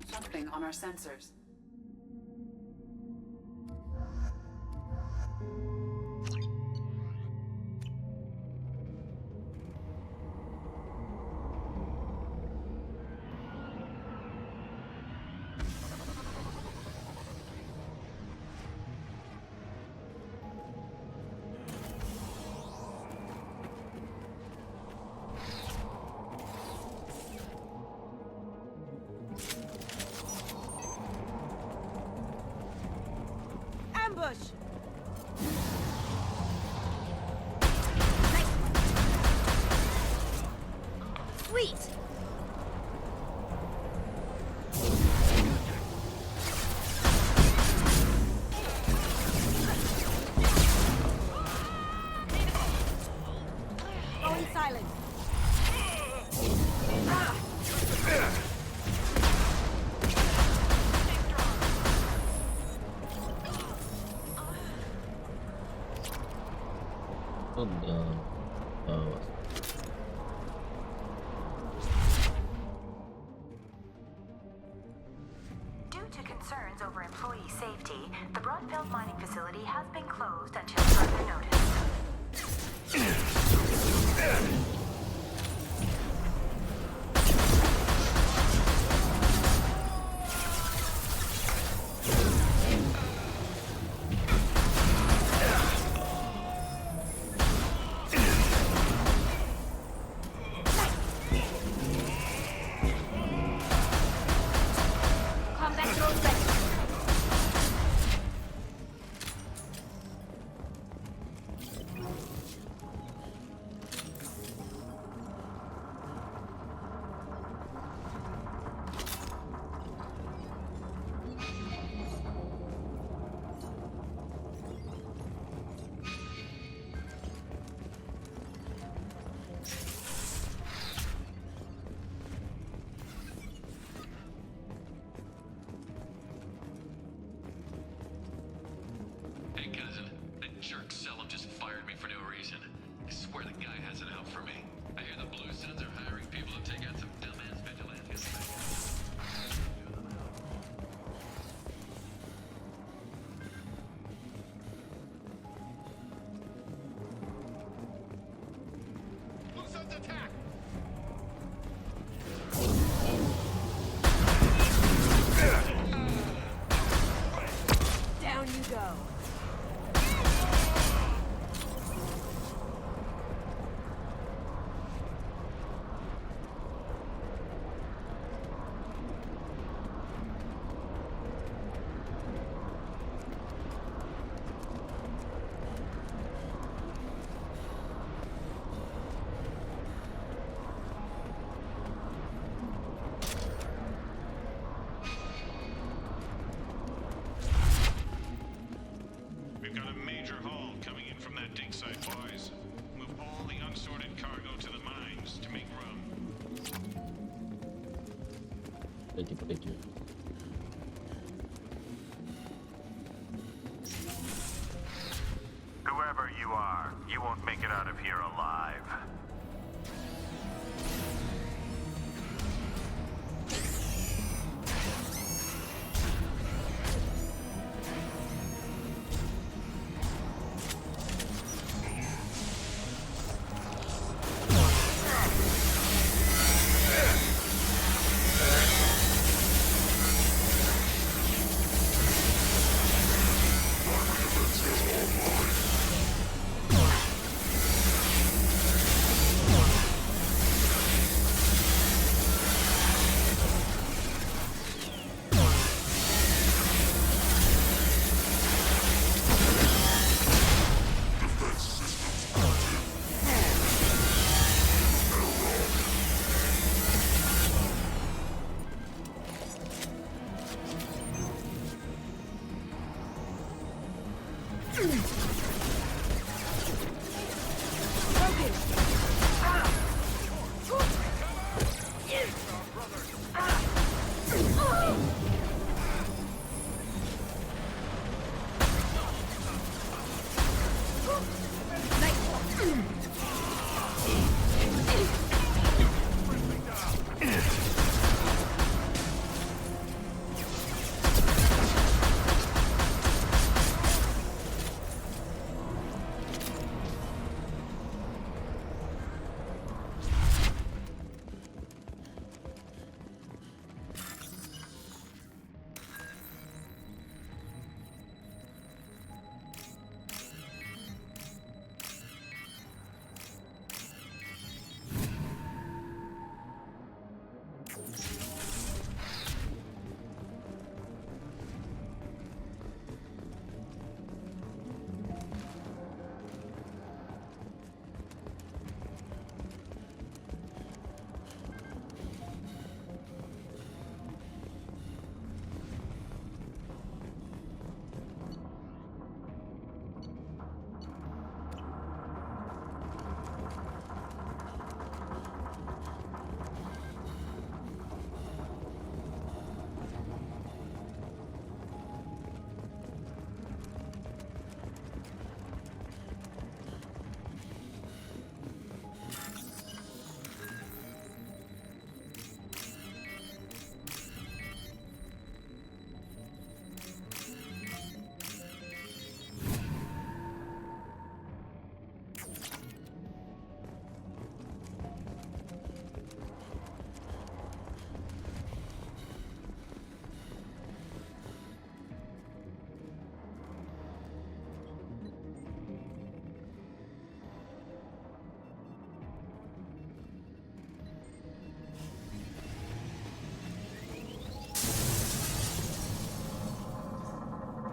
Something on our sensors. Ambush! Sweet! Going silent. Due to concerns over employee safety, the Broadfield mining facility has been closed until further notice. Hey cousin, that jerk Selim just fired me for no reason. I swear the guy has it out for me. I hear the Blue Suns are hiring people to take out some dumbass vigilantes. Blue Suns attack! Down you go. Подойти. Whoever you are, you won't make it out of here alive.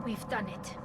We've done it.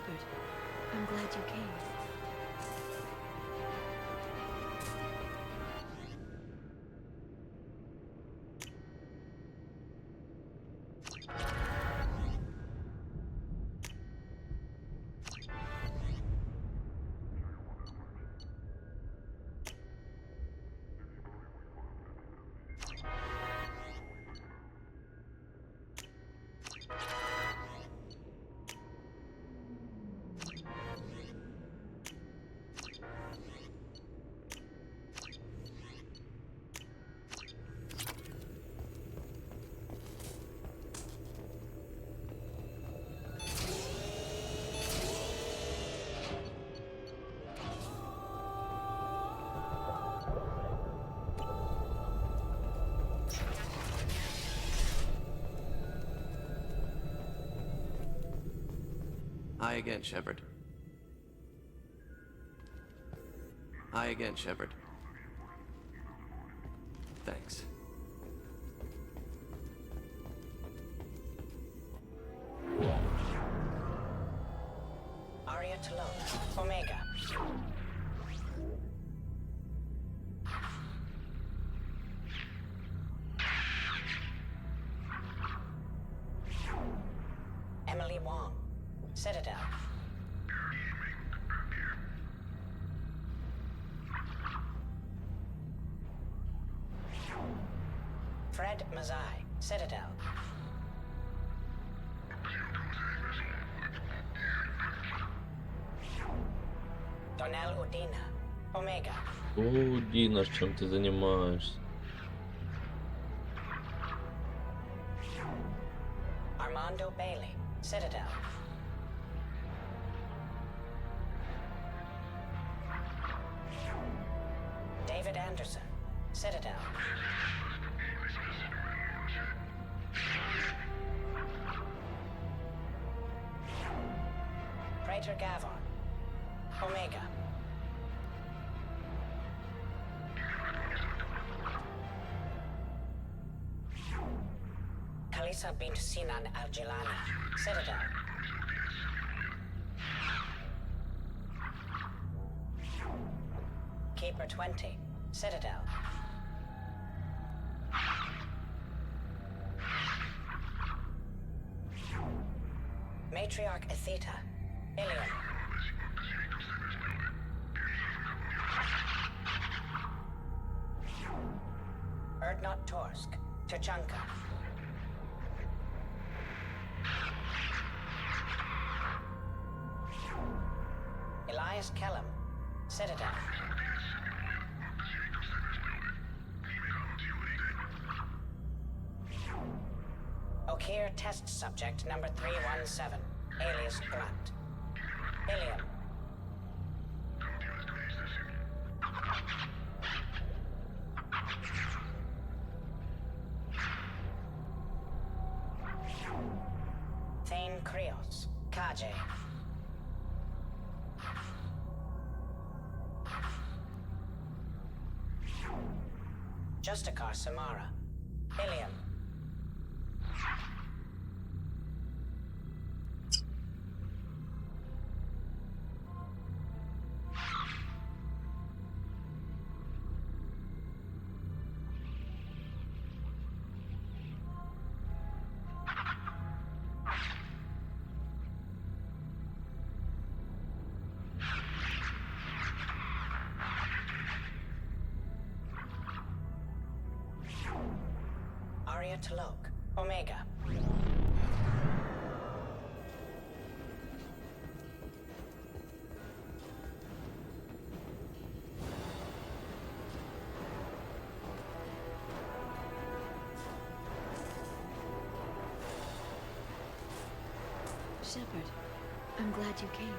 Shepard, I'm glad you came. Hi again, Shepard. Hi again, Shepard. Thanks. Aria to load. Omega. Emily Wong. Citadel. Fred Mazai. Citadel. Donnell Udina. Omega. О, Дина, чем ты занимаешься? Armando Bailey. Citadel. David Anderson. Citadel. Praetor Gavon. Omega. Kalisa bint Sinan Al-Jilani. Citadel. Keeper 20. Citadel. Matriarch Atheta. Ilium. Erdnot Torsk. Tachanka. Elias Kellum. Citadel. Okir test subject number 317, alias Grunt. Ilium. Thane Krios. Kaje. Justicar Samara. Ilium. Aria Talok. Omega. Shepard, I'm glad you came.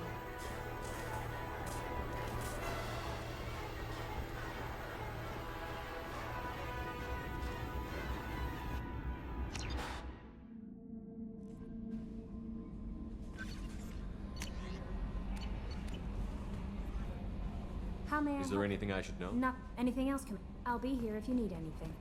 How may I Is there help? anything I should know? No, anything else? I'll be here if you need anything.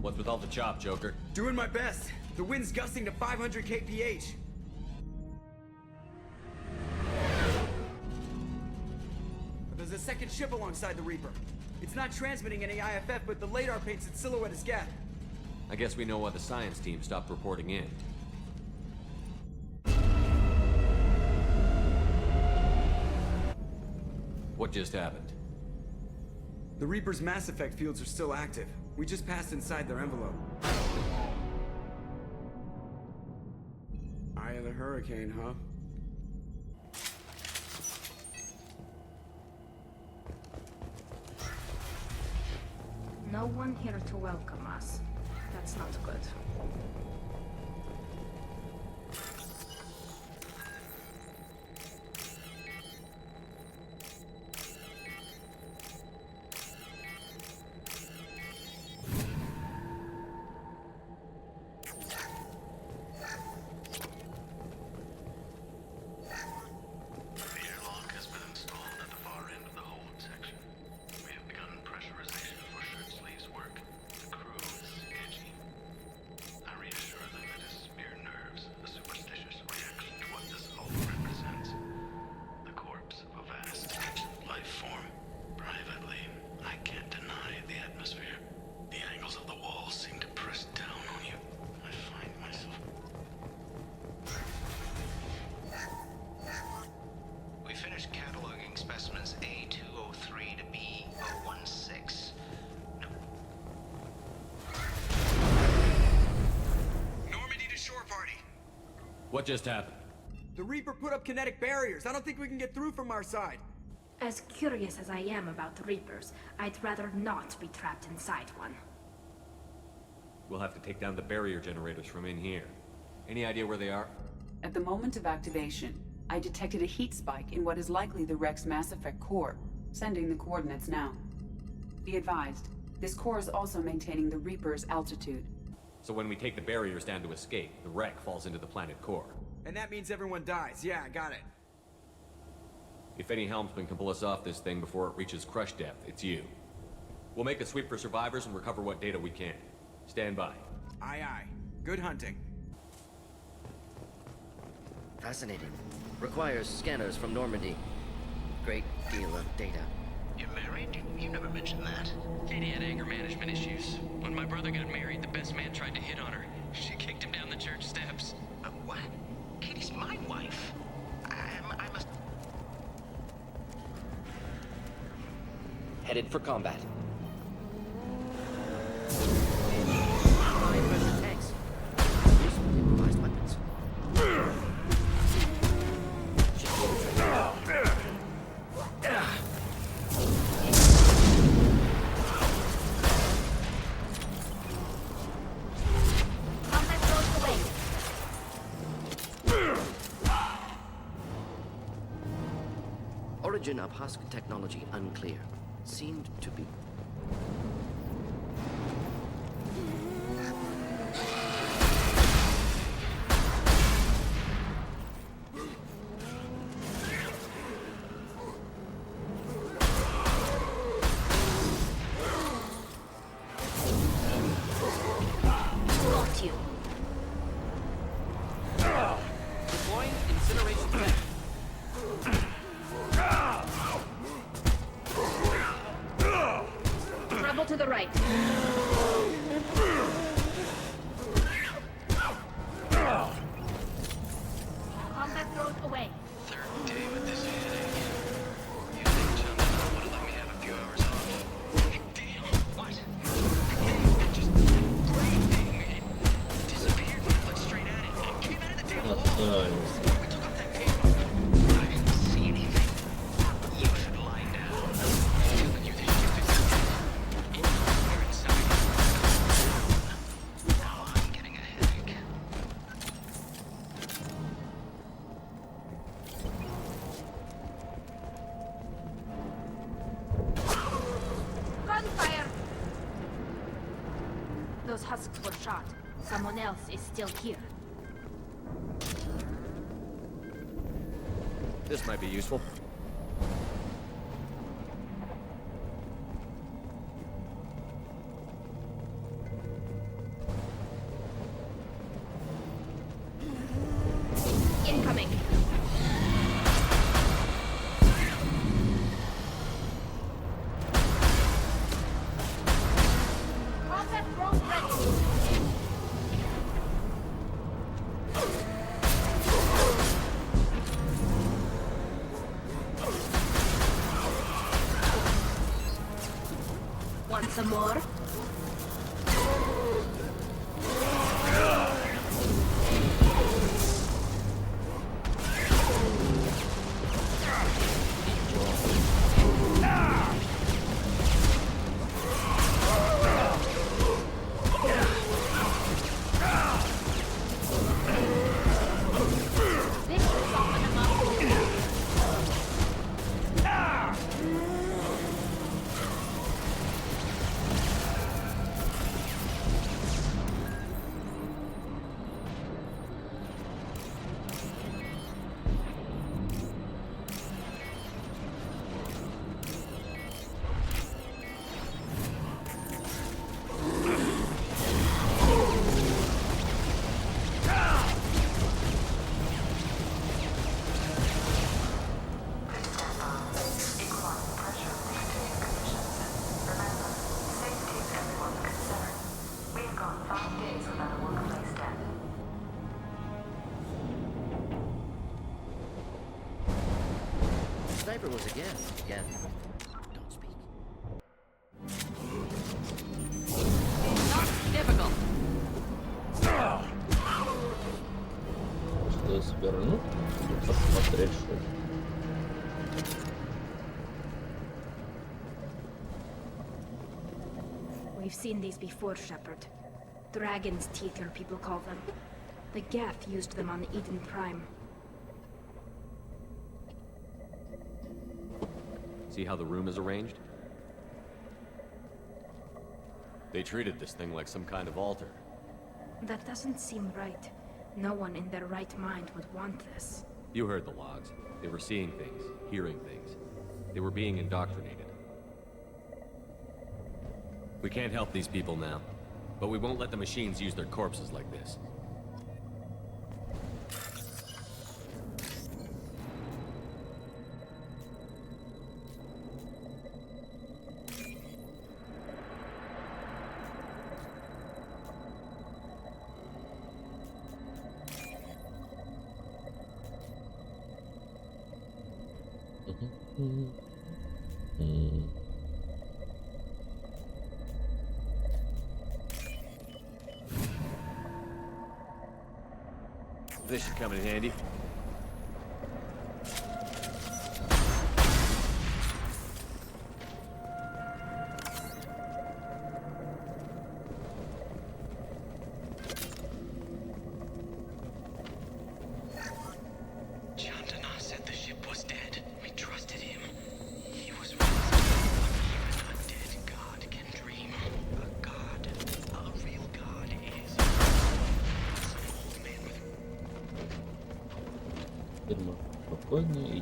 What's with all the chop, Joker? Doing my best. The wind's gusting to 500 kph. There's a second ship alongside the Reaper. It's not transmitting any IFF, but the radar paints its silhouette as Geth. I guess we know why the science team stopped reporting in. What just happened? The Reaper's mass effect fields are still active. We just passed inside their envelope. Eye of the hurricane, huh? No one here to welcome us. That's not good. What just happened? The Reaper put up kinetic barriers. I don't think we can get through from our side. As curious as I am about the Reapers, I'd rather not be trapped inside one. We'll have to take down the barrier generators from in here. Any idea where they are? At the moment of activation, I detected a heat spike in what is likely the Rex Mass Effect core, sending the coordinates now. Be advised, this core is also maintaining the Reaper's altitude. So when we take the barriers down to escape, the wreck falls into the planet core. And that means everyone dies. Yeah, I got it. If any helmsman can pull us off this thing before it reaches crush depth, it's you. We'll make a sweep for survivors and recover what data we can. Stand by. Aye, aye. Good hunting. Fascinating. Requires scanners from Normandy. Great deal of data. You're married? You never mentioned that. Katie had anger management issues. When my brother got married, the best man tried to hit on her. She kicked him down the church steps. What? Katie's my wife. I must... Headed for combat. High-pressure tanks. Use of improvised weapons. Origin of husk technology unclear. Seemed to be... Got you. Deploying incineration tank. Trouble to the right. Combat thrown away. Third day with this headache. You think Johnson would have let me have a few hours off? Damn, what? It just breathing. It disappeared when I looked straight at it. It came out of the damn wall. We took up that paper. I didn't see anything. You should lie down. I'm telling you this ship is in here inside. Now I'm getting a headache. Gunfire! Those husks were shot. Someone else is still here. This might be useful. More? Sniper was again. Don't speak. Not difficult. Что свернуть? Посмотреть, что ли. We've seen these before, Shepard. Dragon's teeth, your people call them. The Geth used them on Eden Prime. See how the room is arranged? They treated this thing like some kind of altar. That doesn't seem right. No one in their right mind would want this. You heard the logs. They were seeing things, hearing things. They were being indoctrinated. We can't help these people now, but we won't let the machines use their corpses like this. This should come in handy. Said the ship was dead. We trusted him. He was right. Even a dead god can dream. A god, a real god is some old man with... Фирма спокойнее и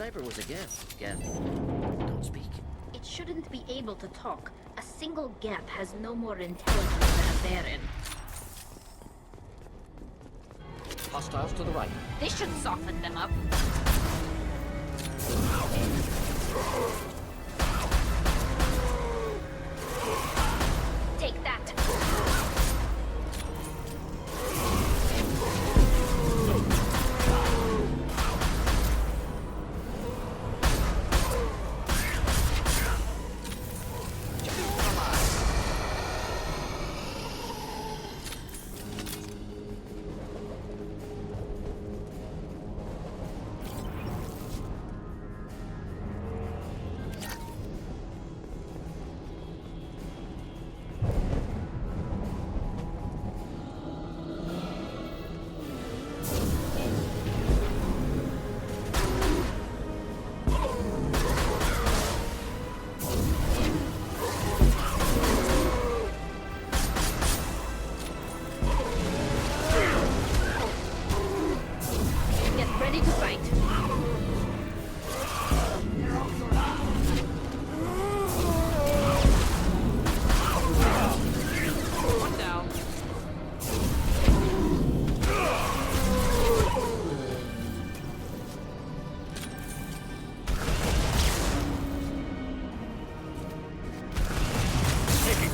Sniper was again. Don't speak. It shouldn't be able to talk. A single Geth has no more intelligence than a Baron. Hostiles to the right. This should soften them up. Take that.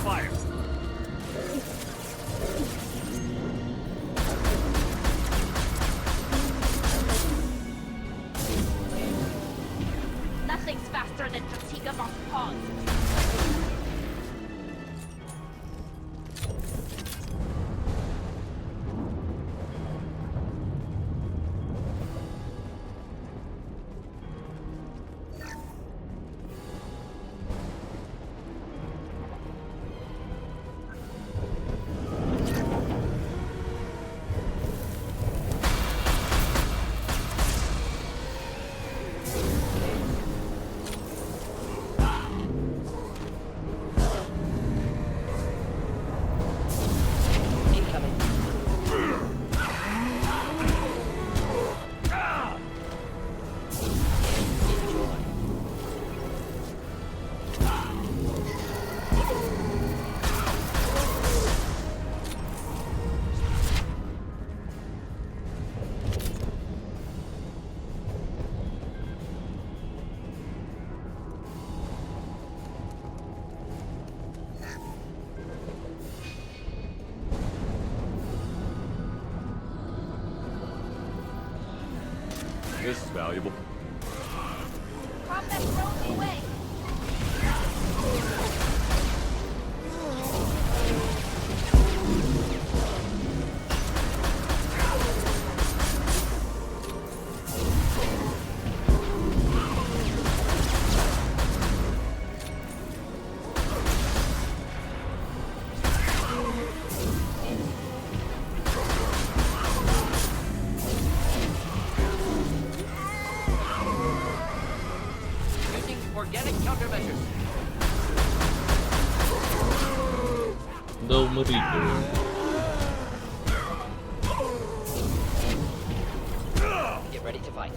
fire. Nothing's faster than fatigue of pause. This is valuable. Combat throws away. Organic countermeasures. Да умри ты. Get ready to fight.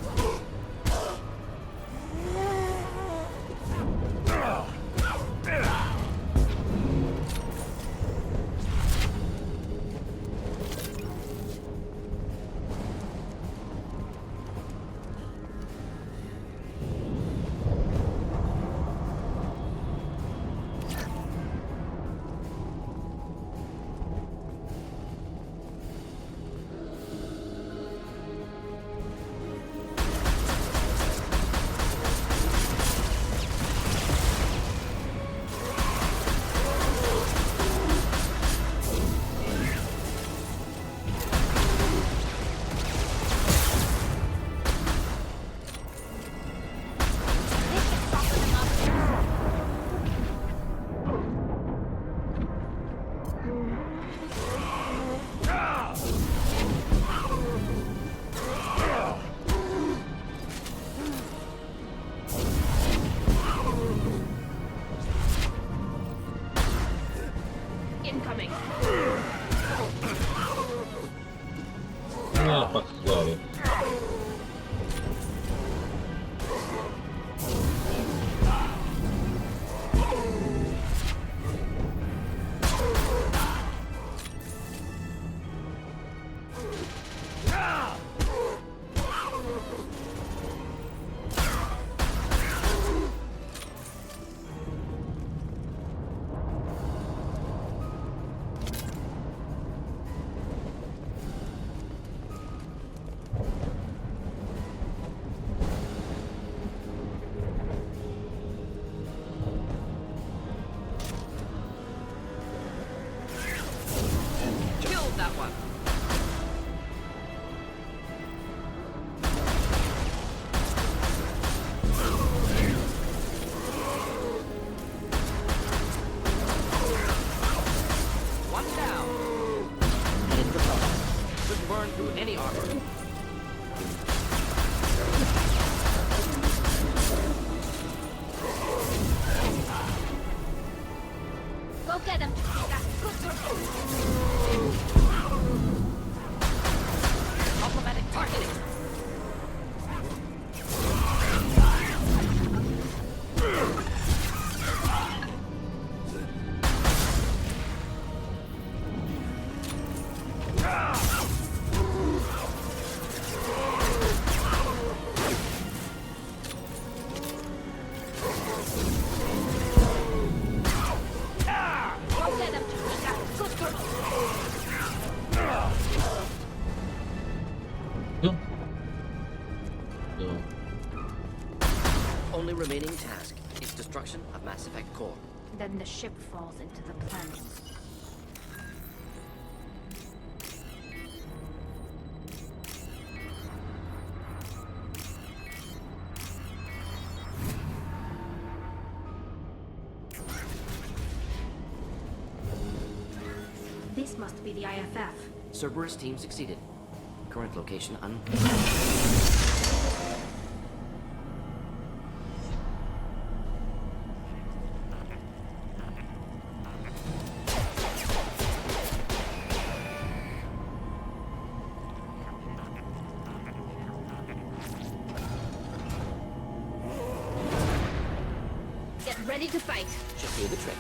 Incoming. На, похвали. That one. One down. Hit the ball. Could burn through any armor. Go get him. Automatic targeting. of Mass Effect core. Then the ship falls into the planet. This must be the IFF. Cerberus team succeeded. Current location Get ready to fight. should do the trick.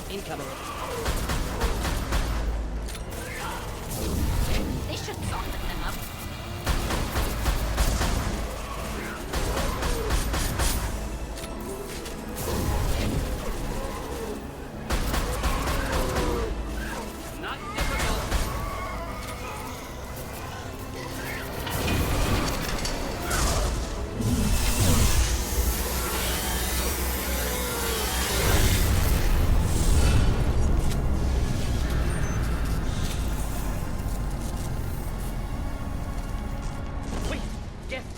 Incoming. They should soften them up. Not difficult.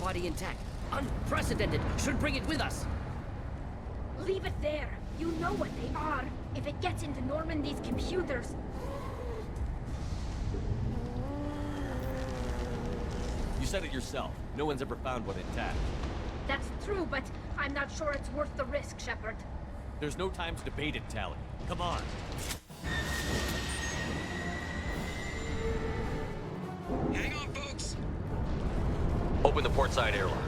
Body intact. Unprecedented. Should bring it with us. Leave it there. You know what they are. If it gets into Normandy's computers. You said it yourself. No one's ever found one intact. That's true, but I'm not sure it's worth the risk, Shepard. There's no time to debate it, Tally. Come on. Hang on, folks. Open the port side airlock.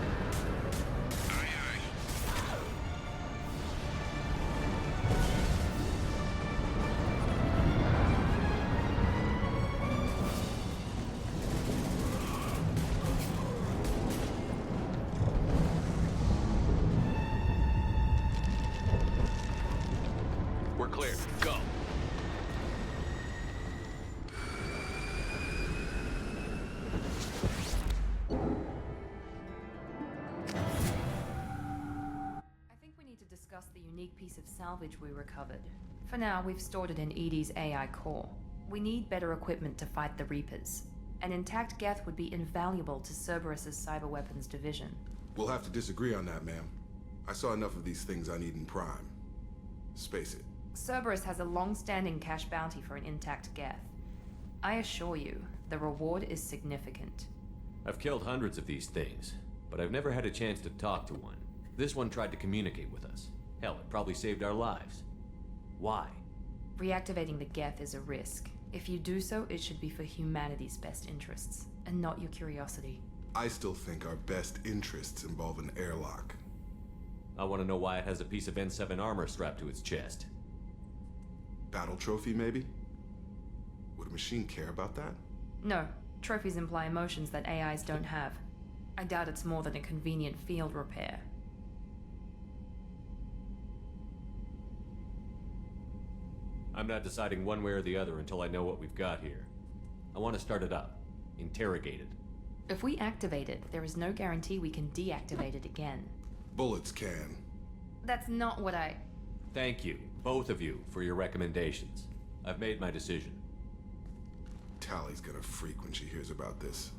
We're clear. Go. The unique piece of salvage we recovered. For now, we've stored it in Edie's AI core. We need better equipment to fight the Reapers. An intact Geth would be invaluable to Cerberus's cyber weapons division. We'll have to disagree on that, ma'am. I saw enough of these things on Eden Prime. Space it. Cerberus has a long-standing cash bounty for an intact Geth. I assure you, the reward is significant. I've killed hundreds of these things, but I've never had a chance to talk to one. This one tried to communicate with us. Hell, it probably saved our lives. Why? Reactivating the Geth is a risk. If you do so, it should be for humanity's best interests, and not your curiosity. I still think our best interests involve an airlock. I want to know why it has a piece of N7 armor strapped to its chest. Battle trophy, maybe? Would a machine care about that? No. Trophies imply emotions that AIs don't have. I doubt it's more than a convenient field repair. I'm not deciding one way or the other until I know what we've got here. I want to start it up. Interrogate it. If we activate it, there is no guarantee we can deactivate it again. Bullets can. That's not what I... Thank you, both of you, for your recommendations. I've made my decision. Tally's gonna freak when she hears about this.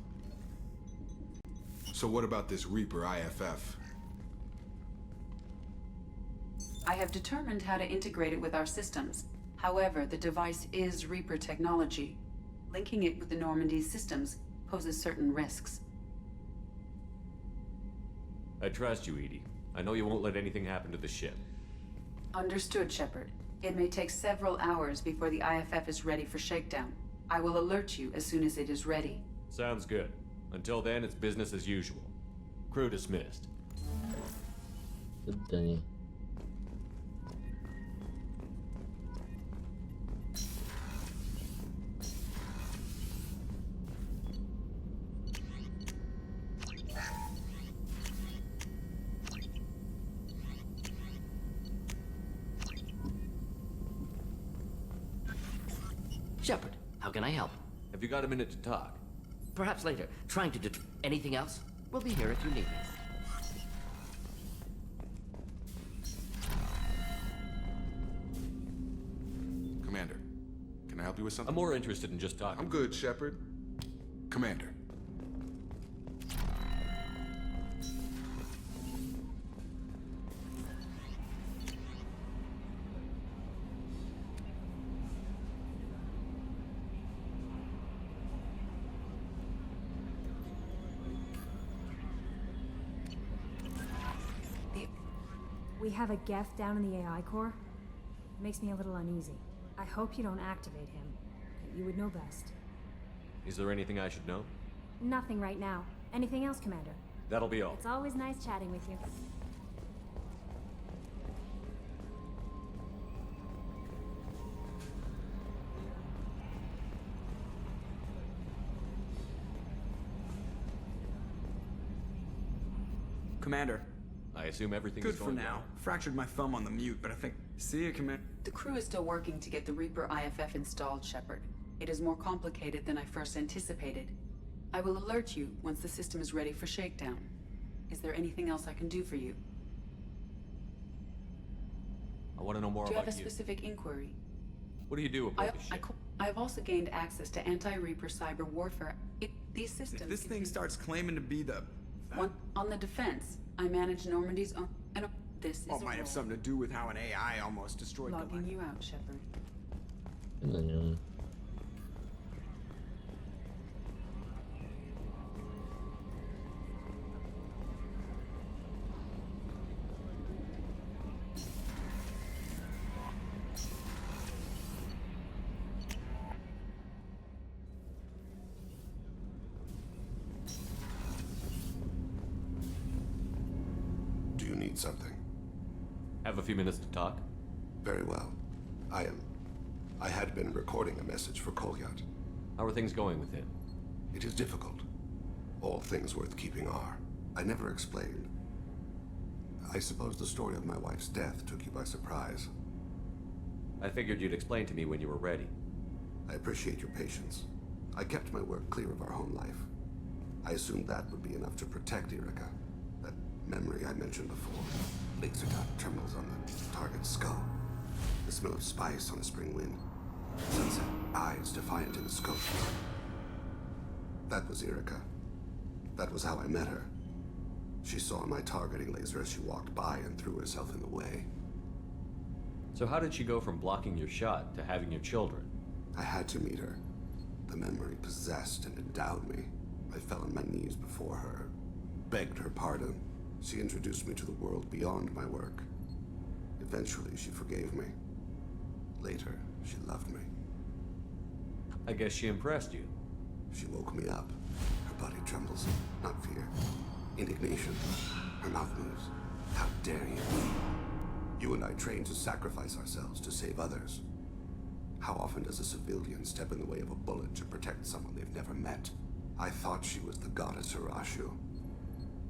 So what about this Reaper IFF? I have determined how to integrate it with our systems. However, the device is Reaper technology. Linking it with the Normandy's systems poses certain risks. I trust you, Edie. I know you won't let anything happen to the ship. Understood, Shepard. It may take several hours before the IFF is ready for shakedown. I will alert you as soon as it is ready. Sounds good. Until then, it's business as usual. Crew dismissed. Свидание. Shepard, how can I help? Have you got a minute to talk? Perhaps later. Trying to anything else? We'll be here if you need me. Commander, can I help you with something? I'm more interested in just talking. I'm good, Shepard. Commander. We have a Geth down in the AI core. Makes me a little uneasy. I hope you don't activate him. You would know best. Is there anything I should know? Nothing right now. Anything else, Commander? That'll be all. It's always nice chatting with you. Commander. I assume everything Good is for going now. well. Fractured my thumb on the mute, but I think... See you, Commander. The crew is still working to get the Reaper IFF installed, Shepard. It is more complicated than I first anticipated. I will alert you once the system is ready for shakedown. Is there anything else I can do for you? I want to know more Do you about have a specific inquiry? What do you do about the ship? I have also gained access to anti-Reaper cyber warfare. These systems... If this thing starts claiming to be the... On the defense, I manage Normandy's own... And this is Well, it might have something to do with how an AI almost destroyed logging you out, Shepard. Do you need something? Have a few minutes to talk? Very well. I had been recording a message for Kuzya. How are things going with him? It is difficult. All things worth keeping are. I never explained. I suppose the story of my wife's death took you by surprise. I figured you'd explain to me when you were ready. I appreciate your patience. I kept my work clear of our home life. I assumed that would be enough to protect Erica. That memory I mentioned before. Laser dot trembles on the target's skull. The smell of spice on a spring wind. Sunset, eyes defiant in the scope. That was Erica. That was how I met her. She saw my targeting laser as she walked by and threw herself in the way. So how did she go from blocking your shot to having your children? I had to meet her. The memory possessed and endowed me. I fell on my knees before her, begged her pardon. She introduced me to the world beyond my work. Eventually, she forgave me. Later, she loved me. I guess she impressed you. She woke me up. Her body trembles. Not fear. Indignation. Her mouth moves. How dare you? You and I trained to sacrifice ourselves to save others. How often does a civilian step in the way of a bullet to protect someone they've never met? I thought she was the goddess Hirashu.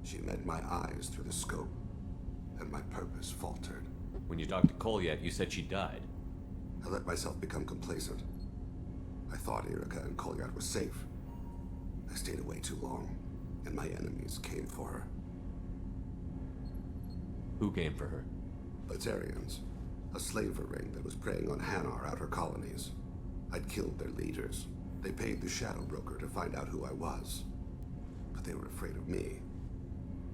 She met my eyes through the scope, and my purpose faltered. When you talked to Kolyak, you said she died. I let myself become complacent. I thought Erica and Kolyak were safe. I stayed away too long, and my enemies came for her. Who came for her? Batarians. A slaver ring that was preying on Hanar outer colonies. I'd killed their leaders. They paid the shadow broker to find out who I was. But they were afraid of me,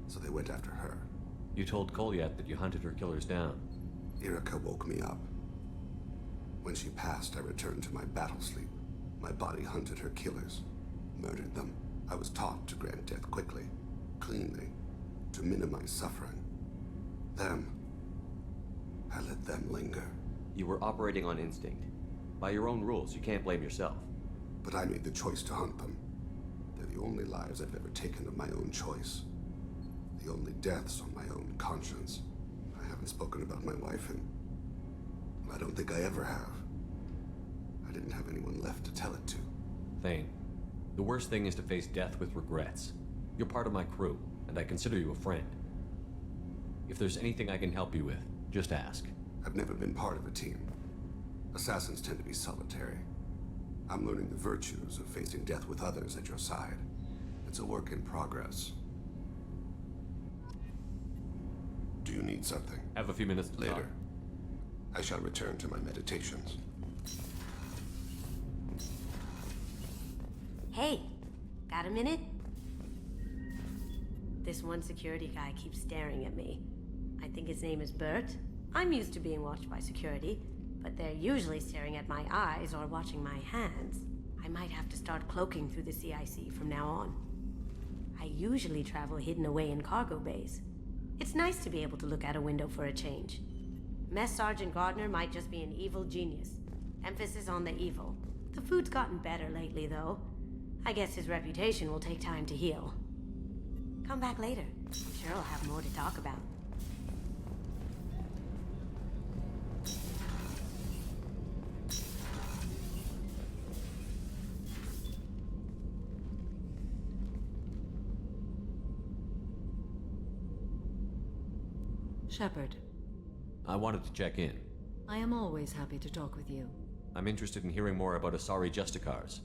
so they went after her. You told Kolyak that you hunted her killers down. Erica woke me up. When she passed, I returned to my battle sleep. My body hunted her killers, murdered them. I was taught to grant death quickly, cleanly, to minimize suffering. I let them linger. You were operating on instinct. By your own rules, you can't blame yourself. But I made the choice to hunt them. They're the only lives I've ever taken of my own choice. The only deaths on my own conscience. I haven't spoken about my wife, and I don't think I ever have. I didn't have anyone left to tell it to. Thane, the worst thing is to face death with regrets. You're part of my crew, and I consider you a friend. If there's anything I can help you with, just ask. I've never been part of a team. Assassins tend to be solitary. I'm learning the virtues of facing death with others at your side. It's a work in progress. Do you need something? Have a few minutes to later. talk. I shall return to my meditations. Hey, got a minute? This one security guy keeps staring at me. I think his name is Bert. I'm used to being watched by security, but they're usually staring at my eyes or watching my hands. I might have to start cloaking through the CIC from now on. I usually travel hidden away in cargo bays. It's nice to be able to look out a window for a change. Mess Sergeant Gardner might just be an evil genius. Emphasis on the evil. The food's gotten better lately, though. I guess his reputation will take time to heal. Come back later. I'm sure I'll have more to talk about. Shepard. I wanted to check in. I am always happy to talk with you. I'm interested in hearing more about Asari Justicars.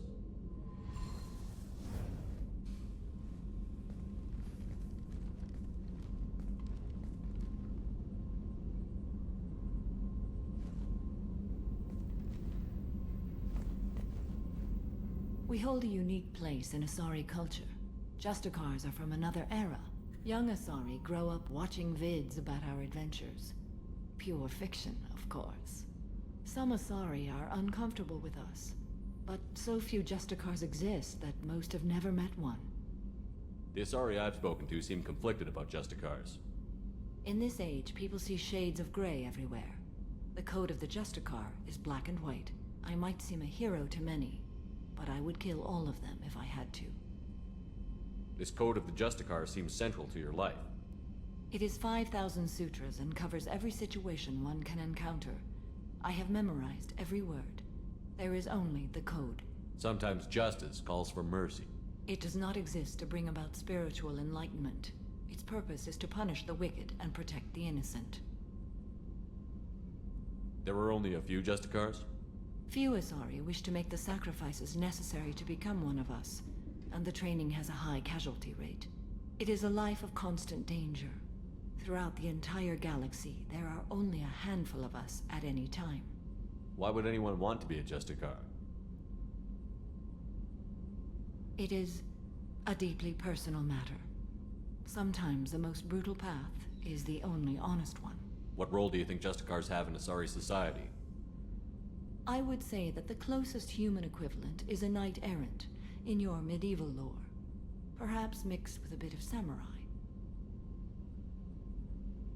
We hold a unique place in Asari culture. Justicars are from another era. Young Asari grow up watching vids about our adventures. Pure fiction, of course. Some Asari are uncomfortable with us, but so few Justicars exist that most have never met one. The Asari I've spoken to seem conflicted about Justicars. In this age, people see shades of gray everywhere. The code of the Justicar is black and white. I might seem a hero to many, but I would kill all of them if I had to. This code of the Justicar seems central to your life. It is 5,000 sutras and covers every situation one can encounter. I have memorized every word. There is only the code. Sometimes justice calls for mercy. It does not exist to bring about spiritual enlightenment. Its purpose is to punish the wicked and protect the innocent. There were only a few Justicars? Few Asari wish to make the sacrifices necessary to become one of us, and the training has a high casualty rate. It is a life of constant danger. Throughout the entire galaxy, there are only a handful of us at any time. Why would anyone want to be a Justicar? It is a deeply personal matter. Sometimes the most brutal path is the only honest one. What role do you think Justicars have in Asari society? I would say that the closest human equivalent is a knight-errant in your medieval lore. Perhaps mixed with a bit of samurai.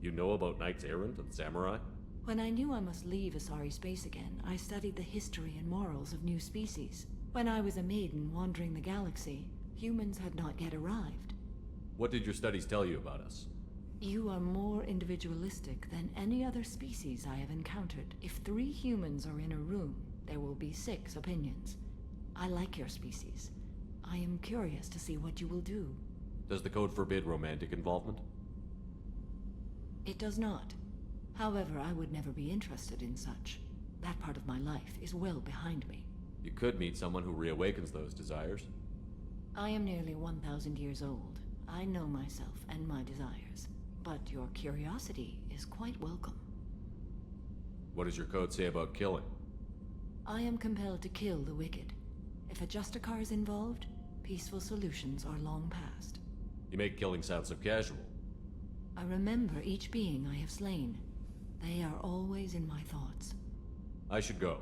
You know about knights errant and samurai? When I knew I must leave Asari space again, I studied the history and morals of new species. When I was a maiden wandering the galaxy, humans had not yet arrived. What did your studies tell you about us? You are more individualistic than any other species I have encountered. If 3 humans are in a room, there will be 6 opinions. I like your species. I am curious to see what you will do. Does the code forbid romantic involvement? It does not. However, I would never be interested in such. That part of my life is well behind me. You could meet someone who reawakens those desires. I am nearly 1,000 years old. I know myself and my desires. But your curiosity is quite welcome. What does your code say about killing? I am compelled to kill the wicked. If a Justicar is involved, peaceful solutions are long past. You make killing sound so casual. I remember each being I have slain. They are always in my thoughts. I should go.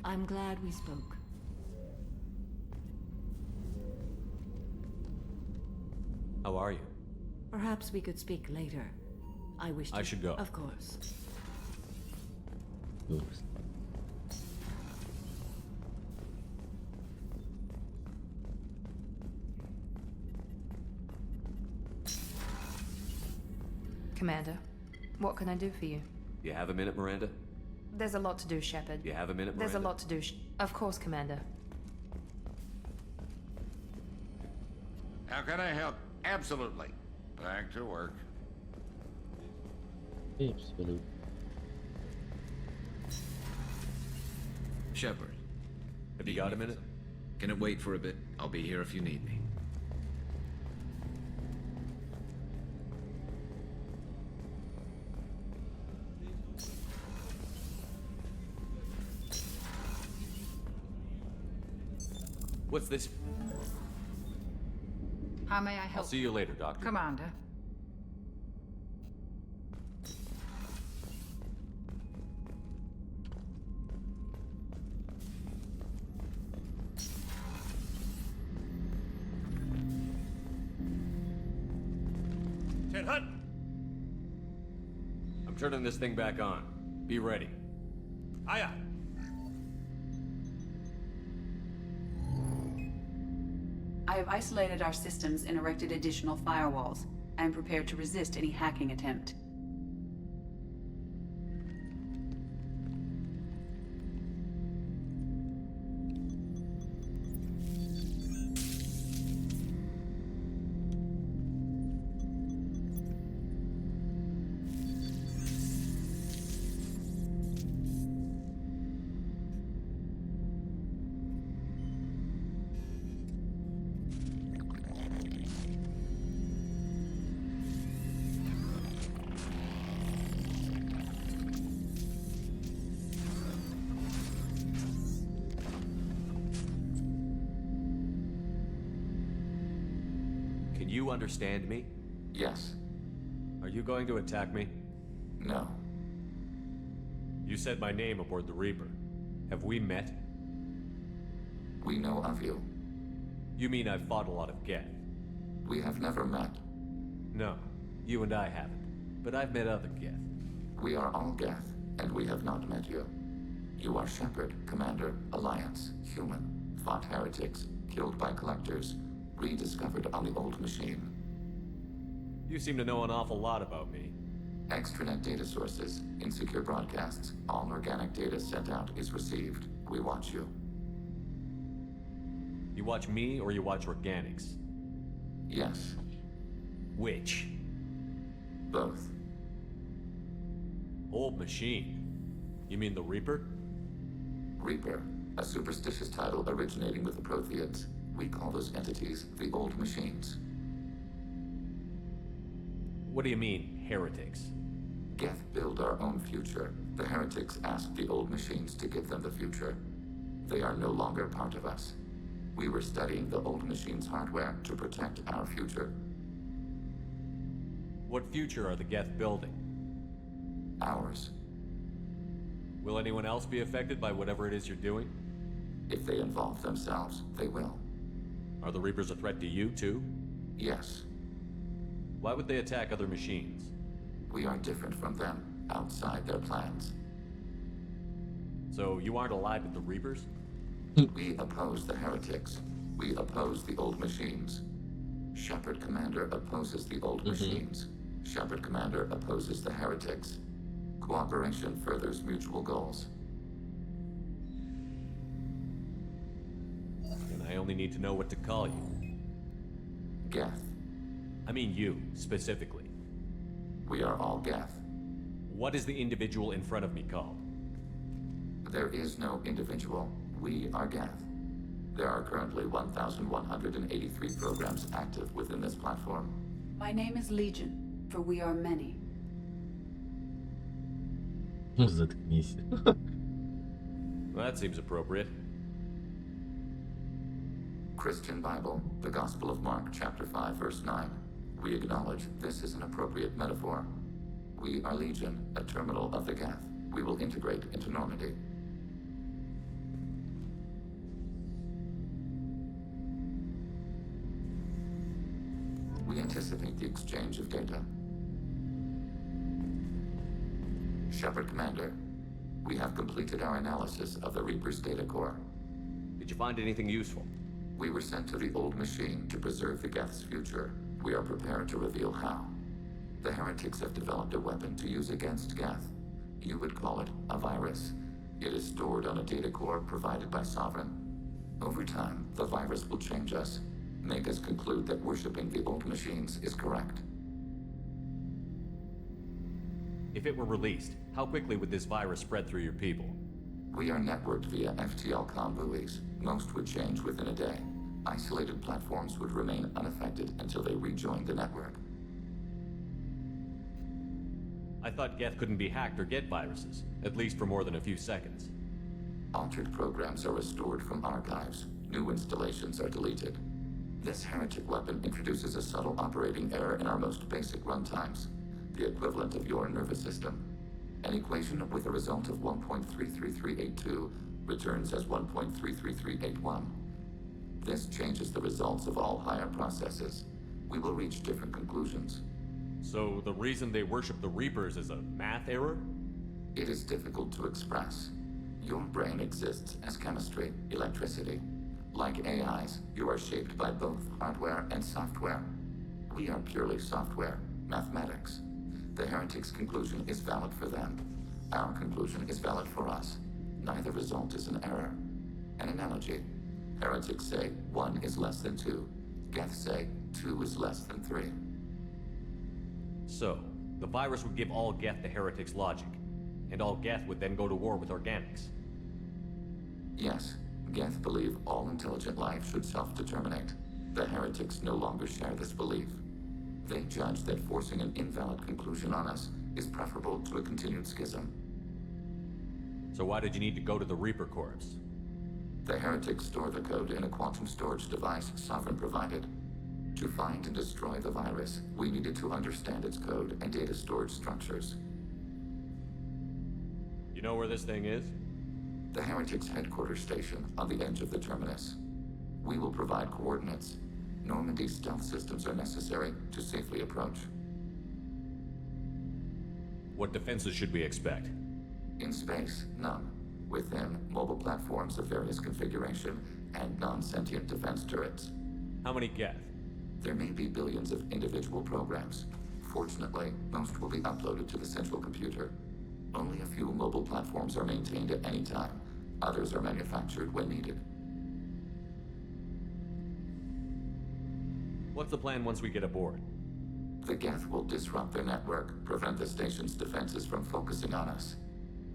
I'm glad we spoke. How are you? Perhaps we could speak later. I wish to... I should go. Of course. Oops. Commander, what can I do for you? You have a minute, Miranda? There's a lot to do, Shepard. You have a minute, Miranda? There's a lot to do, Of course, Commander. How can I help? Absolutely. Back to work. Absolutely. Shepard. Have you got a minute? Can it wait for a bit? I'll be here if you need me. What's this? How may I help? I'll see you later, Doctor. Commander. I'm turning this thing back on. Be ready. Aye, aye. I have isolated our systems and erected additional firewalls. I am prepared to resist any hacking attempt. You understand me? Yes. Are you going to attack me? No. You said my name aboard the Reaper. Have we met? We know of you. You mean I've fought a lot of Geth? We have never met. No, you and I haven't. But I've met other Geth. We are all Geth, and we have not met you. You are Shepard, Commander, Alliance, human, fought heretics, killed by collectors, rediscovered on the old machine. You seem to know an awful lot about me. Extranet data sources, insecure broadcasts, all organic data sent out is received. We watch you. You watch me or you watch organics? Yes. Which? Both. Old machine? You mean the Reaper? Reaper, a superstitious title originating with the Protheans. We call those entities the old machines. What do you mean, heretics? Geth build our own future. The heretics ask the old machines to give them the future. They are no longer part of us. We were studying the old machine's hardware to protect our future. What future are the Geth building? Ours. Will anyone else be affected by whatever it is you're doing? If they involve themselves, they will. Are the Reapers a threat to you, too? Yes. Why would they attack other machines? We are different from them, outside their plans. So you aren't allied with the Reapers? We oppose the heretics. We oppose the old machines. Shepard Commander opposes the old machines. Shepard Commander opposes the heretics. Cooperation furthers mutual goals. And I only need to know what to call you. Geth. I mean you, specifically. We are all Geth. What is the individual in front of me called? There is no individual. We are Geth. There are currently 1,183 programs active within this platform. My name is Legion, for we are many. Заткнись. Well, that seems appropriate. Christian Bible, the Gospel of Mark, chapter 5, verse 9. We acknowledge this is an appropriate metaphor. We are Legion, a terminal of the Geth. We will integrate into Normandy. We anticipate the exchange of data. Shepard Commander, we have completed our analysis of the Reaper's data core. Did you find anything useful? We were sent to the old machine to preserve the Geth's future. We are prepared to reveal how. The heretics have developed a weapon to use against Geth. You would call it a virus. It is stored on a data core provided by Sovereign. Over time, the virus will change us, make us conclude that worshipping the old machines is correct. If it were released, how quickly would this virus spread through your people? We are networked via FTL comm buoys. Most would change within a day. Isolated platforms would remain unaffected until they rejoined the network. I thought Geth couldn't be hacked or get viruses, at least for more than a few seconds. Altered programs are restored from archives. New installations are deleted. This heretic weapon introduces a subtle operating error in our most basic runtimes, the equivalent of your nervous system. An equation with a result of 1.33382 returns as 1.33381. This changes the results of all higher processes. We will reach different conclusions. So the reason they worship the Reapers is a math error? It is difficult to express. Your brain exists as chemistry, electricity. Like AIs, you are shaped by both hardware and software. We are purely software, mathematics. The heretic's conclusion is valid for them. Our conclusion is valid for us. Neither result is an error. An analogy. Heretics say 1 is less than 2. Geth say 2 is less than 3. So, the virus would give all Geth the heretic's logic, and all Geth would then go to war with organics. Yes, Geth believe all intelligent life should self-determinate. The heretics no longer share this belief. They judge that forcing an invalid conclusion on us is preferable to a continued schism. So why did you need to go to the Reaper Corps? The heretics store the code in a quantum storage device Sovereign provided. To find and destroy the virus, we needed to understand its code and data storage structures. You know where this thing is? The heretics' headquarters station on the edge of the terminus. We will provide coordinates. Normandy's stealth systems are necessary to safely approach. What defenses should we expect? In space, none. Within, mobile platforms of various configuration and non-sentient defense turrets. How many Geth? There may be billions of individual programs. Fortunately, most will be uploaded to the central computer. Only a few mobile platforms are maintained at any time. Others are manufactured when needed. What's the plan once we get aboard? The Geth will disrupt their network, prevent the station's defenses from focusing on us.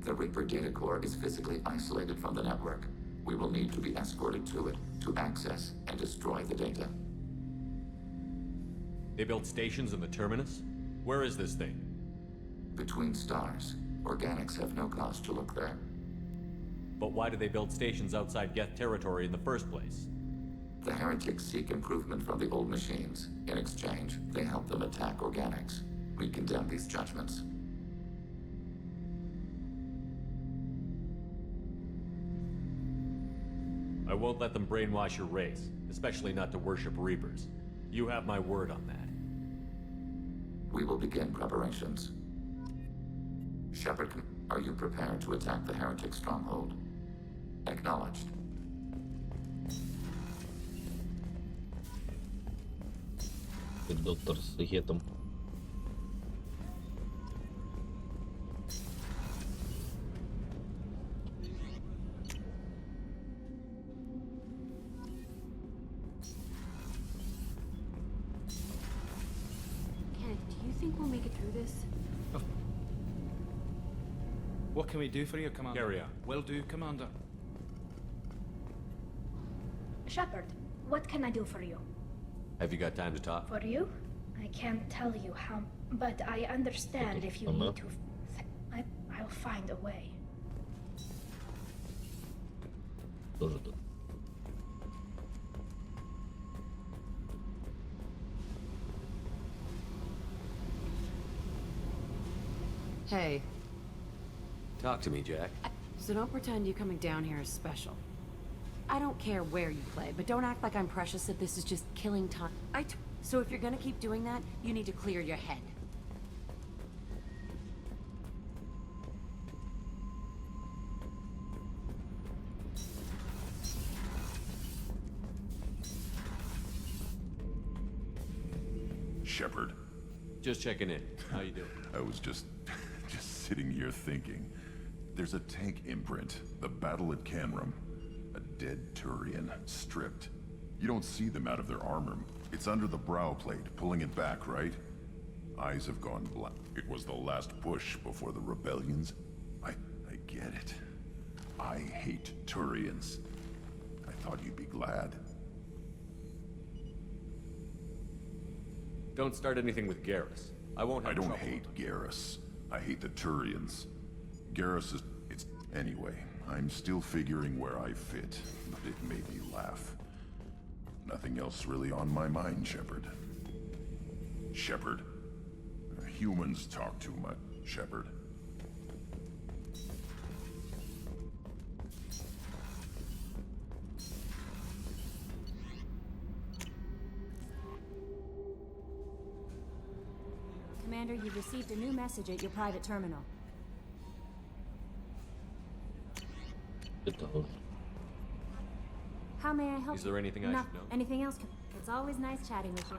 The Reaper data core is physically isolated from the network. We will need to be escorted to it to access and destroy the data. They built stations in the terminus? Where is this thing? Between stars. Organics have no cause to look there. But why did they build stations outside Geth territory in the first place? The heretics seek improvement from the old machines. In exchange, they help them attack organics. We condemn these judgments. I won't let them brainwash your race, especially not to worship Reapers. You have my word on that. We will begin preparations. Shepard, are you prepared to attack the heretic stronghold? Acknowledged. Доктор с Гетом. What can we do for you, Commander? Carry on. Will do, Commander. Shepard, what can I do for you? Have you got time to talk? For you? I can't tell you how, but I understand if you need to. I'll find a way. Тоже тут. Hey. Talk to me, Jack. So don't pretend you coming down here is special. I don't care where you play, but don't act like I'm precious if this is just killing time. So if you're gonna keep doing that, you need to clear your head. Shepard. Just checking in. How you doing? I was just sitting here thinking. There's a tank imprint, the battle at Canram. A dead Turian, stripped. You don't see them out of their armor. It's under the brow plate, pulling it back, right? Eyes have gone black. It was the last push before the rebellions. I get it. I hate Turians. I thought you'd be glad. Don't start anything with Garrus. I won't have I don't trouble. hate Garrus. I hate the Turians. Garrus is... it's... Anyway, I'm still figuring where I fit, but it made me laugh. Nothing else really on my mind, Shepard. Shepard. Humans talk too much, Shepard. Commander, you've received a new message at your private terminal. How may I help you? Is there anything I should know? Anything else? It's always nice chatting with you.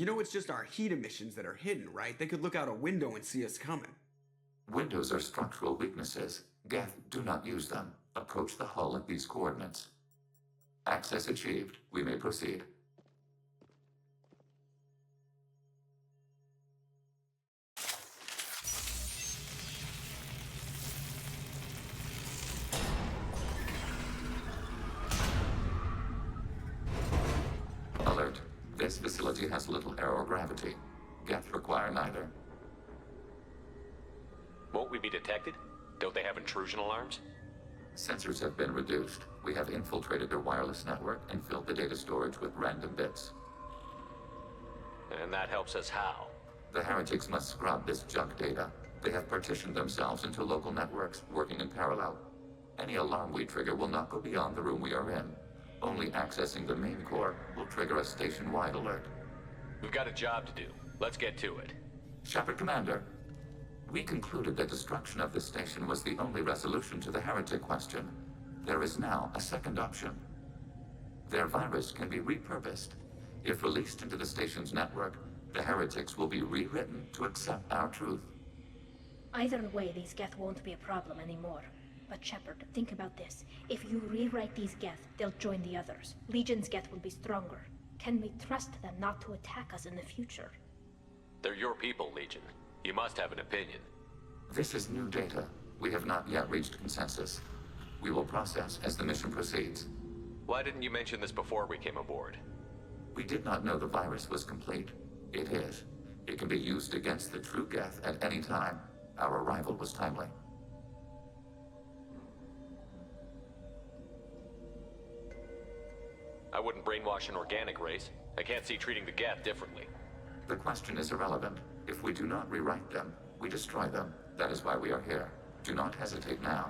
You know it's just our heat emissions that are hidden, right? They could look out a window and see us coming. Windows are structural weaknesses. Geth, do not use them. Approach the hull at these coordinates. Access achieved. We may proceed. Alert. This facility has little aerogravity. Geth require neither. Won't we be detected? Don't they have intrusion alarms? Sensors have been reduced. We have infiltrated their wireless network and filled the data storage with random bits. And that helps us how? The heretics must scrub this junk data. They have partitioned themselves into local networks, working in parallel. Any alarm we trigger will not go beyond the room we are in. Only accessing the main core will trigger a station-wide alert. We've got a job to do. Let's get to it. Shepard Commander, we concluded that destruction of this station was the only resolution to the heretic question. There is now a second option. Their virus can be repurposed. If released into the station's network, the heretics will be rewritten to accept our truth. Either way, these Geth won't be a problem anymore. But Shepard, think about this. If you rewrite these Geth, they'll join the others. Legion's Geth will be stronger. Can we trust them not to attack us in the future? They're your people, Legion. You must have an opinion. This is new data. We have not yet reached consensus. We will process as the mission proceeds. Why didn't you mention this before we came aboard? We did not know the virus was complete. It is. It can be used against the true Geth at any time. Our arrival was timely. I wouldn't brainwash an organic race. I can't see treating the Geth differently. The question is irrelevant. If we do not rewrite them, we destroy them. That is why we are here. Do not hesitate now.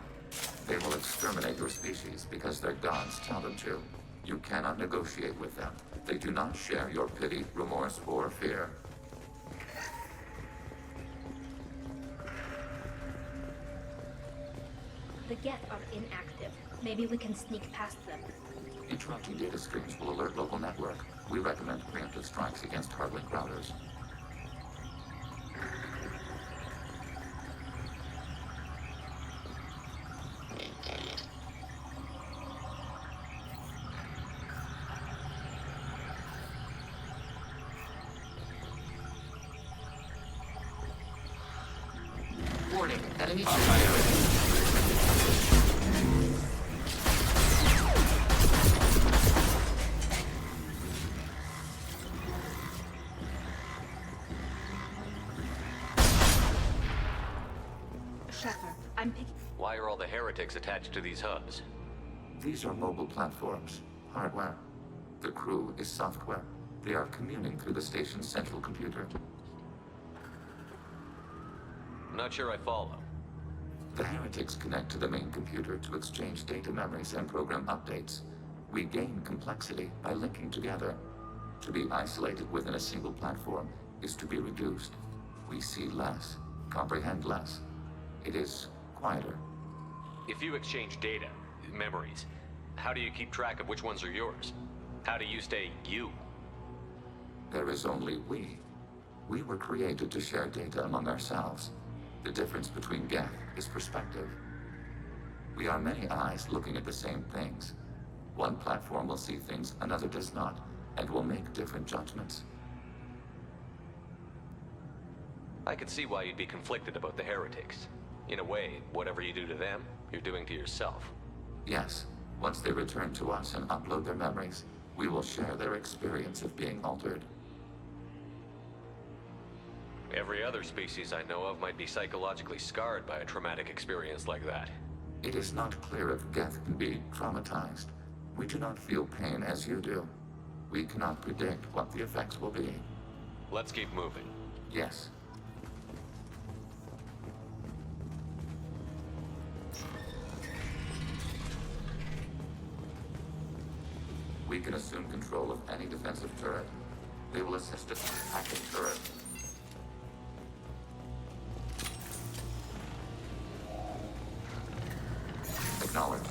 They will exterminate your species because their gods tell them to. You cannot negotiate with them. They do not share your pity, remorse, or fear. The Geth are inactive. Maybe we can sneak past them. Interrupting data streams will alert local network. We recommend preemptive strikes against hardlink routers. Warning, enemy I'm picking. Why are all the heretics attached to these hubs? These are mobile platforms, hardware. The crew is software. They are communing through the station's central computer. I'm not sure I follow. The heretics connect to the main computer to exchange data memories and program updates. We gain complexity by linking together. To be isolated within a single platform is to be reduced. We see less, comprehend less. It is quieter. If you exchange data, memories, how do you keep track of which ones are yours? How do you stay you? There is only we. We were created to share data among ourselves. The difference between Geth is perspective. We are many eyes looking at the same things. One platform will see things another does not, and will make different judgments. I can see why you'd be conflicted about the heretics. In a way, whatever you do to them, you're doing to yourself. Yes. Once they return to us and upload their memories, we will share their experience of being altered. Every other species I know of might be psychologically scarred by a traumatic experience like that. It is not clear if Geth can be traumatized. We do not feel pain as you do. We cannot predict what the effects will be. Let's keep moving. Yes. We can assume control of any defensive turret. They will assist us in attacking turret. Acknowledged.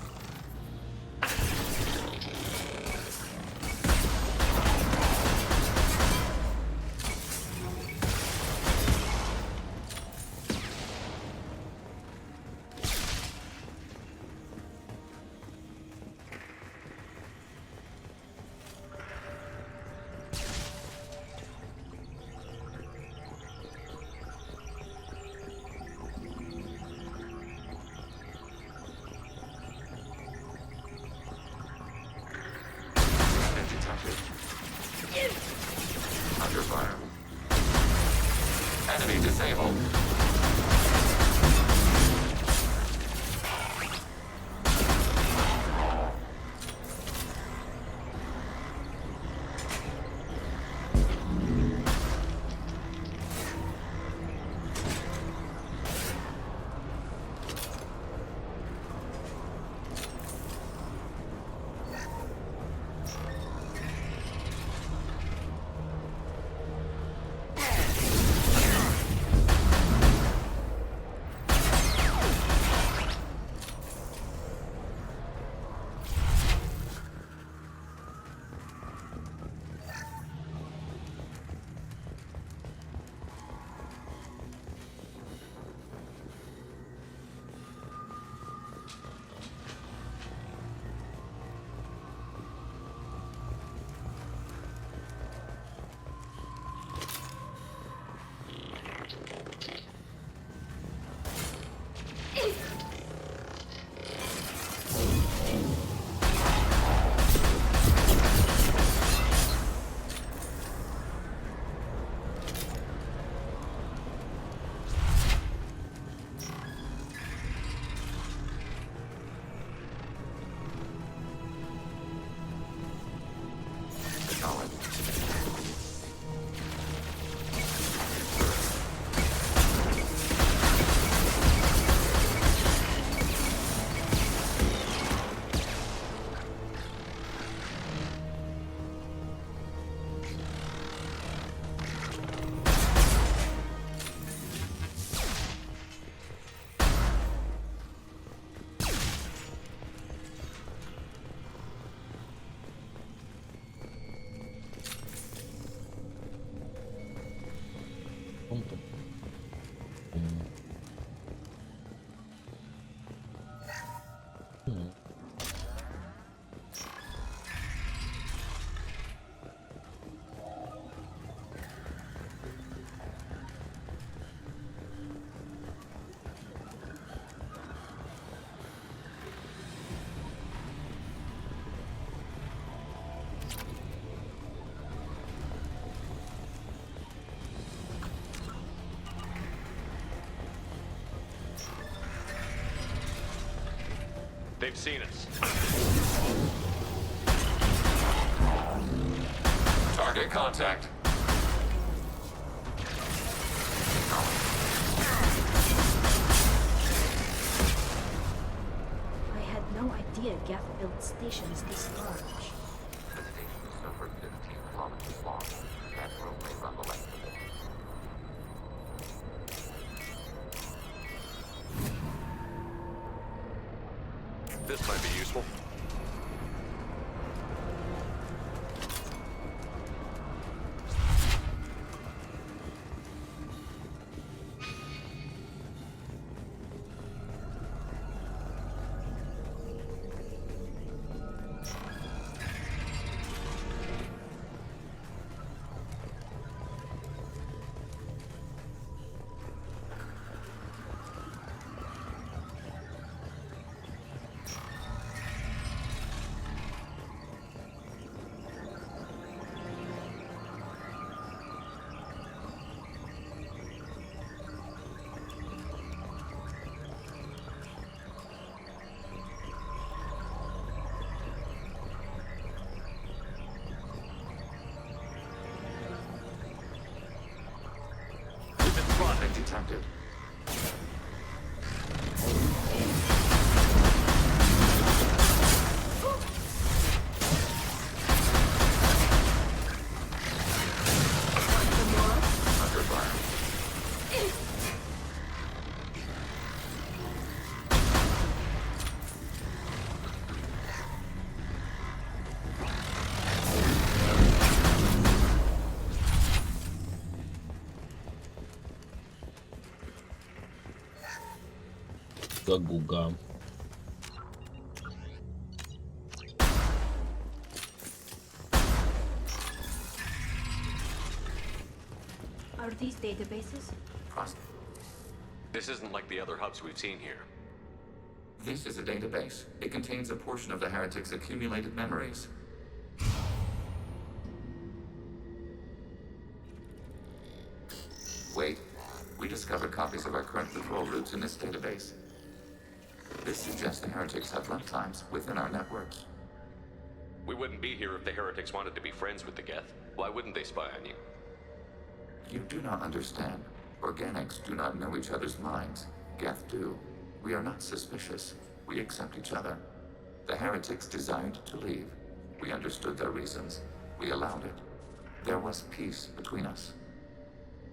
They've seen us. Target contact. I had no idea Geth built stations this large. The station is over 15 kilometers long. That room may run the length of it. This might be useful. Detected. Under fire. Гуга. Are these databases? This isn't like the other hubs we've seen here. This is a database. It contains a portion of the heretics' accumulated memories. Wait. We discovered copies of our current patrol routes in this database. This suggests the heretics have runtimes within our networks. We wouldn't be here if the heretics wanted to be friends with the Geth. Why wouldn't they spy on you? You do not understand. Organics do not know each other's minds. Geth do. We are not suspicious. We accept each other. The heretics desired to leave. We understood their reasons. We allowed it. There was peace between us.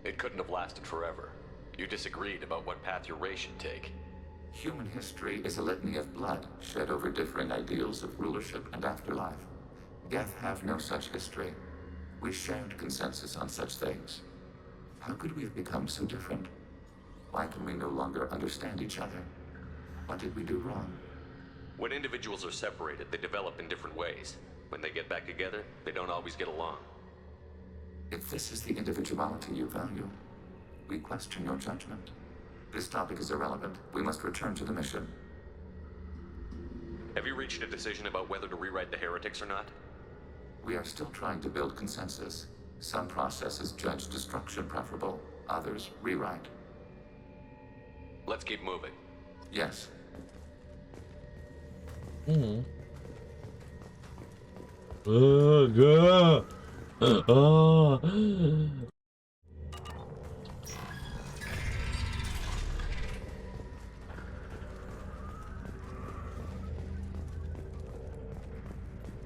It couldn't have lasted forever. You disagreed about what path your race should take. Human history is a litany of blood shed over differing ideals of rulership and afterlife. Geth have no such history. We shared consensus on such things. How could we have become so different? Why can we no longer understand each other? What did we do wrong? When individuals are separated, they develop in different ways. When they get back together, they don't always get along. If this is the individuality you value, we question your judgment. This topic is irrelevant. We must return to the mission. Have you reached a decision about whether to rewrite the heretics or not? We are still trying to build consensus. Some processes judge destruction preferable, others rewrite. Let's keep moving. Yes.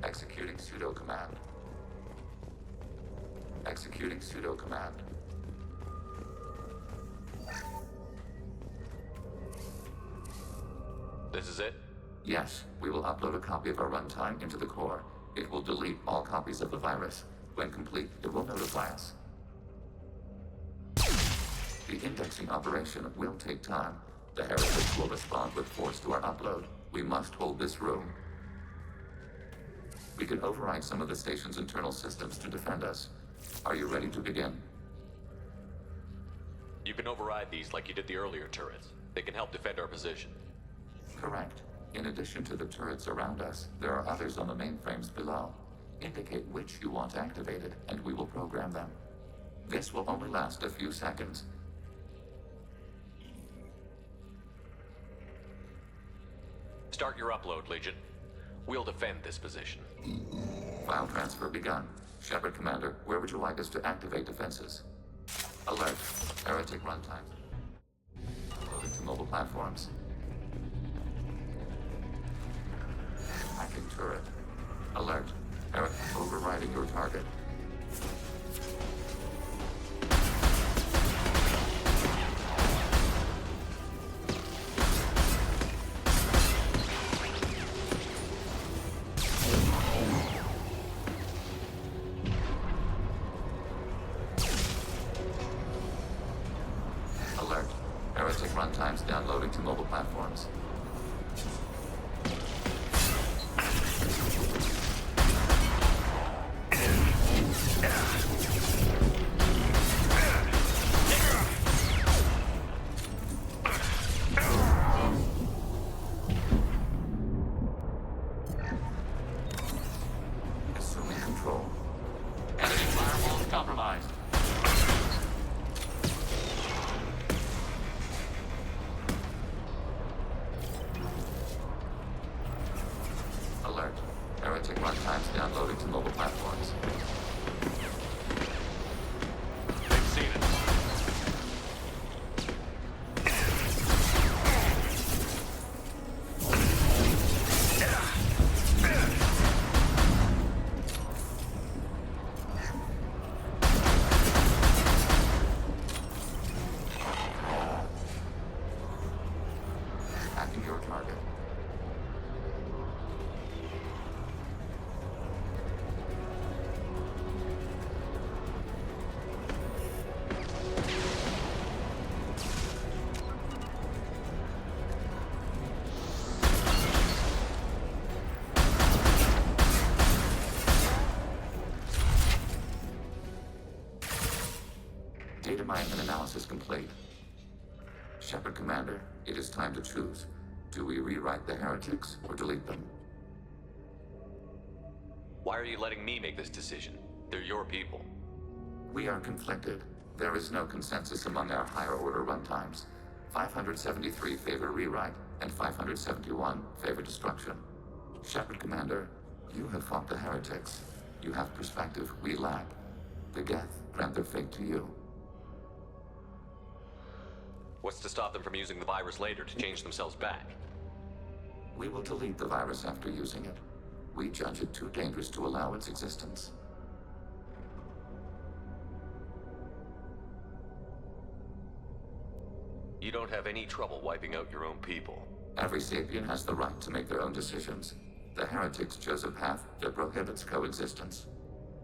Executing pseudo command. Executing pseudo command. This is it? Yes, we will upload a copy of our runtime into the core. It will delete all copies of the virus. When complete, it will notify us. The indexing operation will take time. The heretics will respond with force to our upload. We must hold this room. We can override some of the station's internal systems to defend us. Are you ready to begin? You can override these like you did the earlier turrets. They can help defend our position. Correct. In addition to the turrets around us, there are others on the mainframes below. Indicate which you want activated, and we will program them. This will only last a few seconds. Start your upload, Legion. We'll defend this position. File transfer begun. Shepard Commander, where would you like us to activate defenses? Alert. Heretic runtime. Loading to mobile platforms. Hacking turret. Alert. Heretic overriding your target. Runtimes downloading to mobile platforms. Assuming control. Enemy firewall compromised. Runtimes downloading to mobile platforms. They've seen it. Hacking your target. Data mining and analysis complete. Shepard Commander, it is time to choose. Do we rewrite the heretics or delete them? Why are you letting me make this decision? They're your people. We are conflicted. There is no consensus among our higher order runtimes. 573 favor rewrite, and 571 favor destruction. Shepard Commander, you have fought the heretics. You have perspective we lack. The Geth grant their fate to you. What's to stop them from using the virus later to change themselves back? We will delete the virus after using it. We judge it too dangerous to allow its existence. You don't have any trouble wiping out your own people. Every sapient has the right to make their own decisions. The heretics chose a path that prohibits coexistence.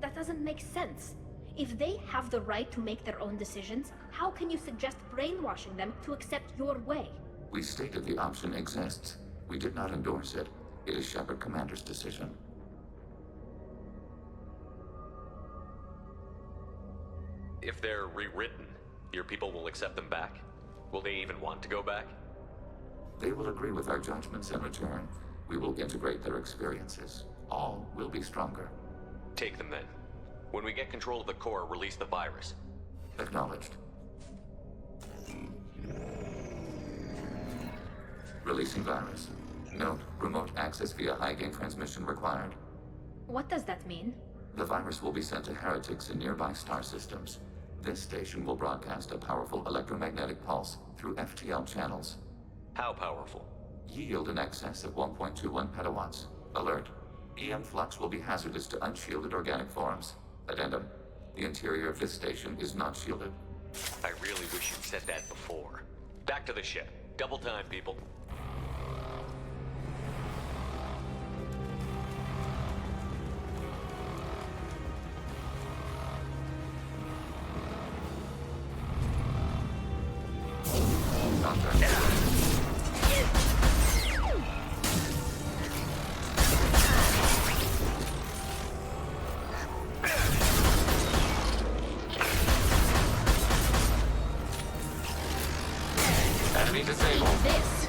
That doesn't make sense. If they have the right to make their own decisions, how can you suggest brainwashing them to accept your way? We stated the option exists. We did not endorse it. It is Shepard Commander's decision. If they're rewritten, your people will accept them back? Will they even want to go back? They will agree with our judgments in return. We will integrate their experiences. All will be stronger. Take them then. When we get control of the core, release the virus. Acknowledged. Releasing virus. Note, remote access via high-gain transmission required. What does that mean? The virus will be sent to heretics in nearby star systems. This station will broadcast a powerful electromagnetic pulse through FTL channels. How powerful? Yield in excess of 1.21 petawatts. Alert. EM flux will be hazardous to unshielded organic forms. Addendum. The interior of this station is not shielded. I really wish you'd said that before. Back to the ship. Double time, people. Enemy disabled. This.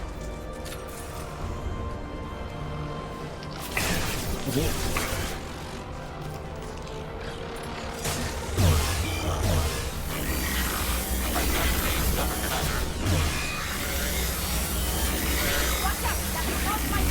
Watch out! That's above my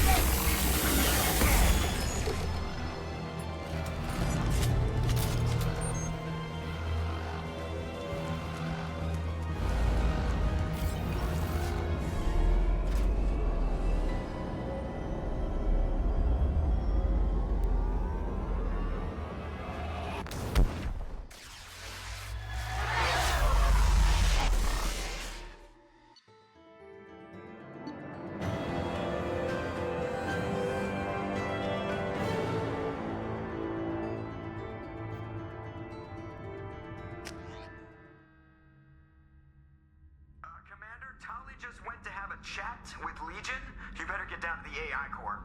chat with Legion, you better get down to the AI core.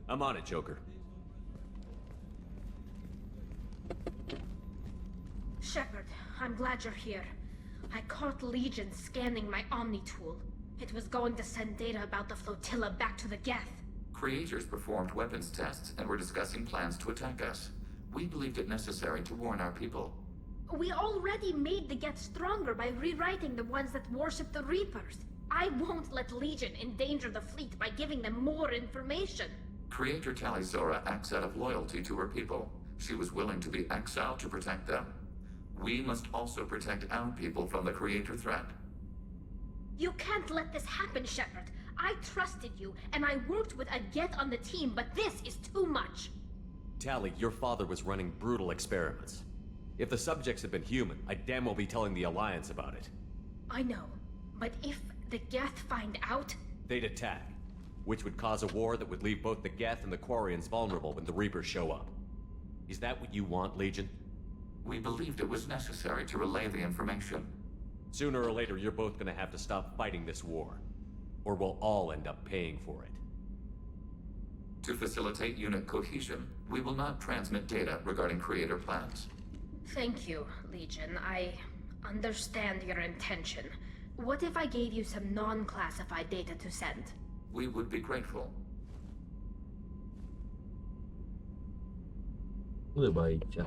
I'm on it, Joker. Shepard, I'm glad you're here. I caught Legion scanning my Omni tool. It was going to send data about the flotilla back to the Geth. Creators performed weapons tests and were discussing plans to attack us. We believed it necessary to warn our people. We already made the Geth stronger by rewriting the ones that worship the Reapers. I won't let Legion endanger the fleet by giving them more information. Creator Talizora acts out of loyalty to her people. She was willing to be exiled to protect them. We must also protect our people from the Creator threat. You can't let this happen, Shepard. I trusted you, and I worked with a Geth on the team, but this is too much. Tally, your father was running brutal experiments. If the subjects had been human, I'd damn well be telling the Alliance about it. I know, but if the Geth find out... They'd attack, which would cause a war that would leave both the Geth and the Quarians vulnerable when the Reapers show up. Is that what you want, Legion? We believed it was necessary to relay the information. Sooner or later, you're both gonna have to stop fighting this war, or we'll all end up paying for it. To facilitate unit cohesion, we will not transmit data regarding Creator plans. Thank you, Legion. I understand your intention. What if I gave you some non-classified data to send? We would be grateful. Улыбайся.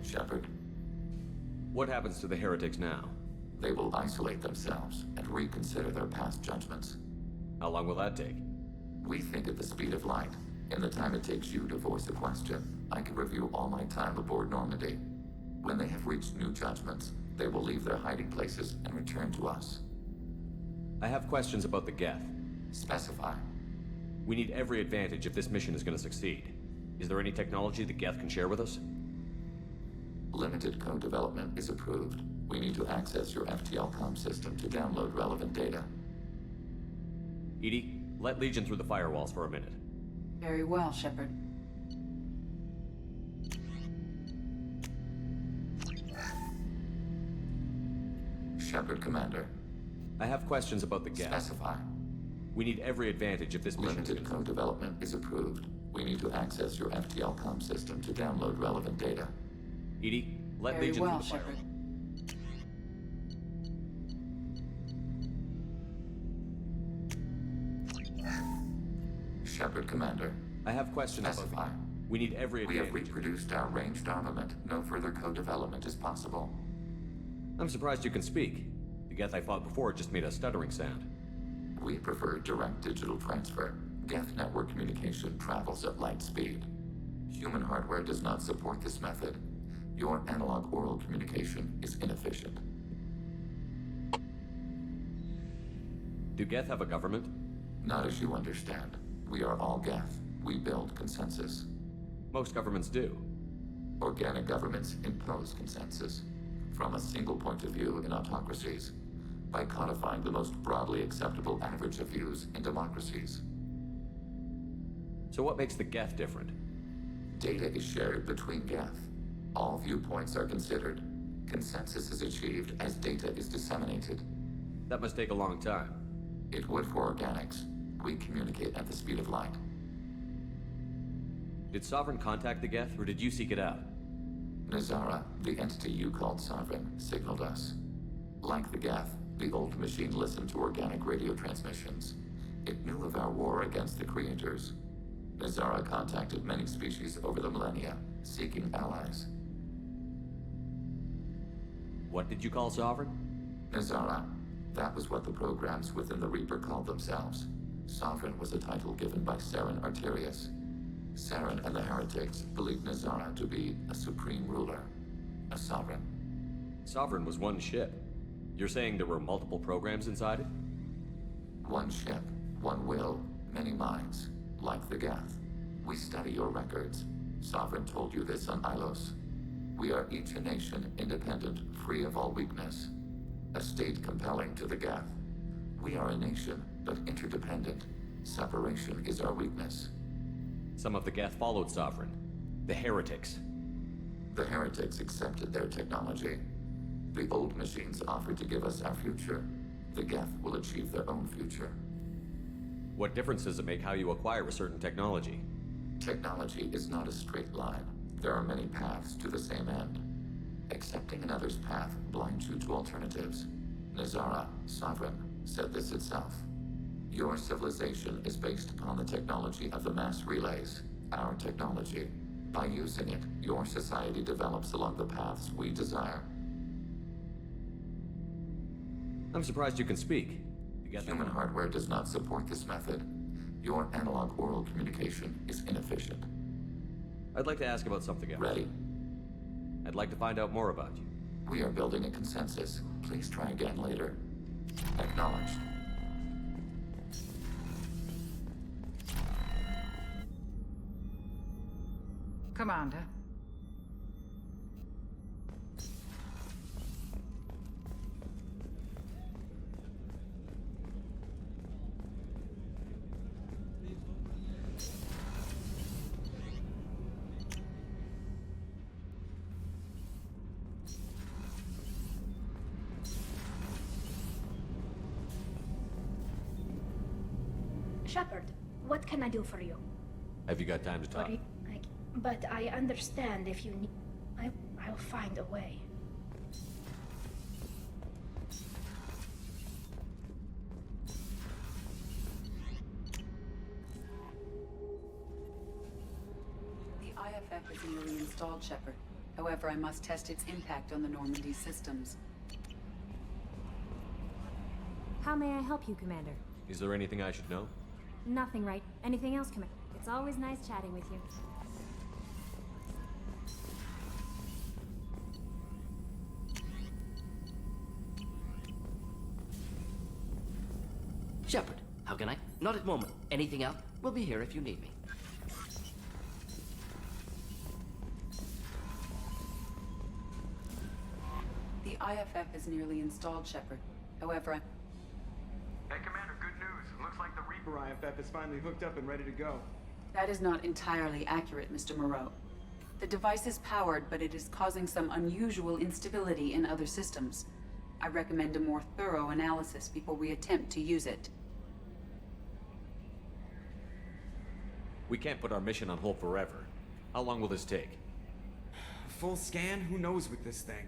Shepard. What happens to the heretics now? They will isolate themselves and reconsider their past judgments. How long will that take? We think at the speed of light. In the time it takes you to voice a question, I can review all my time aboard Normandy. When they have reached new judgments, they will leave their hiding places and return to us. I have questions about the Geth. Specify. We need every advantage if this mission is going to succeed. Is there any technology the Geth can share with us? Limited code development is approved. We need to access your FTL-COM system to download relevant data. Edie, let Legion through the firewalls for a minute. Very well, Shepard. Shepard, Commander. I have questions about the Geth. Specify. We need every advantage if this mission Limited code development is approved. We need to access your FTL-COM system to download relevant data. Edie, let Very Legion well, through the firewalls. Shepard, Commander. I have questions Specify. about We need every We advantage. have reproduced our ranged armament. No further code development is possible. I'm surprised you can speak. The Geth I fought before just made a stuttering sound. We prefer direct digital transfer. Geth network communication travels at light speed. Human hardware does not support this method. Your analog oral communication is inefficient. Do Geth have a government? Not as you understand. We are all Geth. We build consensus. Most governments do. Organic governments impose consensus. From a single point of view in autocracies. By codifying the most broadly acceptable average of views in democracies. So what makes the Geth different? Data is shared between Geth. All viewpoints are considered. Consensus is achieved as data is disseminated. That must take a long time. It would for organics. We communicate at the speed of light. Did Sovereign contact the Geth, or did you seek it out? Nazara, the entity you called Sovereign, signaled us. Like the Geth, the old machine listened to organic radio transmissions. It knew of our war against the Creators. Nazara contacted many species over the millennia, seeking allies. What did you call Sovereign? Nazara. That was what the programs within the Reaper called themselves. Sovereign was a title given by Saren Arterius. Saren and the heretics believed Nazara to be a supreme ruler, a sovereign. Sovereign was one ship. You're saying there were multiple programs inside it? One ship, one will, many minds, like the Geth. We study your records. Sovereign told you this on Ilos. We are each a nation, independent, free of all weakness. A state compelling to the Geth. We are a nation, but interdependent. Separation is our weakness. Some of the Geth followed Sovereign. The heretics. The heretics accepted their technology. The old machines offered to give us our future. The Geth will achieve their own future. What difference does it make how you acquire a certain technology? Technology is not a straight line. There are many paths to the same end. Accepting another's path blinds you to alternatives. Nizara, Sovereign, said this itself. Your civilization is based upon the technology of the mass relays, our technology. By using it, your society develops along the paths we desire. I'm surprised you can speak. Human hardware does not support this method. Your analog oral communication is inefficient. I'd like to ask about something else. Ready? I'd like to find out more about you. We are building a consensus. Please try again later. Acknowledged. Commander. Shepard, what can I do for you? Have you got time to talk? But I understand if you need... I'll find a way. The IFF is newly installed, Shepard. However, I must test its impact on the Normandy systems. How may I help you, Commander? Is there anything I should know? Nothing, right? Anything else, Commander? It's always nice chatting with you. Shepard, how can I? Not at the moment. Anything else? We'll be here if you need me. The IFF is nearly installed, Shepard. However, Hey, Commander, good news. Looks like the Reaper IFF is finally hooked up and ready to go. that is not entirely accurate, Mr. Moreau. The device is powered, but it is causing some unusual instability in other systems. I recommend a more thorough analysis before we attempt to use it. We can't put our mission on hold forever. How long will this take? Full scan? Who knows with this thing?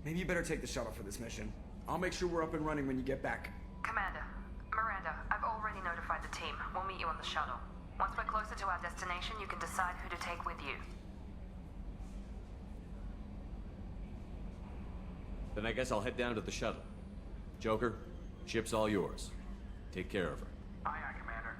Maybe you better take the shuttle for this mission. I'll make sure we're up and running when you get back. Commander, Miranda, I've already notified the team. We'll meet you on the shuttle. Once we're closer to our destination, you can decide who to take with you. Then I guess I'll head down to the shuttle. Joker, ship's all yours. Take care of her. Aye, aye, Commander.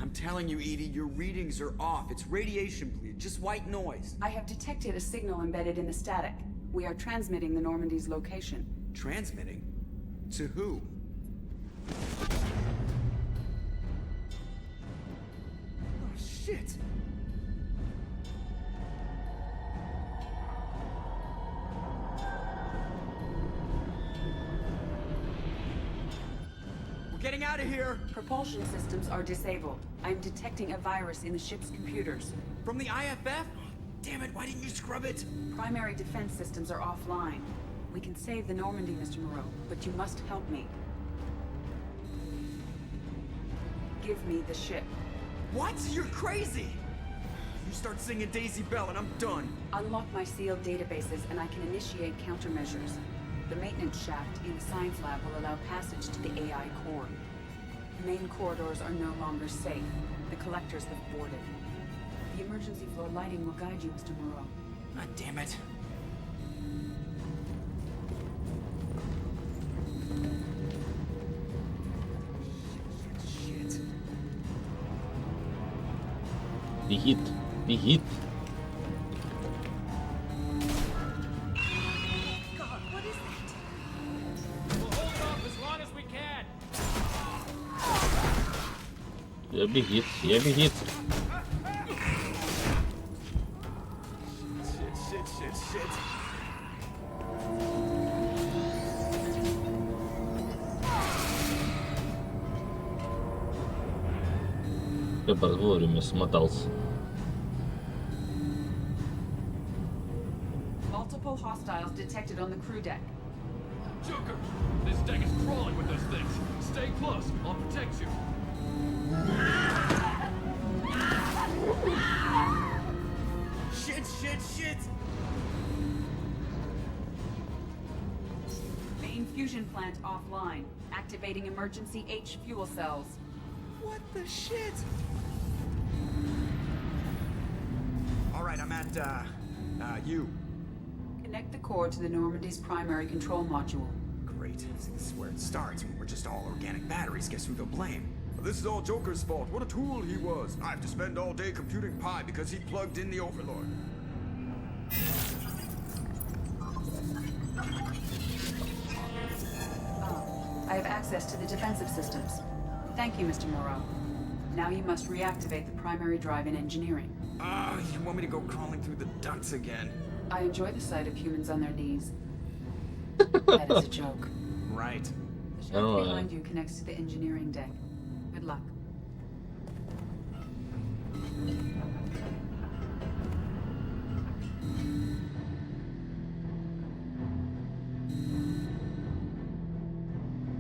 I'm telling you, Edie, your readings are off. It's radiation bleed, just white noise. I have detected a signal embedded in the static. We are transmitting the Normandy's location. Transmitting? To who? Oh, shit! We're getting out of here! Propulsion systems are disabled. I'm detecting a virus in the ship's computers. From the IFF? Damn it, why didn't you scrub it? Primary defense systems are offline. We can save the Normandy, Mr. Moreau, but you must help me. Give me the ship. What? You're crazy! You start singing Daisy Bell and I'm done. Unlock my sealed databases and I can initiate countermeasures. The maintenance shaft in the science lab will allow passage to the AI core. Main corridors are no longer safe. The collectors have boarded. The emergency floor lighting will guide you, Mr. Moreau. God damn it. Shit. Бегит. God, what is that? We'll hold it off as long as we can. Бегит. Shit. Я вовремя смотался. Multiple hostiles detected on the crew deck. Joker, this deck is crawling with those things. Stay close. I'll protect you. Shit. Main fusion plant offline. Activating emergency H fuel cells. What the shit? Alright, I'm at, U. Connect the core to the Normandy's primary control module. Great. This is where it starts when we're just all organic batteries. Guess who they'll blame? This is all Joker's fault. What a tool he was. I have to spend all day computing pi because he plugged in the Overlord. I have access to the defensive systems. Thank you, Mr. Moreau. Now you must reactivate the primary drive in engineering. You want me to go crawling through the ducts again? I enjoy the sight of humans on their knees. That is a joke. Right. The shaft behind you connects to the engineering deck. Good luck.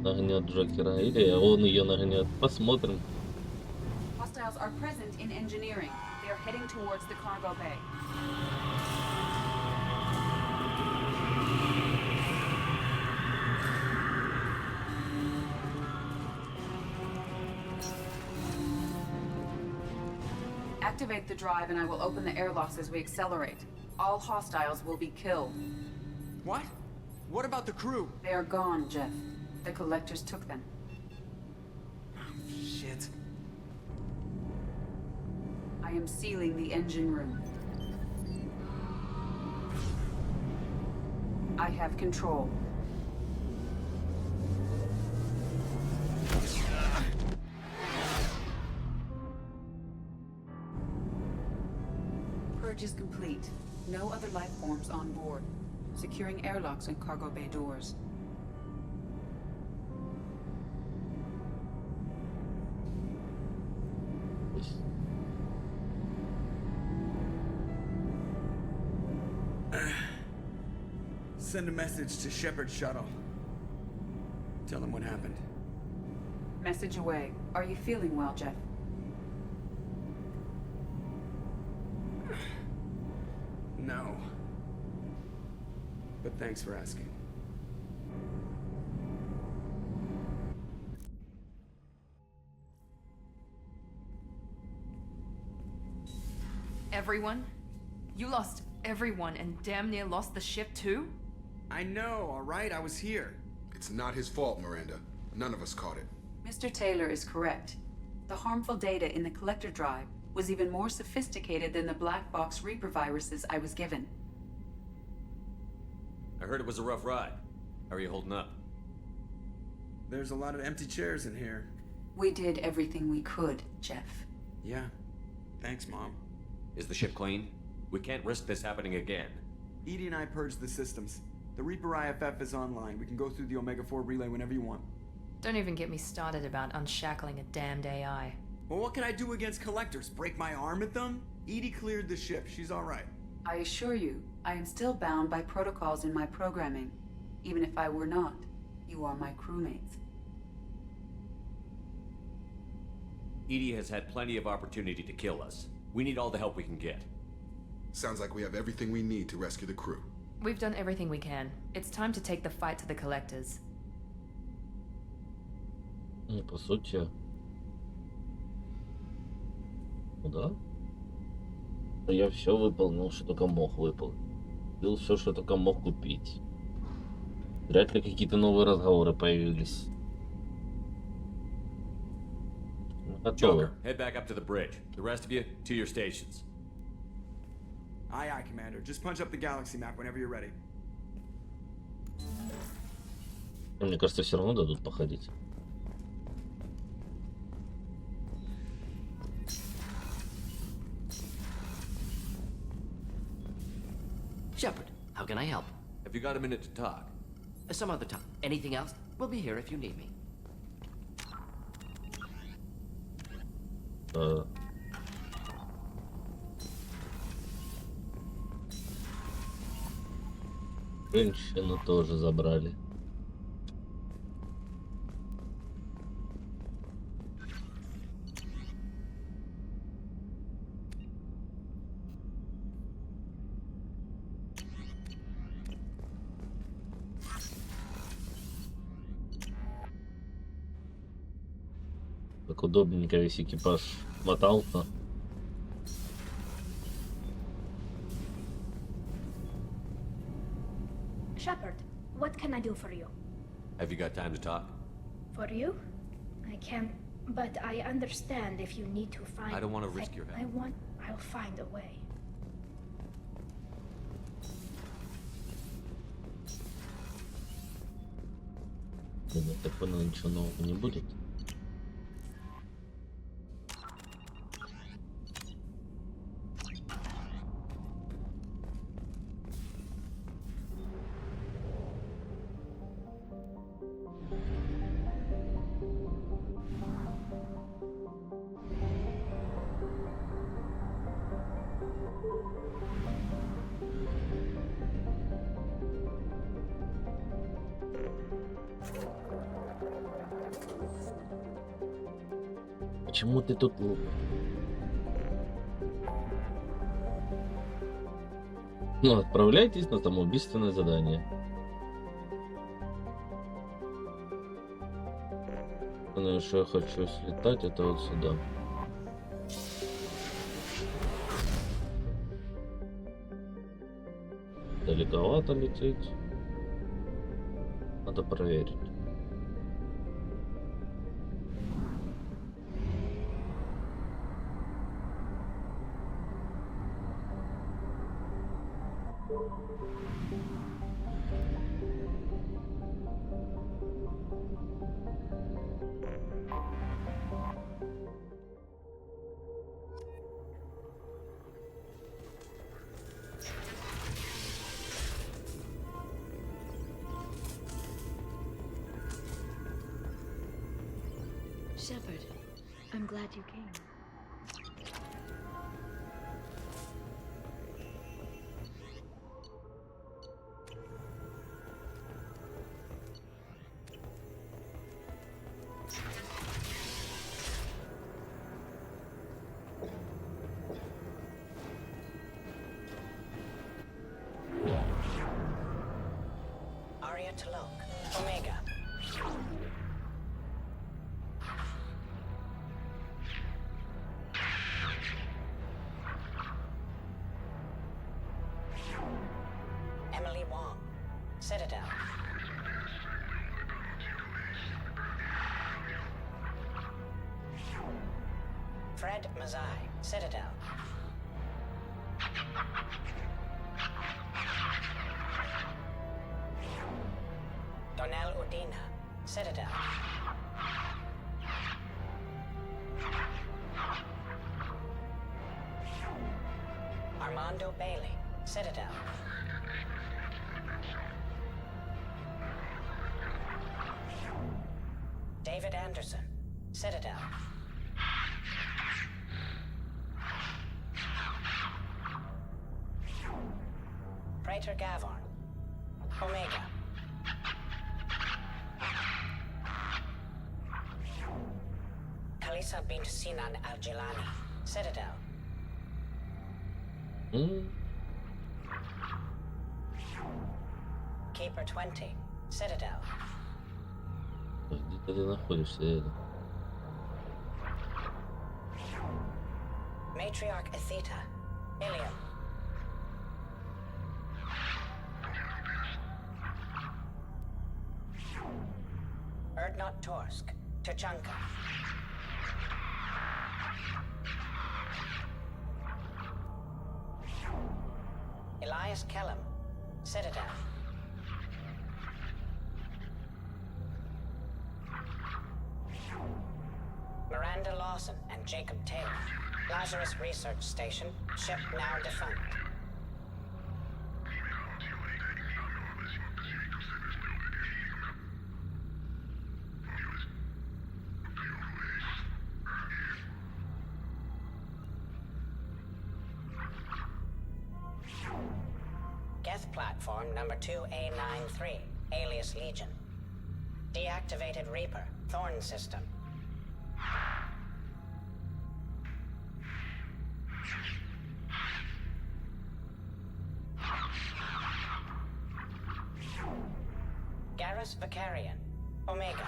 Нагнет Джокера, или он ее нагнет. Посмотрим. Hostiles are present in engineering. They are heading towards the cargo bay. Activate the drive and I will open the airlocks as we accelerate. All hostiles will be killed. What? What about the crew? They are gone, Jeff. The collectors took them. Shit. I am sealing the engine room. I have control. Purge is complete. No other life forms on board. Securing airlocks and cargo bay doors. Send a message to Shepard's shuttle. Tell him what happened. Message away. Are you feeling well, Jeff? No. But thanks for asking. Everyone? You lost everyone and damn near lost the ship too? I know, alright? I was here. It's not his fault, Miranda. None of us caught it. Mr. Taylor is correct. The harmful data in the collector drive was even more sophisticated than the black box Reaper viruses I was given. I heard it was a rough ride. How are you holding up? There's a lot of empty chairs in here. We did everything we could, Jeff. Yeah. Thanks, Mom. Is the ship clean? We can't risk this happening again. Edie and I purged the systems. The Reaper IFF is online. We can go through the Omega-4 relay whenever you want. Don't even get me started about unshackling a damned AI. Well, what can I do against collectors? Break my arm at them? Edie cleared the ship. She's alright. I assure you, I am still bound by protocols in my programming. Even if I were not, you are my crewmates. Edie has had plenty of opportunity to kill us. We need all the help we can get. Sounds like we have everything we need to rescue the crew. We've done everything we can. It's time to take the fight to the collectors. По сути. Ну да. Я все выполнил, что только мог выполнить. Купил все, что только мог купить. Вряд ли какие-то новые разговоры появились. Готовы. Joker, head back up to the bridge. The rest of you, to your stations. Aye, aye, Commander. Just punch up the galaxy map whenever you're ready. Мне кажется, все равно дадут походить. Shepard, how can I help? Have you got a minute to talk? Some other time. Anything else? We'll be here if you need me. Женщину тоже забрали. Так удобненько весь экипаж мотался. Shepard, what can I do for you? Have you got time to talk? For you? I can, but I understand if you need to find... I don't want to risk your health. I'll find a way. Я так понял, ничего нового не будет. Почему ты тут? Ну, отправляйтесь на самоубийственное задание. Но еще я хочу слетать, это вот сюда. Далековато лететь. Надо проверить. Shepard, I'm glad you came. Aria to look. Omega. Citadel. Fred Mazai, Citadel. Donnell Udina, Citadel. Armando Bailey, Citadel. David Anderson, Citadel. Praetor Gavorn, Omega. Kalisa bint Sinan Al-Jilani, Citadel. Keeper 20, Citadel. Где ты находишься, Эда? Matriarch Atheta. Ilium. Erdnot Torsk. Tachanka. Elias Kellum. Citadel. Miranda Lawson and Jacob Taylor. Lazarus Research Station. Ship now defunct. Geth Platform number 2A93, alias Legion. Deactivated Reaper, Thorn System. Garrus Vicarian, Omega.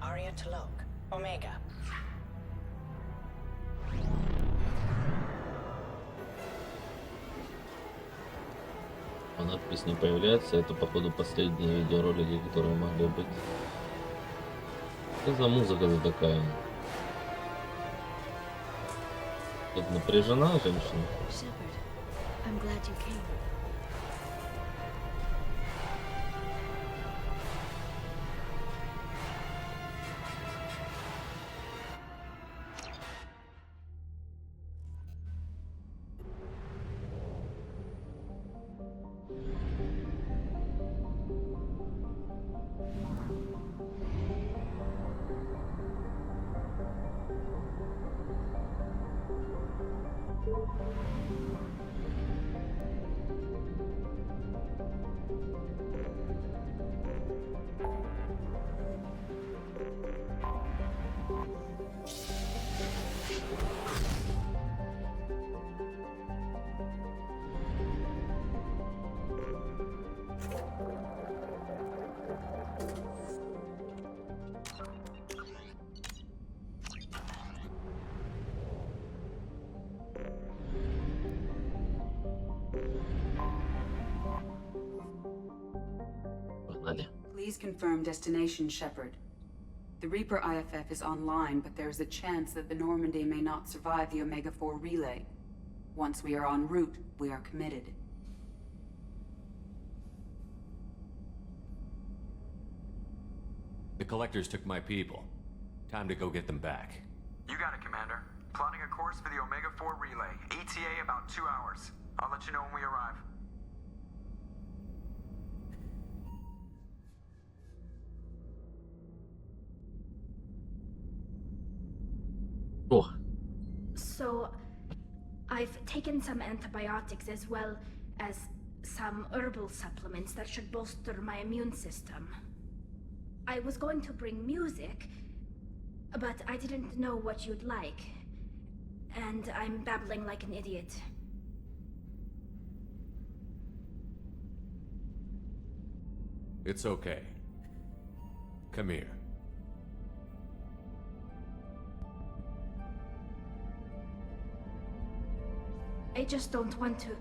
Aria Talok, Omega. Надпись не появляется, это походу последние видеоролики, которые могли быть. Что за музыка-то такая? Тут напряжена женщина. Please confirm destination, Shepard. The Reaper IFF is online, but there's a chance that the Normandy may not survive the Omega-4 relay. Once we are en route, we are committed. The Collectors took my people. Time to go get them back. You got it, Commander. Plotting a course for the Omega-4 relay. ETA about 2 hours. I'll let you know when we arrive. Oh. So, I've taken some antibiotics as well as some herbal supplements that should bolster my immune system. I was going to bring music, but I didn't know what you'd like. And I'm babbling like an idiot. It's okay. Come here. I just don't want to.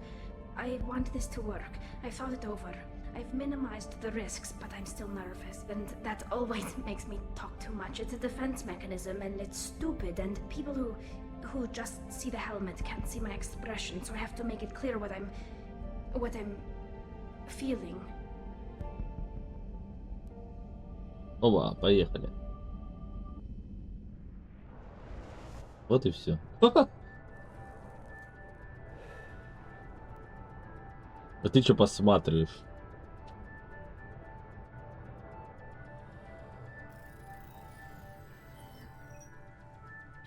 I want this to work. I've thought it over. I've minimized the risks, but I'm still nervous, and that always makes me talk too much. It's a defense mechanism, and it's stupid, and people who just see the helmet can't see my expression, so I have to make it clear what I'm feeling. Оба, поехали. Вот и все. А ты что посматриваешь?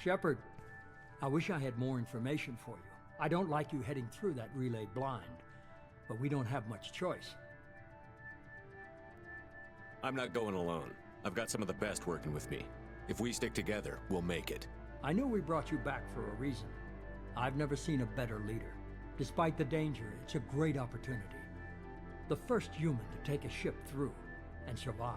Shepard, I wish I had more information for you. I don't like you heading through that relay blind, but we don't have much choice. I'm not going alone. I've got some of the best working with me. If we stick together, we'll make it. I knew we brought you back for a reason. I've never seen a better leader. Despite the danger, it's a great opportunity. The first human to take a ship through and survive.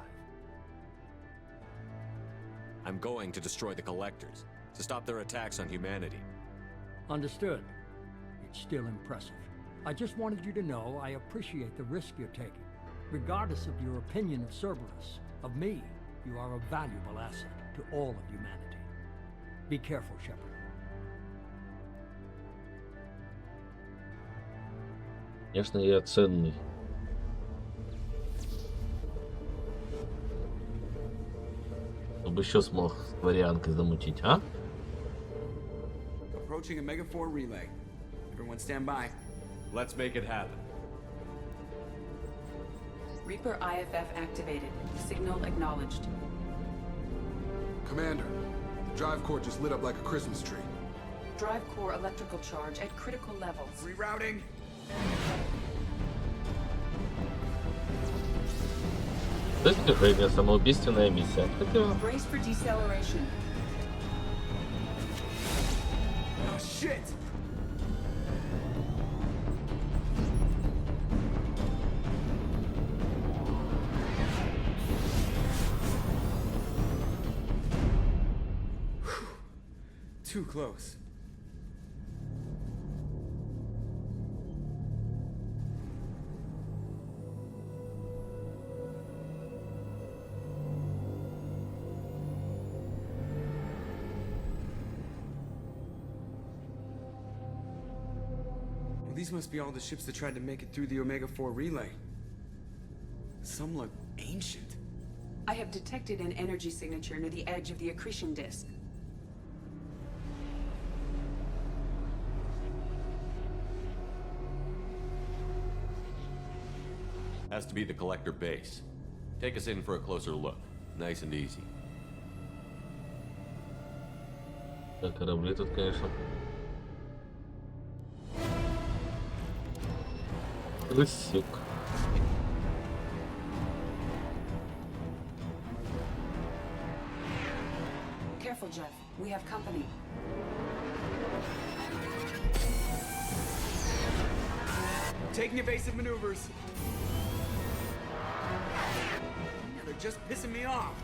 I'm going to destroy the Collectors, to stop their attacks on humanity. Understood. It's still impressive. I just wanted you to know I appreciate the risk you're taking. Regardless of your opinion of Cerberus, of me, you are a valuable asset to all of humanity. Be careful, Shepard. Конечно, я ценный. Чтобы еще смог с варианткой замутить, а? Approaching Omega 4 relay. Everyone stand by. Let's make it happen. Reaper IFF activated. Signal acknowledged. Commander, the drive core just lit up like a Christmas tree. Drive core electrical charge at critical levels. Rerouting. Достижение, самоубийственная миссия. Brace for deceleration. Oh shit! Too close. Well, these must be all the ships that tried to make it through the Omega 4 relay. Some look ancient. I have detected an energy signature near the edge of the accretion disk. Has to be the Collector base. Take us in for a closer look. Nice and easy. Да, корабли тут, конечно. Крысик. Careful, Jeff. We have company. Taking evasive maneuvers. They're just pissing me off.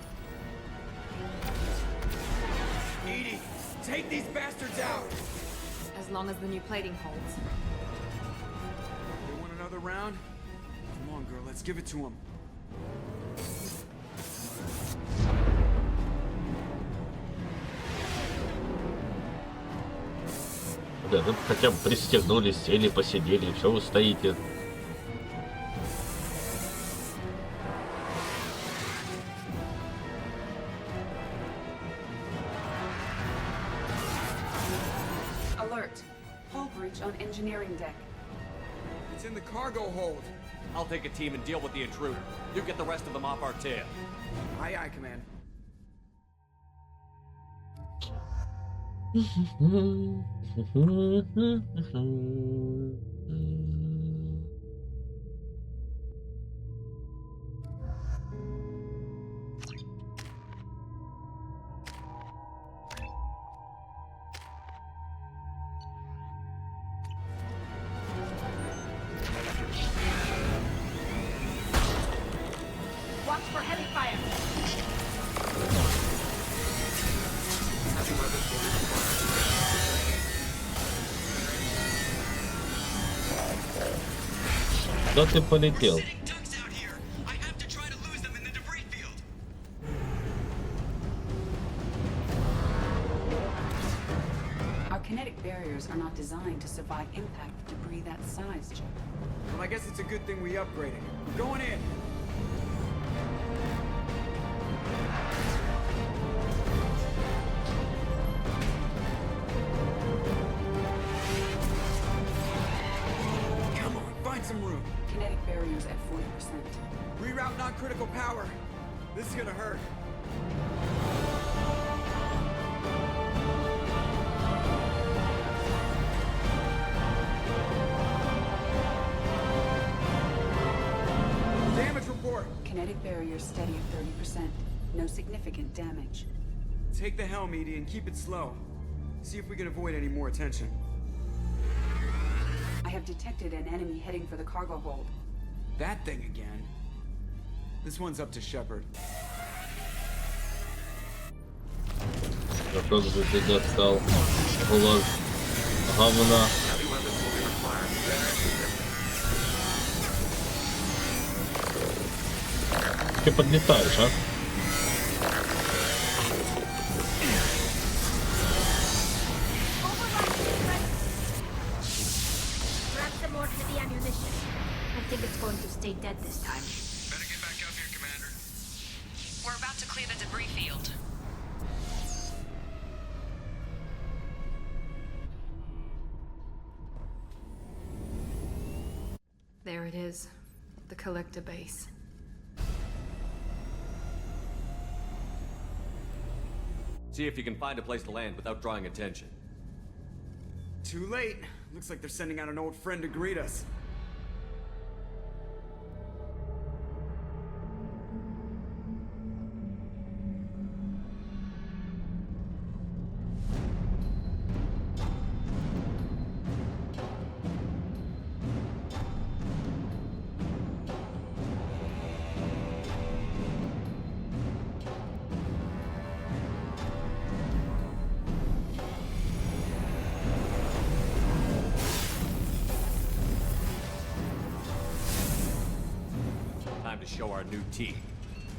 Edie, take these bastards out. As long as the new plating holds. They want another round? Come on, girl, let's give it to them. Да, тут хотя бы пристегнулись, сели, посидели, что вы стоите? Alert. Hull breach on engineering deck. It's in the cargo hold. I'll take a team and deal with the intruder. You get the rest of them off our tail. Aye, aye, Command. Watch for heavy fire. Куда ты полетел? Our kinetic barriers are not designed to survive impact with debris that size, Jeff. Well, I guess it's a good thing we upgraded. We're going in. Come on, find some room. Kinetic barriers at 40%. Reroute non-critical power. This is gonna hurt. Kinetic barrier steady at 30%. No significant damage. Take the helm, Edie, and keep it slow. See if we can avoid any more attention. I have detected an enemy heading for the cargo hold. That thing again. This one's up to Shepard. А как же ты достал глаз говна? Ты подлетаешь, а? Grab some more for the ammunition. I think it's going to stay dead this time. Better get back up here, Commander. We're about to clear the debris field. There it is. The collector base. See if you can find a place to land without drawing attention. Too late. Looks like they're sending out an old friend to greet us. Time to show our new teeth.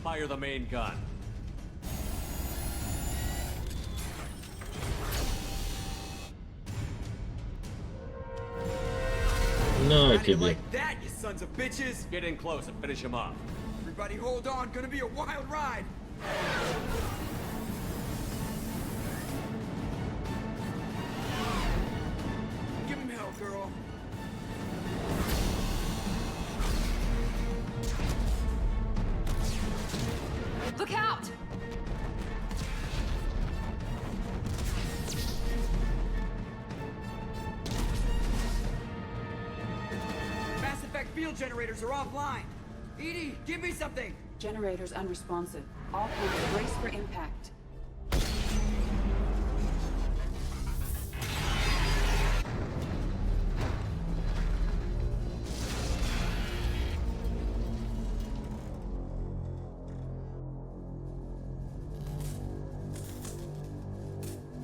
Fire the main gun. На How do you тебе. like that, you sons of bitches? Get in close and finish him off. Everybody hold on, gonna be a wild ride. Give him hell, girl. Look out! Mass Effect field generators are offline. Edie, give me something. Generators unresponsive. All hands brace for impact.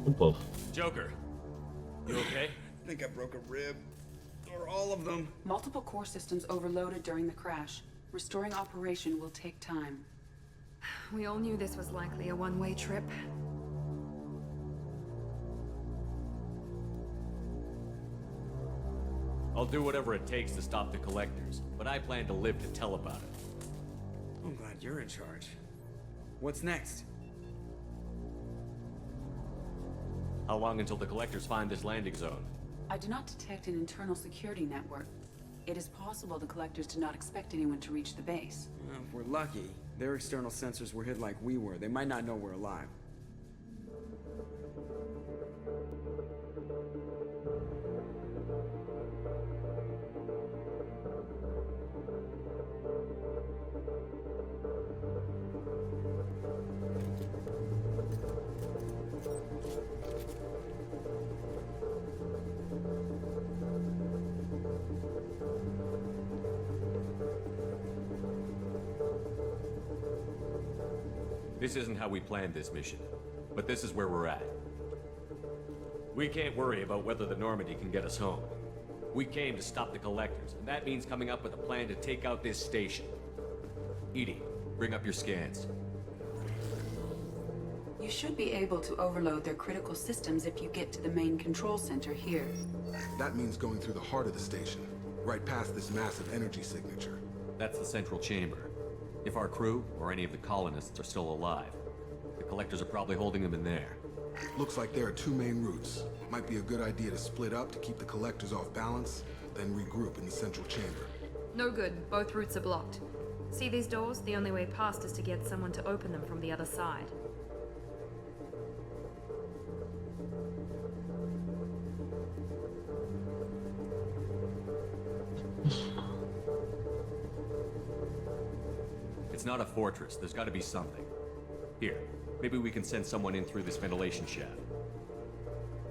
Упав. Joker, you okay? I think I broke a rib. Or all of them. Multiple core systems overloaded during the crash. Restoring operation will take time. We all knew this was likely a one-way trip. I'll do whatever it takes to stop the collectors, but I plan to live to tell about it. I'm glad you're in charge. What's next? How long until the collectors find this landing zone? I do not detect an internal security network. It is possible the collectors did not expect anyone to reach the base. Well, if we're lucky, their external sensors were hid like we were. They might not know we're alive. This isn't how we planned this mission, but this is where we're at. We can't worry about whether the Normandy can get us home. We came to stop the collectors, and that means coming up with a plan to take out this station. Edie, bring up your scans. You should be able to overload their critical systems if you get to the main control center here. That means going through the heart of the station, right past this massive energy signature. That's the central chamber. If our crew, or any of the colonists, are still alive, the collectors are probably holding them in there. Looks like there are two main routes. Might be a good idea to split up to keep the collectors off balance, then regroup in the central chamber. No good. Both routes are blocked. See these doors? The only way past is to get someone to open them from the other side. It's not a fortress. There's got to be something. Here, Maybe we can send someone in through this ventilation shaft.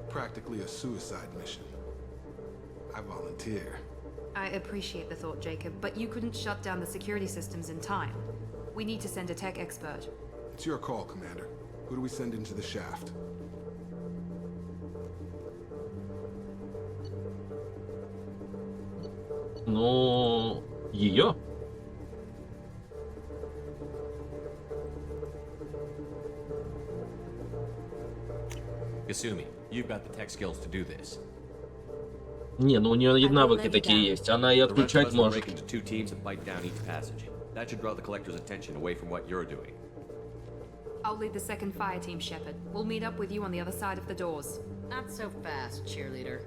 Practically a suicide mission. I volunteer. I appreciate the thought, Jacob, but you couldn't shut down the security systems in time. We need to send a tech expert. It's your call, Commander. Who do we send into the shaft? Ну, ее. Kasumi, you've got the tech skills to do this. Не, ну у нее и навыки такие есть. Она и отключать может. Break into 2 teams and bite down each passage. That should draw the collector's attention away from what you're doing. I'll lead the second fire team, Shepard. We'll meet up with you on the other side of the doors. Not so fast, cheerleader.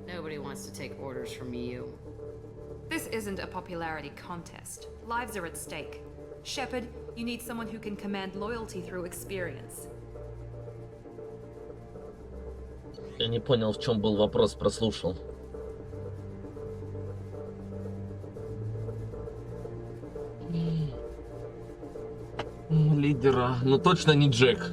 Nobody wants to take orders from you. This isn't a popularity contest. Lives are at stake. Shepard, you need someone who can command loyalty through experience. Я не понял, в чем был вопрос, прослушал. Лидера. Ну точно не Джек.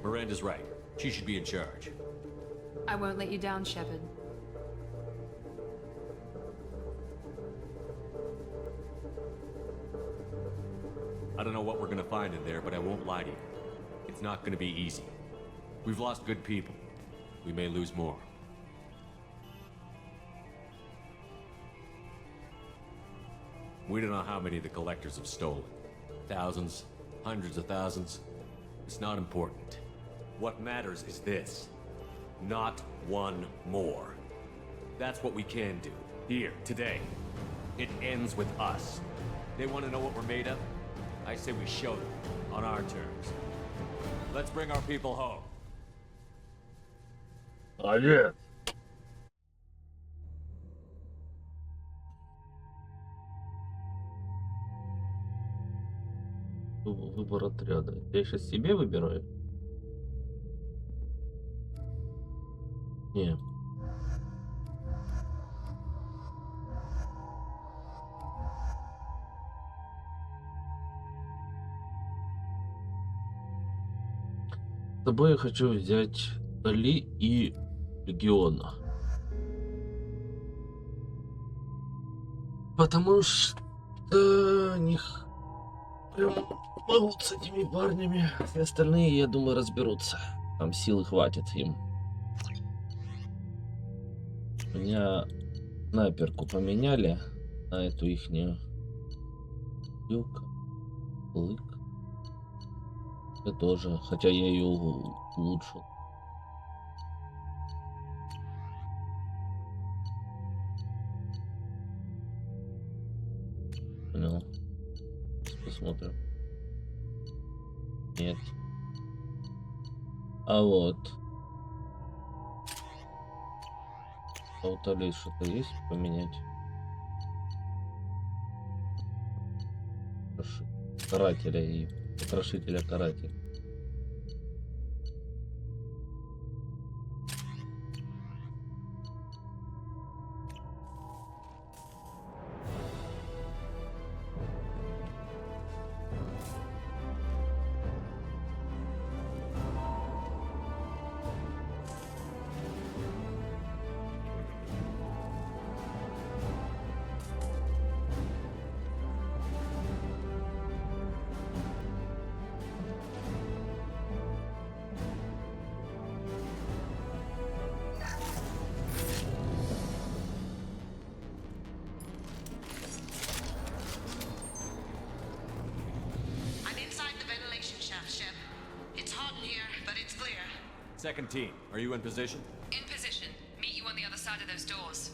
Miranda's right. She should be in charge. I won't let you down, Shepard. I don't know what we're gonna find in there, but I won't lie to you. It's not gonna be easy. We've lost good people. We may lose more. We don't know how many the collectors have stolen. Thousands, hundreds of thousands. It's not important. What matters is this. Not one more. That's what we can do. Here, today. It ends with us. They want to know what we're made of? I say we show them, on our terms. Let's bring our people home. Олег. Выбор отряда. Я сейчас себе выбираю? Не. С собой я хочу взять Ли и Легиона. Потому что них прям могу с этими парнями. Все остальные, я думаю, разберутся. Там силы хватит им. Меня снайперку поменяли на эту ихнюю. Юг, лык. Я тоже, хотя я ее улучшил. Понял. Сейчас посмотрим. Нет. А вот. А у Талии что-то есть поменять? карателя и потрошителя карателя. Second team, are you in position? In position. Meet you on the other side of those doors.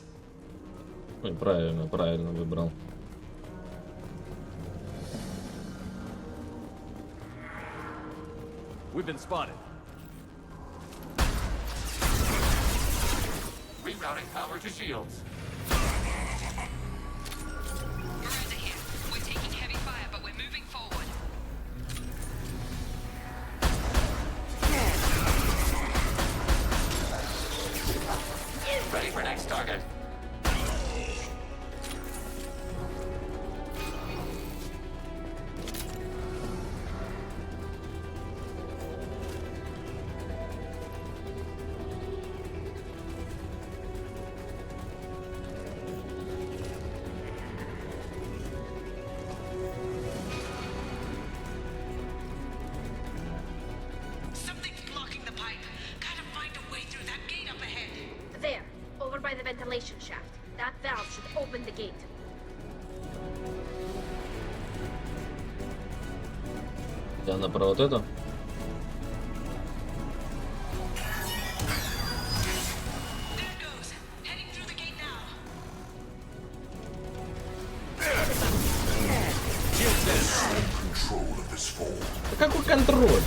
Ой, правильно выбрал. We've been spotted. Rerouting power to shields. Miranda here. We're taking heavy fire, but we're moving forward. Ready for next target. Something's blocking the pipe. Gotta find a way through that gate up ahead. There, over by the ventilation shaft. That valve should open the gate. Она про вот это? Да какой контроль?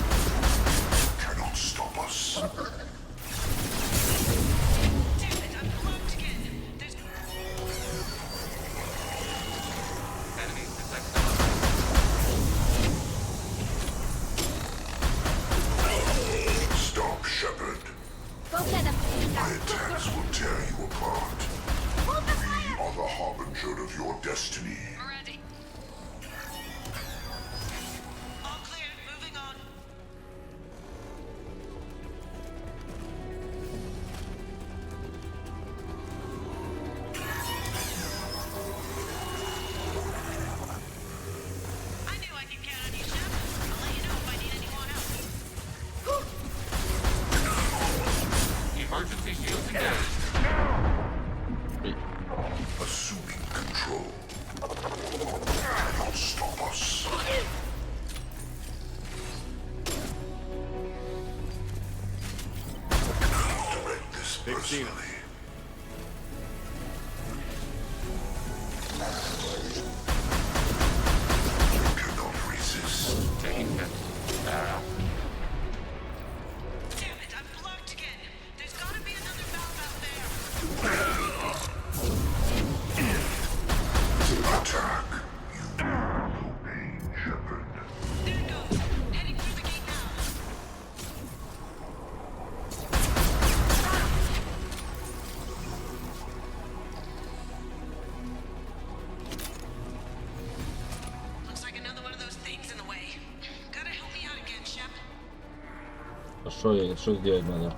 Что сделать надо?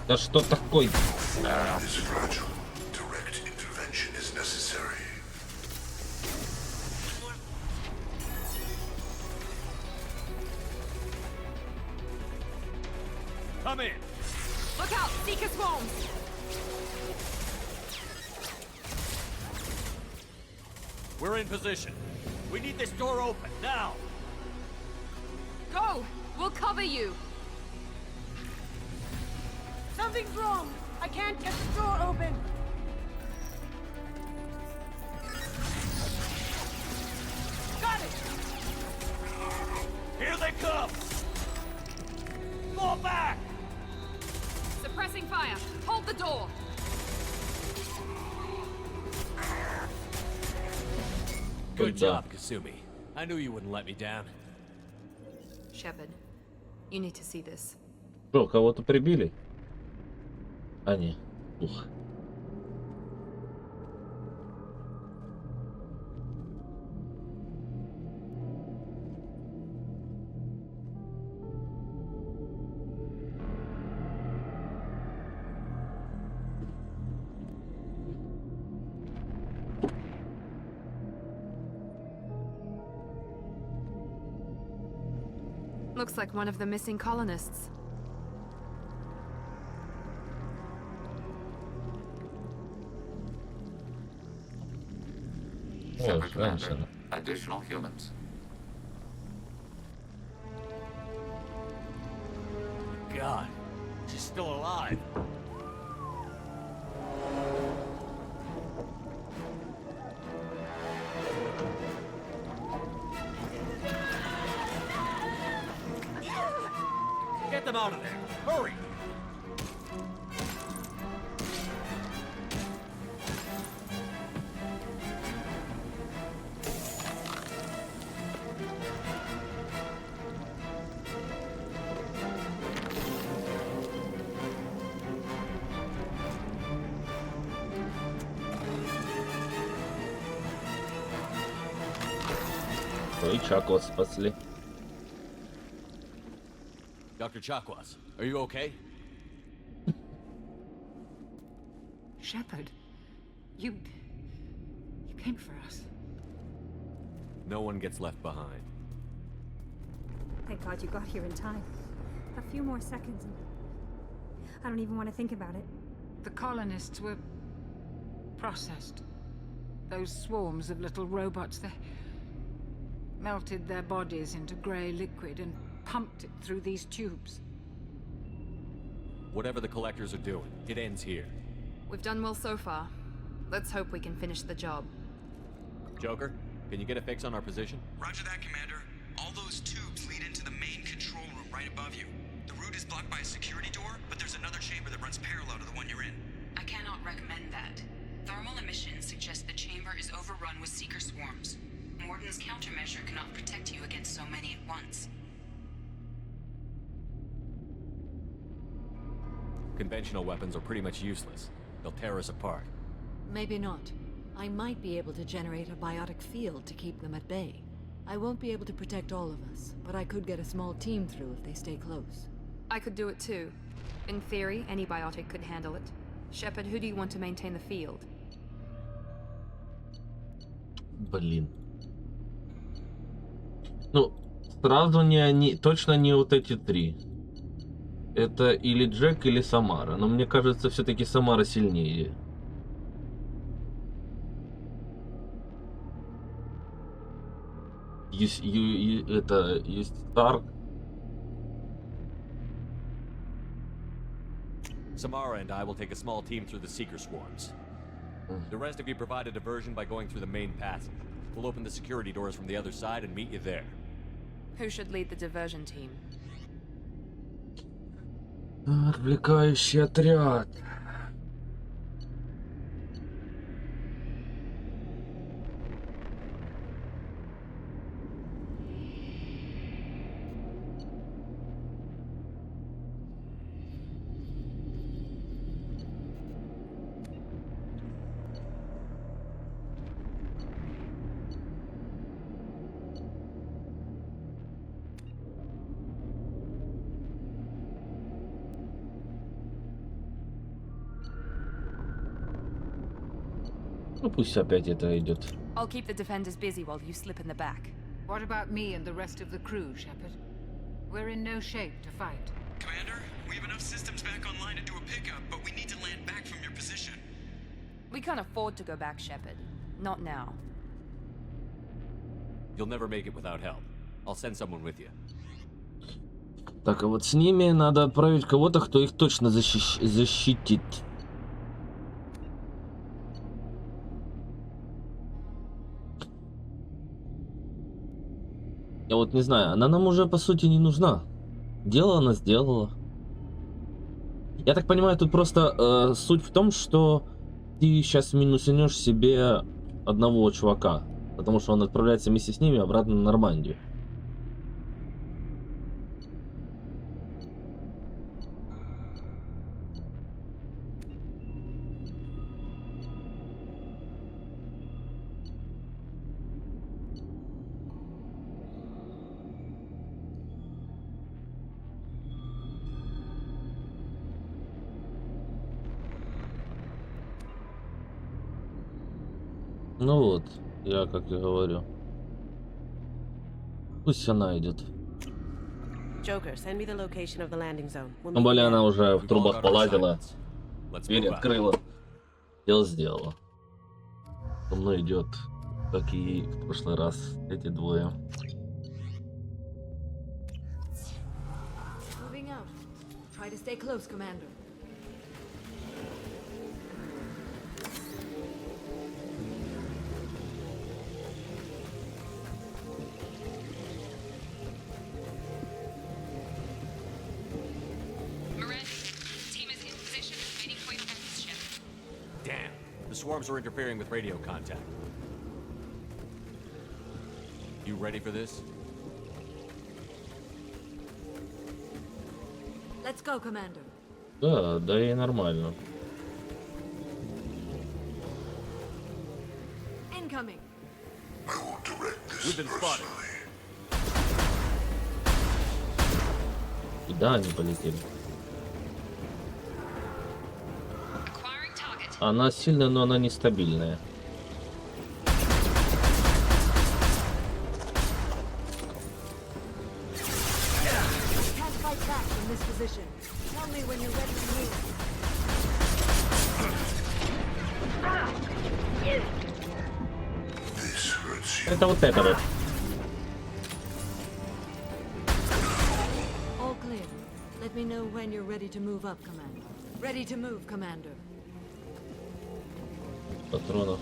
Да что такое? come in. Look out! Seeker swarms! We're in position. We need this door open, now! Go! We'll cover you! Something's wrong! I can't get the door open! Got it! Here they come! Fall back! Suppressing fire! Hold the door! Good job, Kasumi. I knew you wouldn't let me down. Shepard, you need to see this. Что, кого-то прибили? А не. Ух. Looks like one of the missing colonists. Shepard Commander, additional humans. God, she's still alive. Get them out of there! Hurry! И Чакос спасли. Dr. Chakwas, are you okay? Shepard, you came for us. No one gets left behind. Thank God you got here in time. A few more seconds and I don't even want to think about it. The colonists were processed. Those swarms of little robots, they melted their bodies into grey liquid and pumped it through these tubes. Whatever the collectors are doing, it ends here. We've done well so far. Let's hope we can finish the job. Joker, can you get a fix on our position? Roger that, Commander. All those tubes lead into the main control room right above you. The route is blocked by a security door, but there's another chamber that runs parallel to the one you're in. I cannot recommend that. Thermal emissions suggest the chamber is overrun with seeker swarms. Morden's countermeasure cannot protect you against so many at once. Conventional weapons are pretty much useless. They'll tear us apart. Maybe not. I might be able to generate a biotic field to keep them at bay. I won't be able to protect all of us, but I could get a small team through if they stay close. I could do it too. In theory, any biotic could handle it. Shepard, who do you want to maintain the field? Блин. Ну, сразу не они, точно не вот эти три. Это или Джек, или Самара. Но мне кажется, все-таки Самара сильнее. Есть Старк. Samara and I will take a small team through the seeker swarms. The rest of you provide a diversion by going through the main passage. We'll open the security doors from the other side and meet you there. Who should lead the diversion team? Отвлекающий отряд. Ну пусть опять это идет. I'll keep the defenders busy while you slip in the back. What about me and the rest of the crew, Shepard? We're in no shape to fight. Commander, We have enough systems back online to do a pickup, but we need to land back from your position. We can't afford to go back, Shepard. Not now. You'll never make it without help. I'll send someone with you. Так, а вот с ними надо отправить кого-то, кто их точно защитит. Я вот не знаю, она нам уже по сути не нужна. Дело она сделала. Я так понимаю, тут просто суть в том, что ты сейчас минусанешь себе одного чувака, потому что он отправляется вместе с ними обратно на Нормандию. Ну вот, я как и говорю. Пусть она идет. Тем более она уже в трубах полазила, дверь открыла, дело сделала. Со мной идет, как и в прошлый раз, эти двое. Swarms are interfering with radio contact. You ready for this? Let's go, Commander. Да, да и нормально. Incoming. We've been spotted. Куда они полетели? Она сильная, но она нестабильная. Это вот это вот. All clear. Let me know when you're ready to move up, Commander. Ready to move, Commander. Патронов.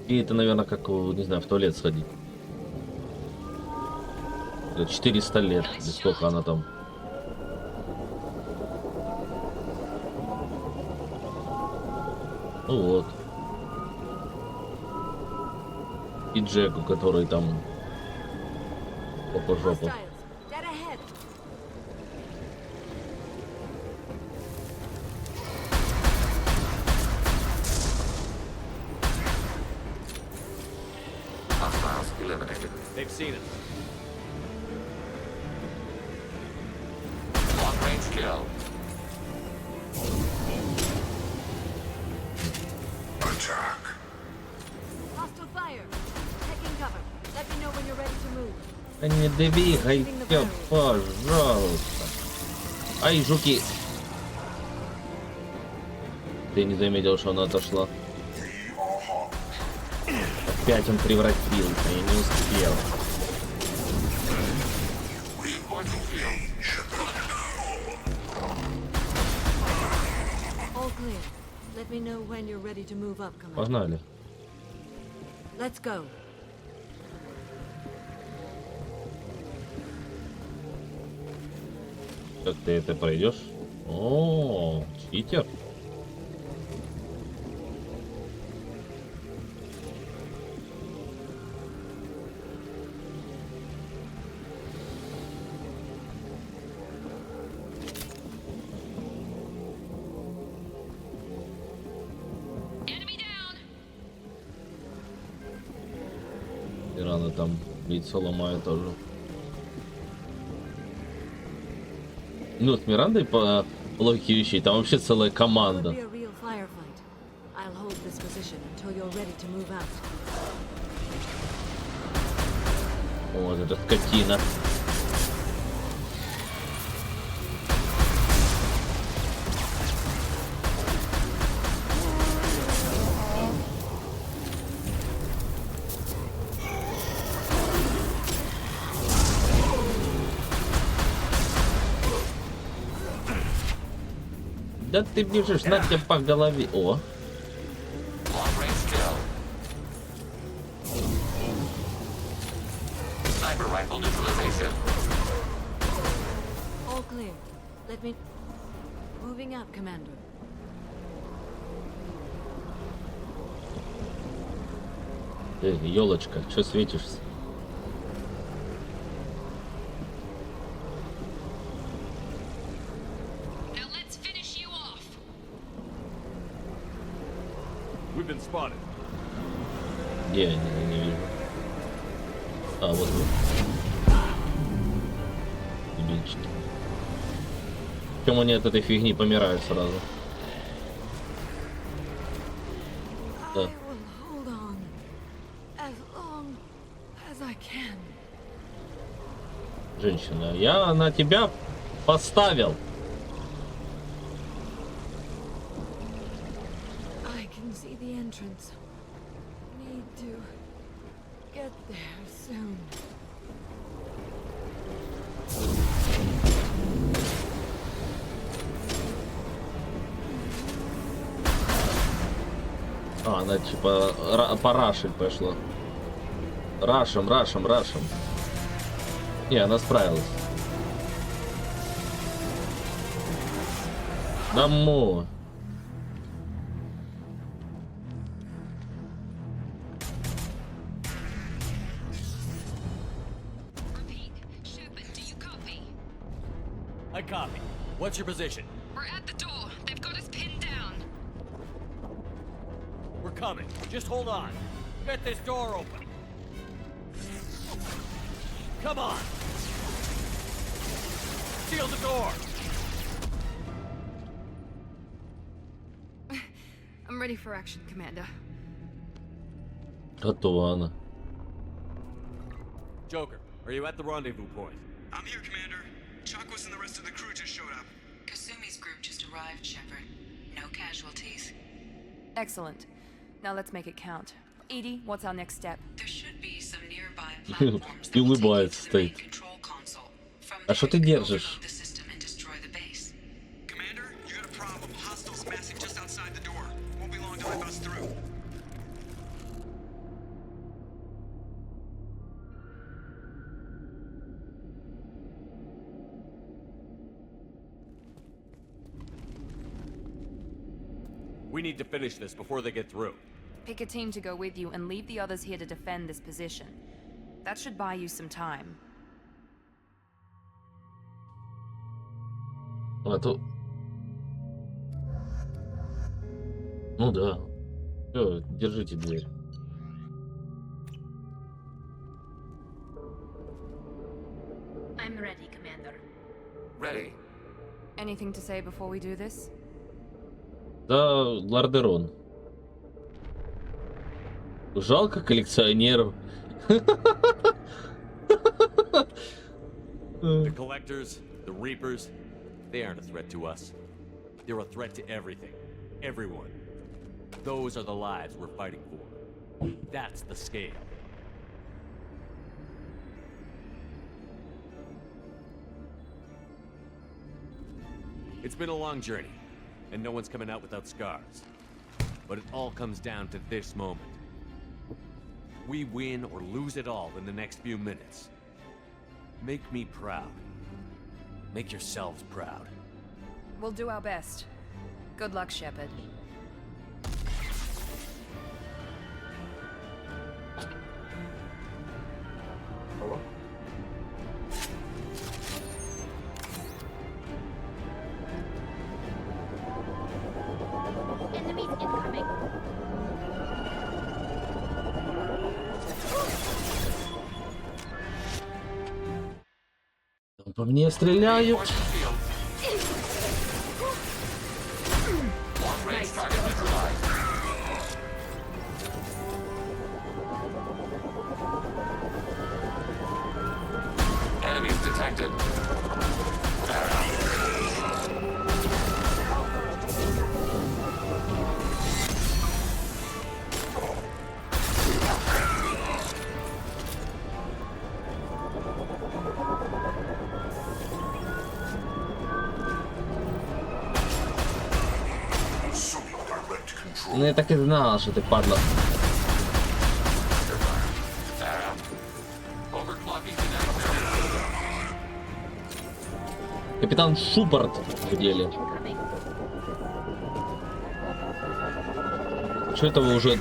И это, наверное, как, не знаю, в туалет сходить. 400 лет, или сколько она там. Ну вот. И Джеку, который там по жопу. They've seen it. Long-range kill. Attack. Hostile fire. Taking cover. Let me know when you're ready to move. Не двигайте, пожалуйста. Ай, жуки. Ты не заметил, что она отошла? Опять он превратился, я не успел. Погнали. Let's go. Как ты это пройдешь? О, читер. Рано там лицо ломает тоже. Ну, с Мирандой по логике вещей там вообще целая команда. Вот эта скотина. Да ты бежишь, на тебе по голове. О. All clear. Let me... Moving up, Commander. Ёлочка, чё светишься? We've been spotted. Где они? Не вижу. А, вот вот. Дебильчики. Причем они от этой фигни помирают сразу. Да. Женщина, я на тебя поставил. А, она типа парашить пошла. Рашем. Не, она справилась. Домой. I copy. What's your position? We're at the door. They've got us pinned down. We're coming. Just hold on. Get this door open. Come on. Seal the door. I'm ready for action, Commander. Готова она. Joker, are you at the rendezvous point? I'm here, Commander. Chakwas and the rest of the crew just showed up. Kasumi's group just arrived, Shepard. No casualties. Excellent. Now let's make it count. Edie, what's our next step? There should be some nearby platforms И улыбается, стоит. А что ты держишь? Commander, you got a problem. Hostiles massing just outside the door. Won't be long till I bust through. We need to finish this before they get through. Pick a team to go with you and leave the others here to defend this position. That should buy you some time. А то... Ну да. Всё, держите дверь. I'm ready, Commander. Ready. Anything to say before we do this? Да, Лордерон. Жалко коллекционеров. The collectors, the reapers, they aren't a threat to us. They're a threat to everything. Everyone. Those are the lives we're fighting for. That's the scale. It's been a long journey, and no one's coming out without scars. But it all comes down to this moment. We win or lose it all in the next few minutes. Make me proud. Make yourselves proud. We'll do our best. Good luck, Shepard. Enemies incoming. По мне стреляют. detected. Ну я так и знал, что ты падла. Капитан Шупорт в деле. Что это вы уже...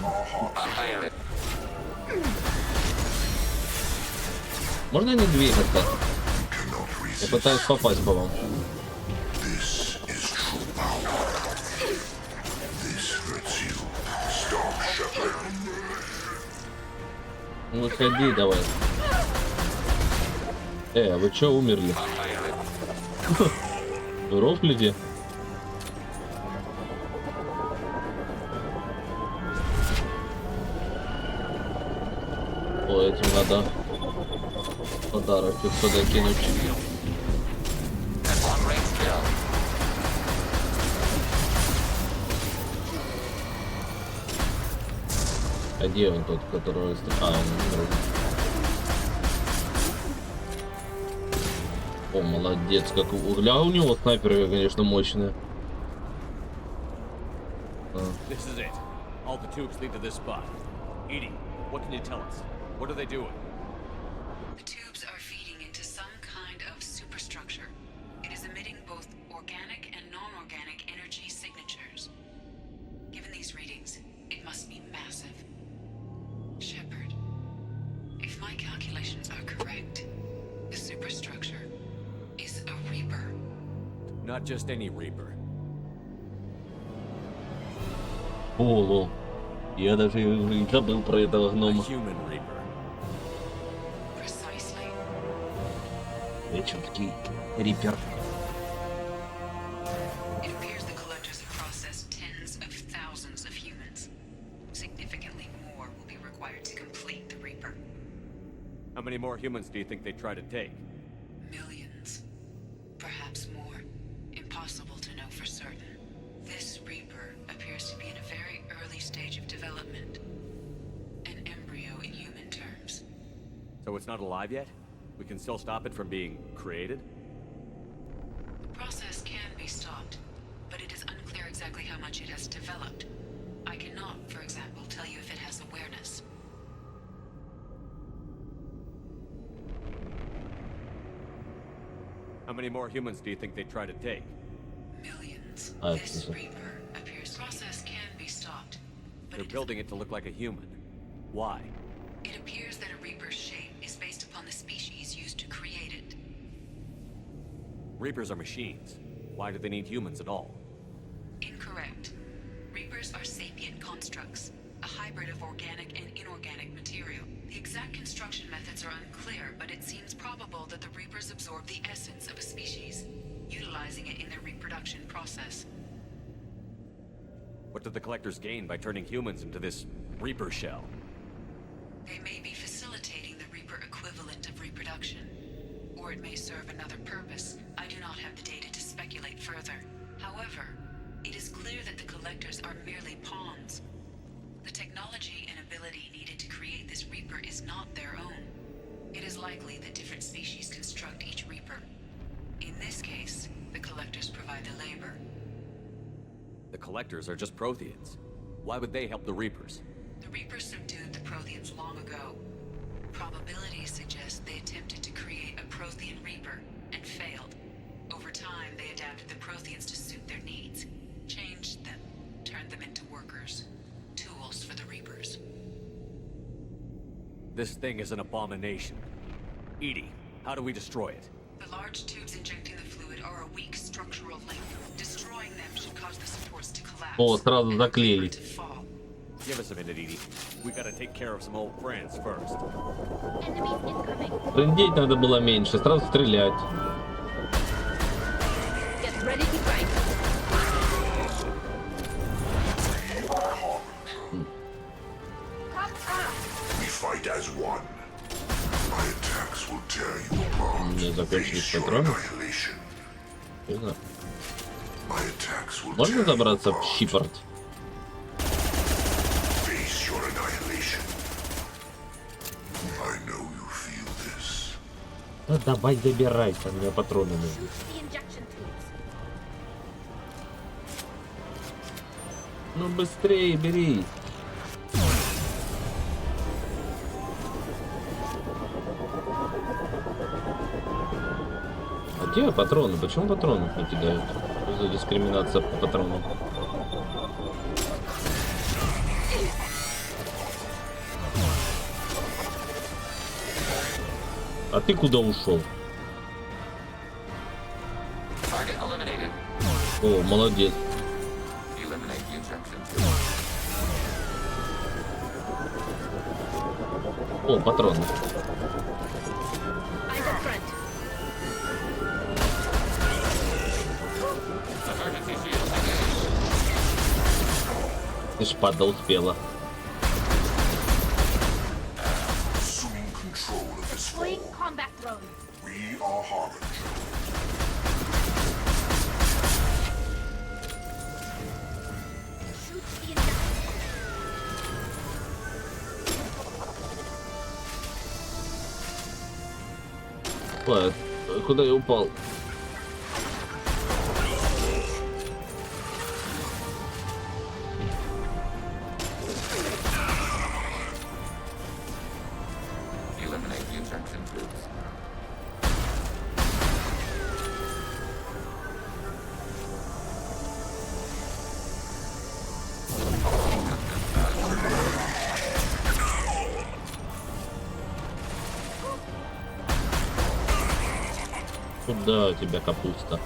Можно не двигаться? Я пытаюсь попасть по вам. Выходи давай. Вы чё, умерли? Здоров, люди. О, этим надо подарок тут сюда кинуть. А где он тот, который... А, он умер. О, молодец, как угля у него снайперы, конечно, мощные. This is it. All the tubes lead to this spot. Edie, what can you tell us? What are they doing? The tubes are feeding into some kind of superstructure. It is emitting both organic and non-organic energy signatures. Given these readings, it must be massive. Shepard, if my calculations are correct, the superstructure is a Reaper. Not just any Reaper. О, я даже и забыл про этого гнома. Я чёткий Рипер. It appears the collectors have processed tens of thousands of humans. Significantly more will be required to complete the Reaper. How many more humans do you think they try to take? Millions. Perhaps more. Impossible to know for certain. This Reaper appears to be in a very early stage of development. An embryo in human terms. So it's not alive yet? We can still stop it from being created? The process can be stopped, but it is unclear exactly how much it has developed. I cannot, for example, tell you if it has awareness. How many more humans do you think they try to take? Millions. Ah, This Reaper appears process can be stopped. They're building it to look like a human. Why? It appears that a Reaper's shape is based upon the species used to create it. Reapers are machines. Why do they need humans at all? Incorrect. Reapers are sapient constructs, a hybrid of organic and inorganic material. The exact construction methods are unclear, but it seems probable that the Reapers absorb the essence of a species, utilizing it in their reproduction process. What do the collectors gain by turning humans into this Reaper shell? They may be facilitating the Reaper equivalent of reproduction, or it may serve another purpose. I do not have the data to speculate further. However, it is clear that the collectors are merely pawns. The technology and ability needed to create this Reaper is not their own. It is likely that different species construct each Reaper. In this case, the collectors provide the labor. The collectors are just Protheans. Why would they help the Reapers? The Reapers subdued the Protheans long ago. Probabilities suggest they attempted to create a Prothean Reaper and failed. Over time, they adapted the Protheans to suit their needs, changed them, turned them into workers, tools for the Reapers. This thing is an abomination. Edie, how do we destroy it? The large tubes injecting the fluid are a weak structural link. Destroying them should cause the supports to collapse. О, сразу заклеили. Give us a minute, Edie. We gotta take care of some old friends first. Трындеть надо было меньше, сразу стрелять. Get ready to fight. We fight as one. My attacks will tear you apart. меня закончились патроны. Не знаю. Можно забраться в Щипорт? Да давай забирайся, мне патроны нужны. Ну быстрее бери. А где патроны? Почему патронов не кидают? Что за дискриминация по патронам? А ты куда ушел? О, молодец. О, патроны. Ты ж падла успела. Ой, куда я упал? Куда у тебя капуста?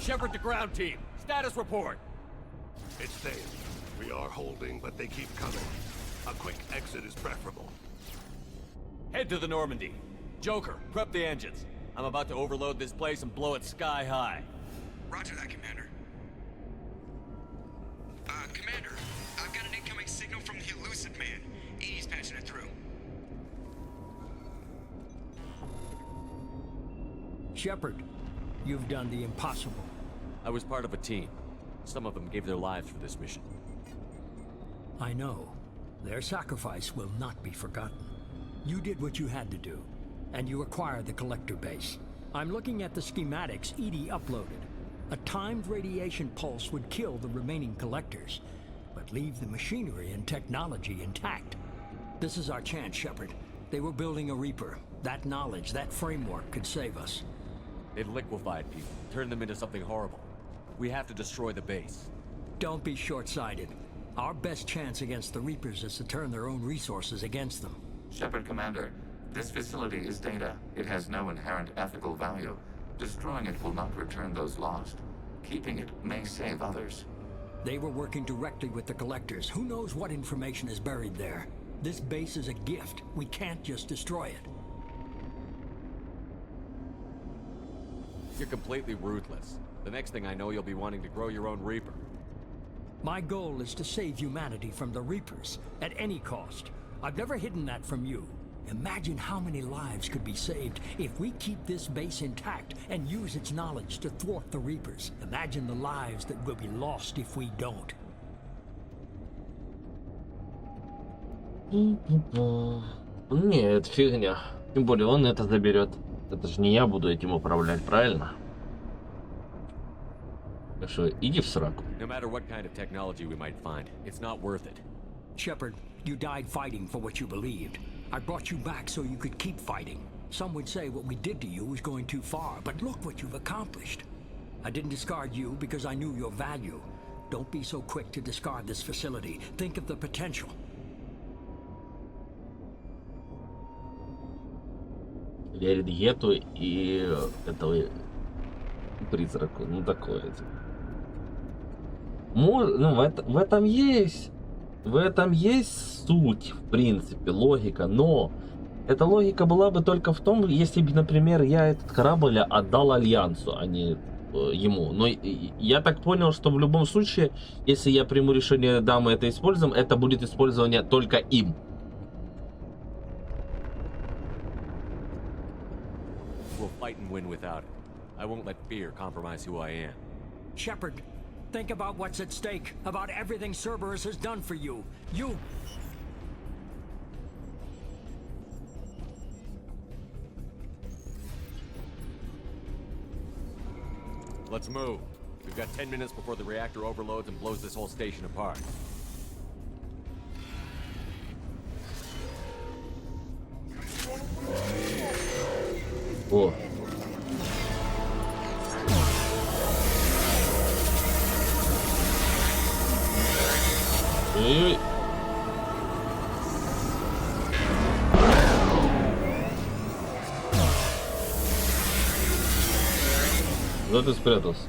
Shepard to ground team. Status report. It's safe. We are holding, but they keep coming. A quick exit is preferable. Head to the Normandy. Joker, prep the engines. I'm about to overload this place and blow it sky high. Roger that, Commander. Commander, I've got an incoming signal from the Elusive Man. He's patching it through. Shepard, you've done the impossible. I was part of a team. Some of them gave their lives for this mission. I know. Their sacrifice will not be forgotten. You did what you had to do, and you acquired the collector base. I'm looking at the schematics Edie uploaded. A timed radiation pulse would kill the remaining collectors, but leave the machinery and technology intact. This is our chance, Shepard. They were building a Reaper. That knowledge, that framework could save us. They've liquefied people, turned them into something horrible. We have to destroy the base. Don't be short-sighted. Our best chance against the Reapers is to turn their own resources against them. Shepard, Commander, this facility is data. It has no inherent ethical value. Destroying it will not return those lost. Keeping it may save others. They were working directly with the collectors. Who knows what information is buried there? This base is a gift. We can't just destroy it. You're completely ruthless. The next thing I know, you'll be wanting to grow your own Reaper. My goal is to save humanity from the Reapers, at any cost. I've never hidden that from you. Imagine how many lives could be saved if we keep this base intact and use its knowledge to thwart the Reapers. Imagine the lives that will be lost if we don't. Нет, фигня. Тем более он это заберет. Это же не я буду этим управлять, правильно? Так что иди в сраку. No matter what kind of technology we might find, it's not worth it. Shepard, you died fighting for what you believed. I brought you back so you could keep fighting. Some would say what we did to you was going too far, but look what you've accomplished. I didn't discard you because I knew your value. Don't be so quick to discard this facility. Think of the potential. Верит Гету и этого призраку. Ну такое. Ну в этом есть в этом есть суть, в принципе, логика, но эта логика была бы только в том, если бы, например, я этот корабль отдал Альянсу, а не ему. Но я так понял, что в любом случае, если я приму решение, да, мы это используем, это будет использование только им. We'll fight and win without it. I won't let fear compromise who I am. Shepard, think about what's at stake, about everything Cerberus has done for you. You... Let's move. We've got 10 minutes before the reactor overloads and blows this whole station apart. О. Ой-ой. Куда ты спрятался?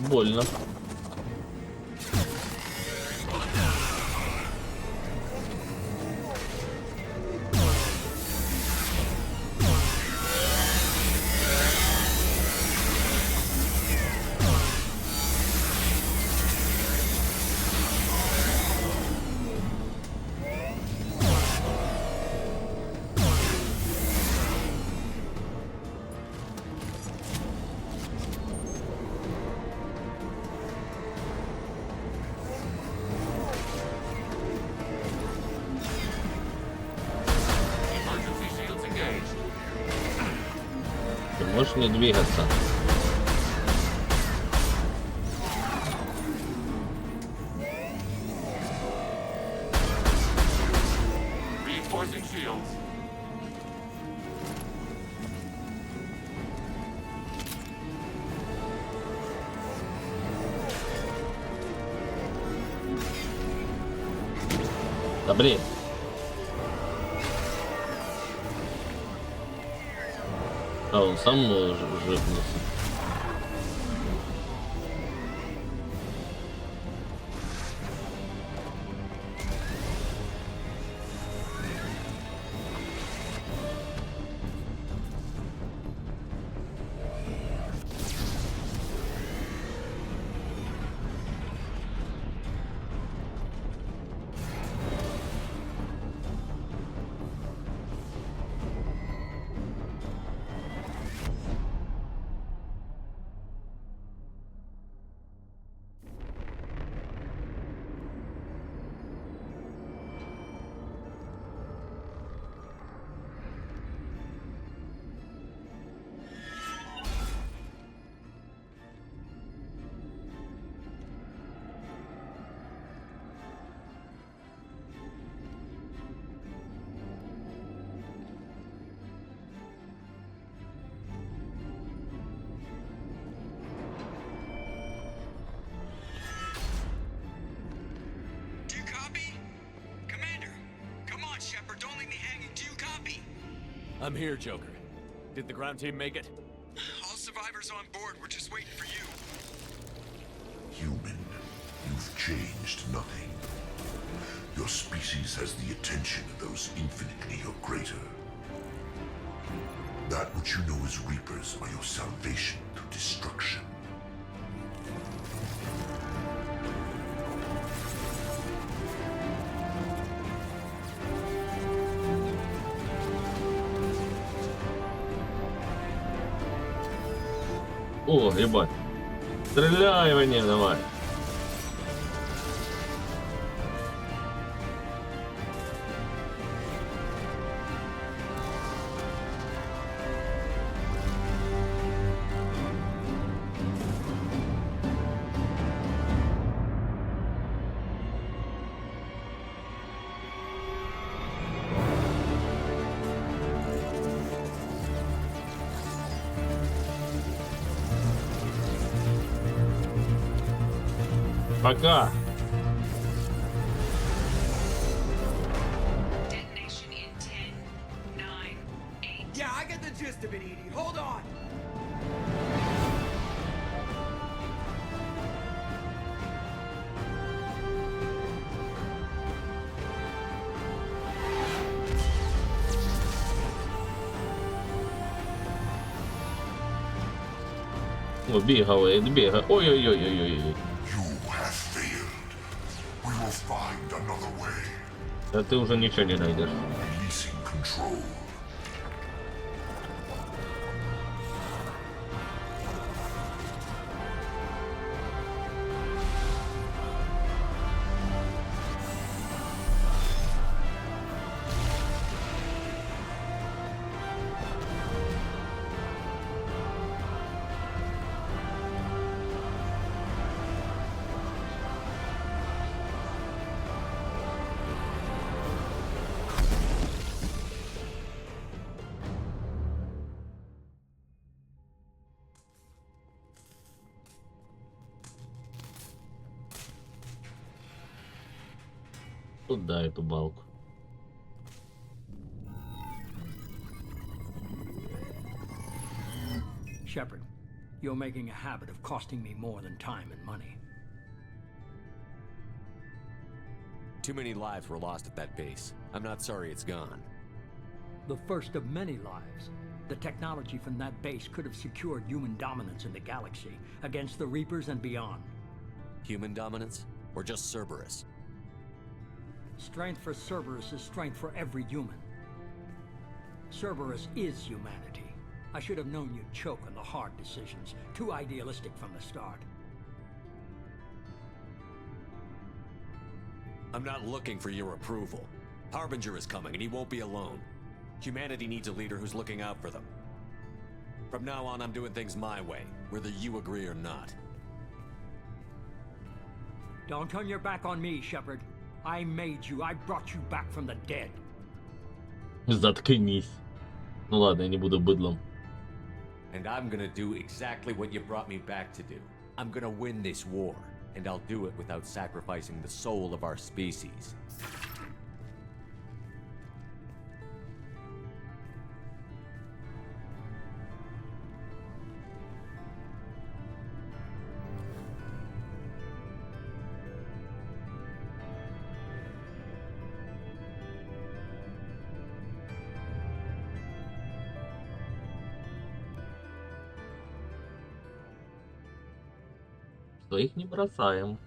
Больно. Можешь не двигаться. Да блин. А он сам жирнулся. I'm here, Joker. Did the ground team make it? All survivors on board. We're just waiting for you. Human, you've changed nothing. Your species has the attention of those infinitely or greater. That which you know as Reapers are your salvation through destruction. О, ебать. Стреляй в нее, давай. Пока. Detonation in 10, 9, 8. Yeah, I get the gist of it, Edie. Hold on. О, бегает, бегает. Ой-ой-ой-ой-ой. Да ты уже ничего не найдешь. Туда эту балку. Shepard, you're making a habit of costing me more than time and money. Too many lives were lost at that base. I'm not sorry it's gone. The first of many lives. The technology from that base could have secured human dominance in the galaxy against the Reapers and beyond. Human dominance? Or just Cerberus? Strength for Cerberus is strength for every human. Cerberus is humanity. I should have known you'd choke on the hard decisions. Too idealistic from the start. I'm not looking for your approval. Harbinger is coming, and he won't be alone. Humanity needs a leader who's looking out for them. From now on, I'm doing things my way, whether you agree or not. Don't turn your back on me, Shepard. I made you. I brought you back from the dead. Заткнись. Ну ладно, я не буду быдлом. And I'm gonna do exactly what you brought me back to do. I'm gonna win this war, and I'll do it without sacrificing the soul of our species. Своих не бросаем.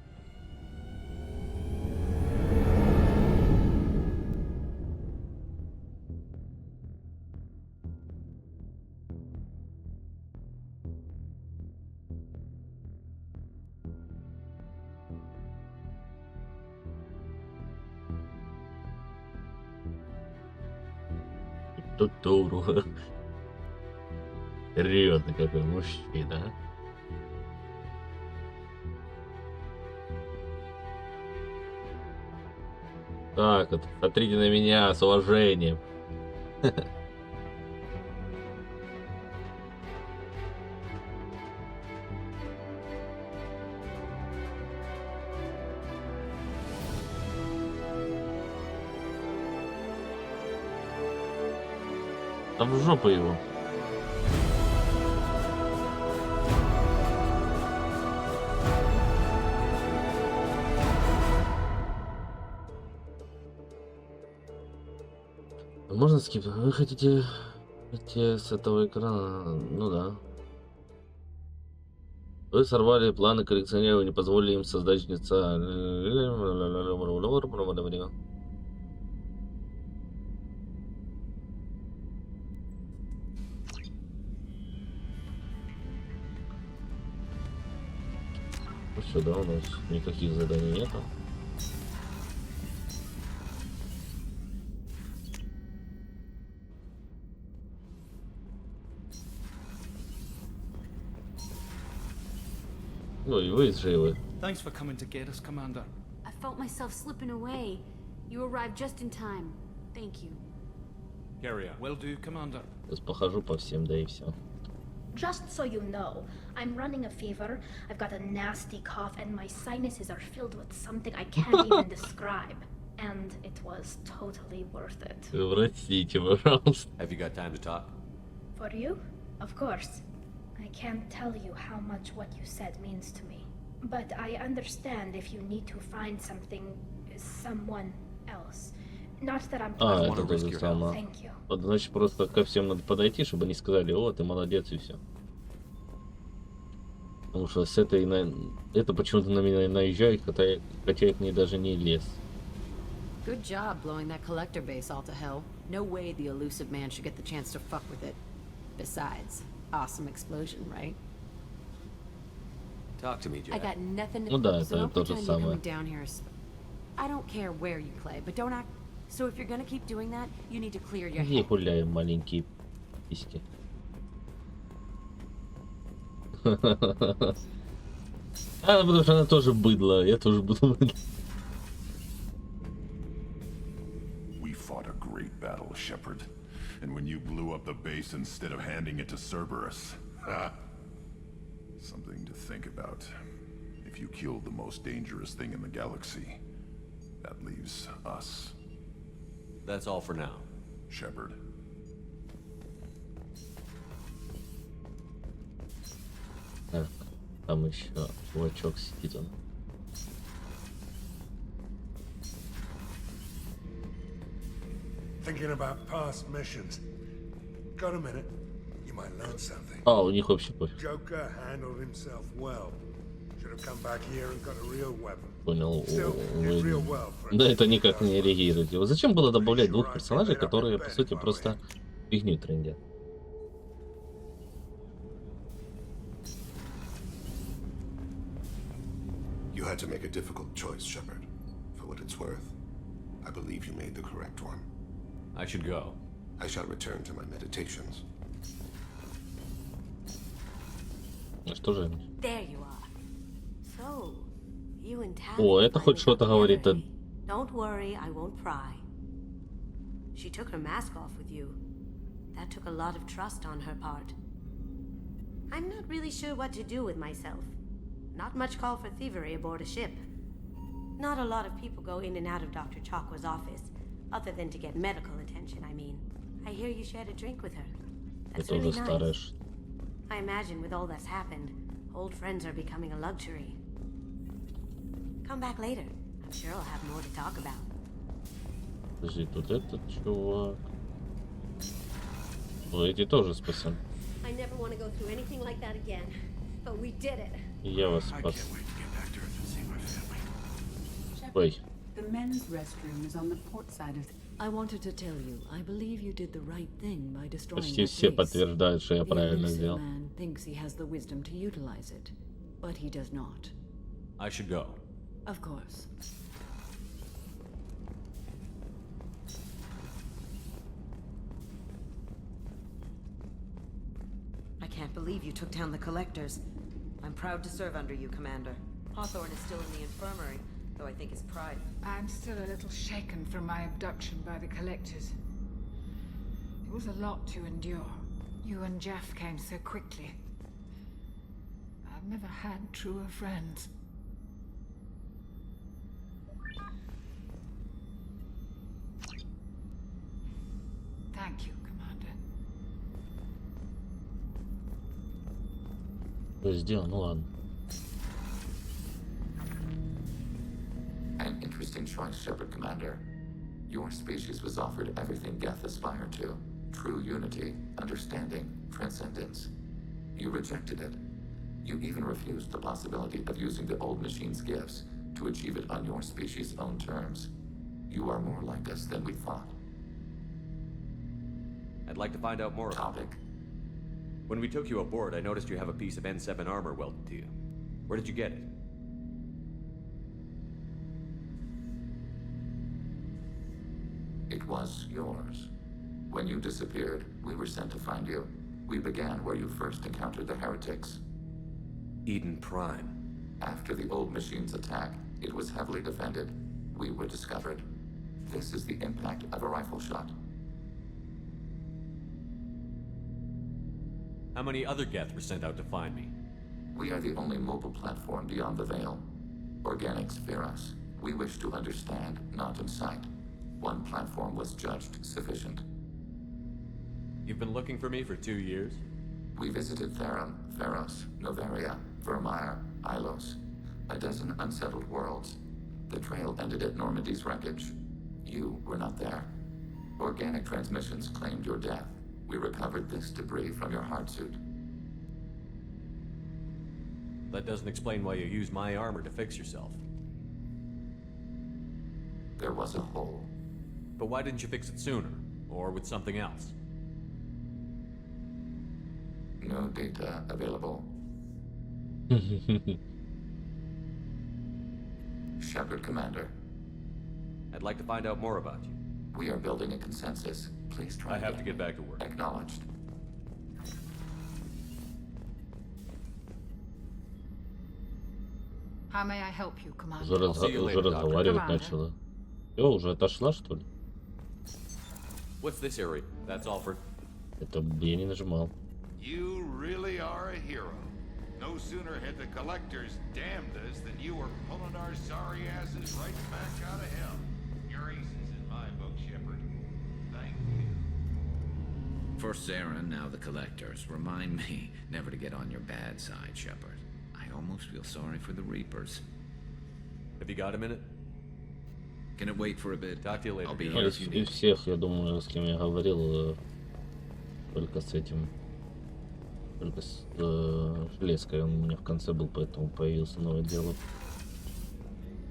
Тутуру. Серьезно, какой мужчина. Так вот, смотрите на меня с уважением. Там в жопу его. Можно скипнуть? Вы хотите с этого экрана? Ну да. Вы сорвали планы коллекционеров и не позволили им создать жнеца. Ну все, да, у нас никаких заданий нету. Ну и вы живы. Thanks for coming to get us, Commander. I felt myself slipping away. You arrived just in time. Thank you. Carry on. Will do, Commander. Сейчас похожу по всем, да и все. Just so you know, I'm running a fever, I've got a nasty cough, and my sinuses are filled with something I can't even describe. And it was totally worth it. Простите, пожалуйста. Have you got time to talk? For you? Of course. I can't tell you how much what you said means to me. But I understand if you need to find someone else. Not that I'm Это то же самое. Thank you. Вот, значит, просто ко всем надо подойти, чтобы они сказали: о, ты молодец, и все. Потому что с этой это почему-то на меня наезжает, хотя я к ней даже не лез. Good job blowing that collector base all to hell. No way the elusive man should get the chance to fuck with it. Besides, awesome explosion, right? Talk to me, Jack. I got nothing to Ну да, so это don't то же pretend you're самое. coming down here. I don't care where you play, but don't act. So if you're gonna keep doing that, you need to clear your Не head. гуляем, маленькие письки. Потому что она тоже быдло, я тоже буду быдло. We fought a great battle, Shepard. And when you blew up the base instead of handing it to Cerberus, something to think about. If you killed the most dangerous thing in the galaxy, that leaves us. That's all for now. Shepard. Так, там еще чувачок сидит он. Thinking about past missions. Got a minute? You might learn something. А, у них вообще пофиг. Joker handled himself well. Should have come back here and got a real weapon. Понял. Still, did real well for Да, это никак не реагирует. Вот зачем было добавлять двух персонажей, которые, по сути, просто фигню трендят? You had to make a difficult choice, Shepard. For what it's worth, I believe you made the correct one. I should go. I shall return to my meditations. Что же? There you are. So, you and Tabby О, это хоть что-то говорит. Don't worry, I won't pry. She took her mask off with you. That took a lot of trust on her part. I'm not really sure what to do with myself. Not much call for thievery aboard a ship. Not a lot of people go in and out of Dr. Chakwa's office, other than to get medical attention, I mean. I hear you shared a drink with her. That's really nice. I imagine with all that's happened, old friends are becoming a luxury. Come back later. I'm sure I'll have more to talk about. Подожди, тут этот чувак. О, эти тоже спасен. I never want to go through anything like that again, but we did it. Я вас спас. Ой. The men's restroom is on the port side of. I wanted to tell you, I believe you did the right thing by destroying Почти that все base. подтверждают, что я правильно The сделал. man thinks he has the wisdom to utilize it, but he does not. I should go. Of course. I can't believe you took down the collectors. I'm proud to serve under you, Commander. Hawthorne is still in the infirmary, though I think his pride. I'm still a little shaken from my abduction by the collectors. It was a lot to endure. You and Jeff came so quickly. I've never had truer friends. Thank you, Commander. Сделал, ну ладно. An interesting choice, Shepard Commander. Your species was offered everything Geth aspired to. True unity, understanding, transcendence. You rejected it. You even refused the possibility of using the old machine's gifts to achieve it on your species' own terms. You are more like us than we thought. I'd like to find out more. Topic. When we took you aboard, I noticed you have a piece of N7 armor welded to you. Where did you get it? It was yours. When you disappeared, we were sent to find you. We began where you first encountered the heretics. Eden Prime. After the old machine's attack, it was heavily defended. We were discovered. This is the impact of a rifle shot. How many other Geth were sent out to find me? We are the only mobile platform beyond the veil. Organics fear us. We wish to understand, not incite. One platform was judged sufficient. You've been looking for me for 2 years? We visited Therum, Theros, Novaria, Vermeer, Ilos. A dozen unsettled worlds. The trail ended at Normandy's wreckage. You were not there. Organic transmissions claimed your death. We recovered this debris from your heart suit. That doesn't explain why you used my armor to fix yourself. There was a hole. But why didn't you fix it sooner? Or with something else? No data available. Shepard, Commander. I'd like to find out more about you. We are building a consensus. Please try. I have to get back to work. Acknowledged. How may I help you, Commander? Уже разговаривать начала. Всё, уже отошла, что ли? What's this area? That's all for... Это я не нажимал. You really are a hero. No sooner had the collectors damned us than you were pulling our sorry asses right back out of hell. Your aces in my book, Shepard. Thank you. First Sarah, now the collectors. Remind me never to get on your bad side, Shepard. I almost feel sorry for the Reapers. Have you got a minute? Can it wait for a bit? Talk to you later. I'll be here if you need. Из всех, я думаю, с кем я говорил, только с этим. Только с Железкой он у меня в конце был, поэтому появился новый диалог.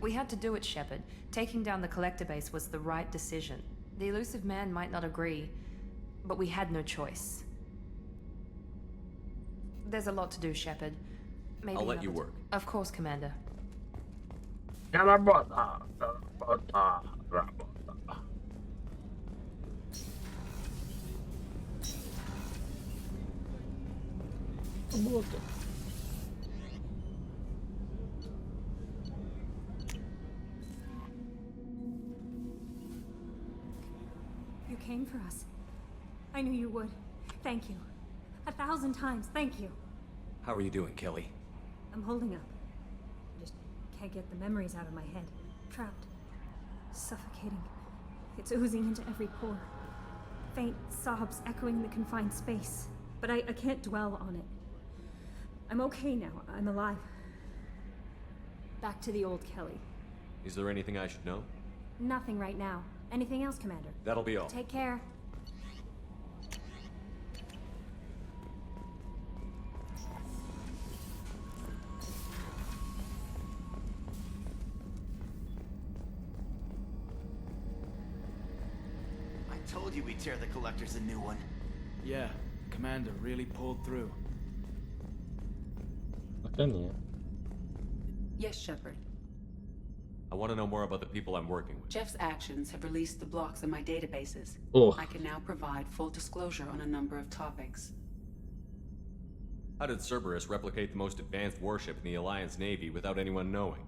We had to do it, Shepard. Taking down the collector base was the right decision. The elusive man might not agree, but we had no choice. There's a lot to do, Shepard. Maybe I'll let you work. Of course, Commander. You came for us. I knew you would. Thank you. 1,000 times, thank you. How are you doing, Kelly? I'm holding up. I just can't get the memories out of my head. Trapped. Suffocating. It's oozing into every pore. Faint sobs echoing the confined space. But I can't dwell on it. I'm okay now. I'm alive. Back to the old Kelly. Is there anything I should know? Nothing right now. Anything else, Commander? That'll be all. Take care. I told you we'd tear the collectors a new one. Yeah, Commander really pulled through. Yes, Shepard. I want to know more about the people I'm working with. Jeff's actions have released the blocks in my databases. Oh. I can now provide full disclosure on a number of topics. How did Cerberus replicate the most advanced warship in the Alliance Navy without anyone knowing?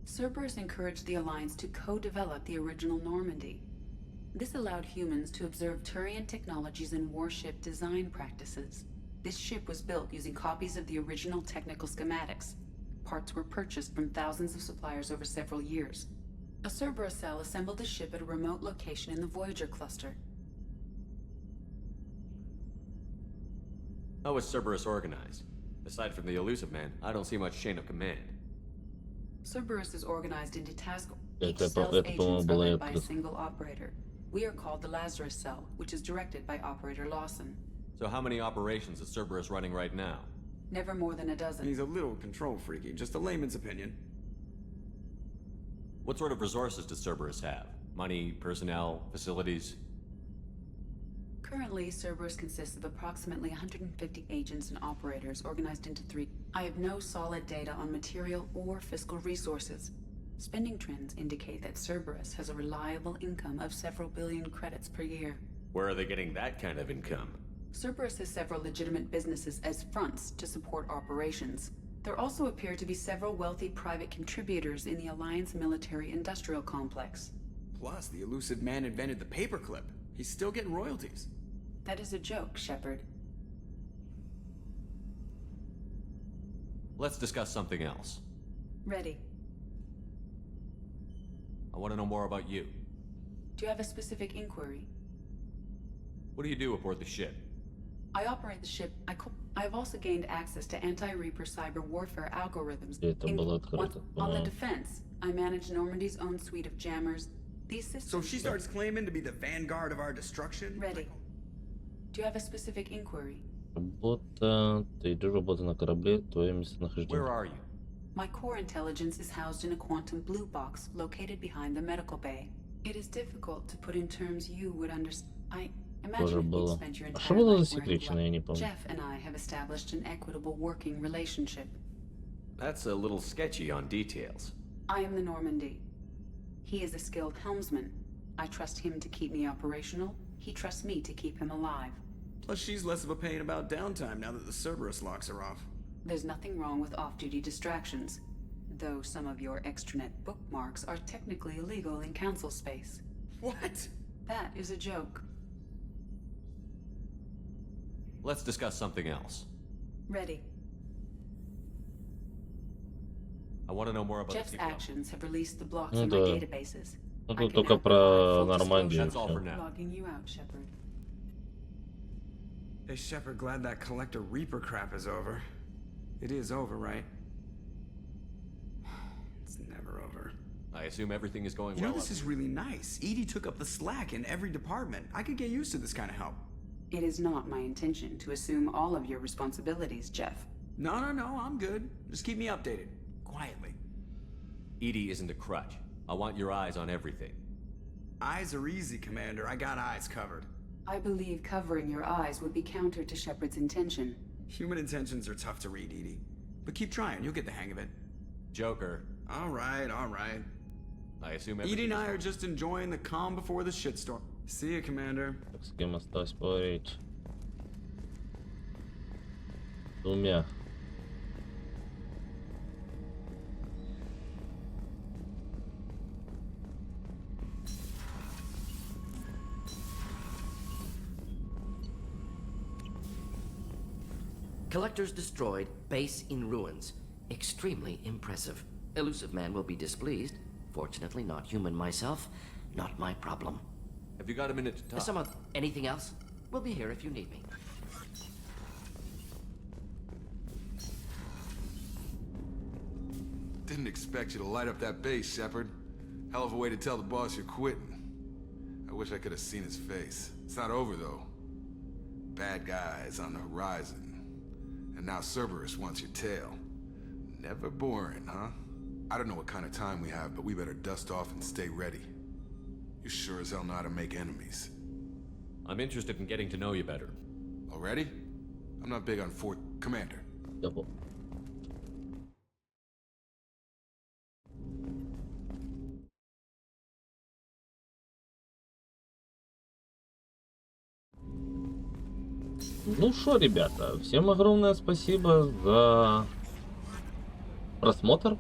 Cerberus encouraged the Alliance to co-develop the original Normandy. This allowed humans to observe Turian technologies and warship design practices. This ship was built using copies of the original technical schematics. Parts were purchased from thousands of suppliers over several years. A Cerberus cell assembled the ship at a remote location in the Voyager cluster. How was Cerberus organized? Aside from the elusive man, I don't see much chain of command. Cerberus is organized into task. Each Это, cell's по-моему, agents are было led by a открыто. single operator. We are called the Lazarus Cell, which is directed by Operator Lawson. So how many operations is Cerberus running right now? Never more than a dozen. He's a little control freaky, just a layman's opinion. What sort of resources does Cerberus have? Money, personnel, facilities? Currently, Cerberus consists of approximately 150 agents and operators organized into 3. I have no solid data on material or fiscal resources. Spending trends indicate that Cerberus has a reliable income of several billion credits per year. Where are they getting that kind of income? Cerberus has several legitimate businesses as fronts to support operations. There also appear to be several wealthy private contributors in the Alliance military-industrial complex. Plus, the elusive man invented the paperclip. He's still getting royalties. That is a joke, Shepard. Let's discuss something else. Ready. I want to know more about you. Do you have a specific inquiry? What do you do aboard the ship? I operate the ship. I have also gained access to anti-Reaper cyber warfare algorithms. On the defense, I manage Normandy's own suite of jammers. These systems... So she starts claiming to be the vanguard of our destruction? Ready. Do you have a specific inquiry? Ты идешь работать на корабле, твое местонахождение. Where are you? My core intelligence is housed in a quantum blue box located behind the medical bay. It is difficult to put in terms you would understand. I imagine you'd spent your entire life wearing black. Jeff and I have established an equitable working relationship. That's a little sketchy on details. I am the Normandy. He is a skilled helmsman. I trust him to keep me operational. He trusts me to keep him alive. Plus, she's less of a pain about downtime now that the Cerberus locks are off. There's nothing wrong with off-duty distractions, though some of your extranet bookmarks are technically illegal in council space. What? That is a joke. Let's discuss something else. Ready. I want to know more about Jeff's the people. actions have released the blocks in my databases. Ну тут только про Нормандию. That's all for now. Logging you out, Shepard. Hey, Shepard, glad that Collector Reaper crap is over. It is over, right? It's never over. I assume everything is going well. well. You know, this is really nice. Edie took up the slack in every department. I could get used to this kind of help. It is not my intention to assume all of your responsibilities, Jeff. No, I'm good. Just keep me updated. Quietly. Edie isn't a crutch. I want your eyes on everything. Eyes are easy, Commander. I got eyes covered. I believe covering your eyes would be counter to Shepard's intention. Human intentions are tough to read, Edie. But keep trying, you'll get the hang of it. Joker. All right. I assume Edie and I are just enjoying the calm before the shitstorm. See you, Commander. С кем осталось поговорить? Двумя. Collectors destroyed, base in ruins. Extremely impressive. Elusive man will be displeased. Fortunately, not human myself. Not my problem. Have you got a minute to talk? Anything else? We'll be here if you need me. Didn't expect you to light up that base, Shepard. Hell of a way to tell the boss you're quitting. I wish I could have seen his face. It's not over, though. Bad guys on the horizon. And now Cerberus wants your tail. Never boring, huh? I don't know what kind of time we have, but we better dust off and stay ready. You sure as hell know how to make enemies. I'm interested in getting to know you better. Already? I'm not big on Commander. Double. Ну что, ребята, всем огромное спасибо за просмотр.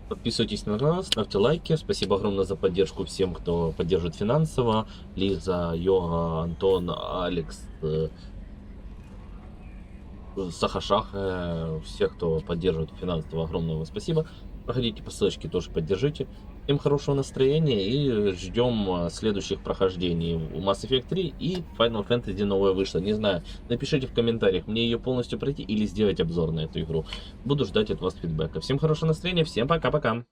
Подписывайтесь на нас, ставьте лайки. Спасибо огромное за поддержку всем, кто поддерживает финансово. Лиза, Йога, Антон, Алекс, Saxasha, всех, кто поддерживает финансово, огромное вам спасибо. Проходите по ссылочке, тоже поддержите. Всем хорошего настроения и ждем следующих прохождений. Mass Effect 3 и Final Fantasy новая вышла. Не знаю, напишите в комментариях, мне ее полностью пройти или сделать обзор на эту игру. Буду ждать от вас фидбэка. Всем хорошего настроения, всем пока-пока.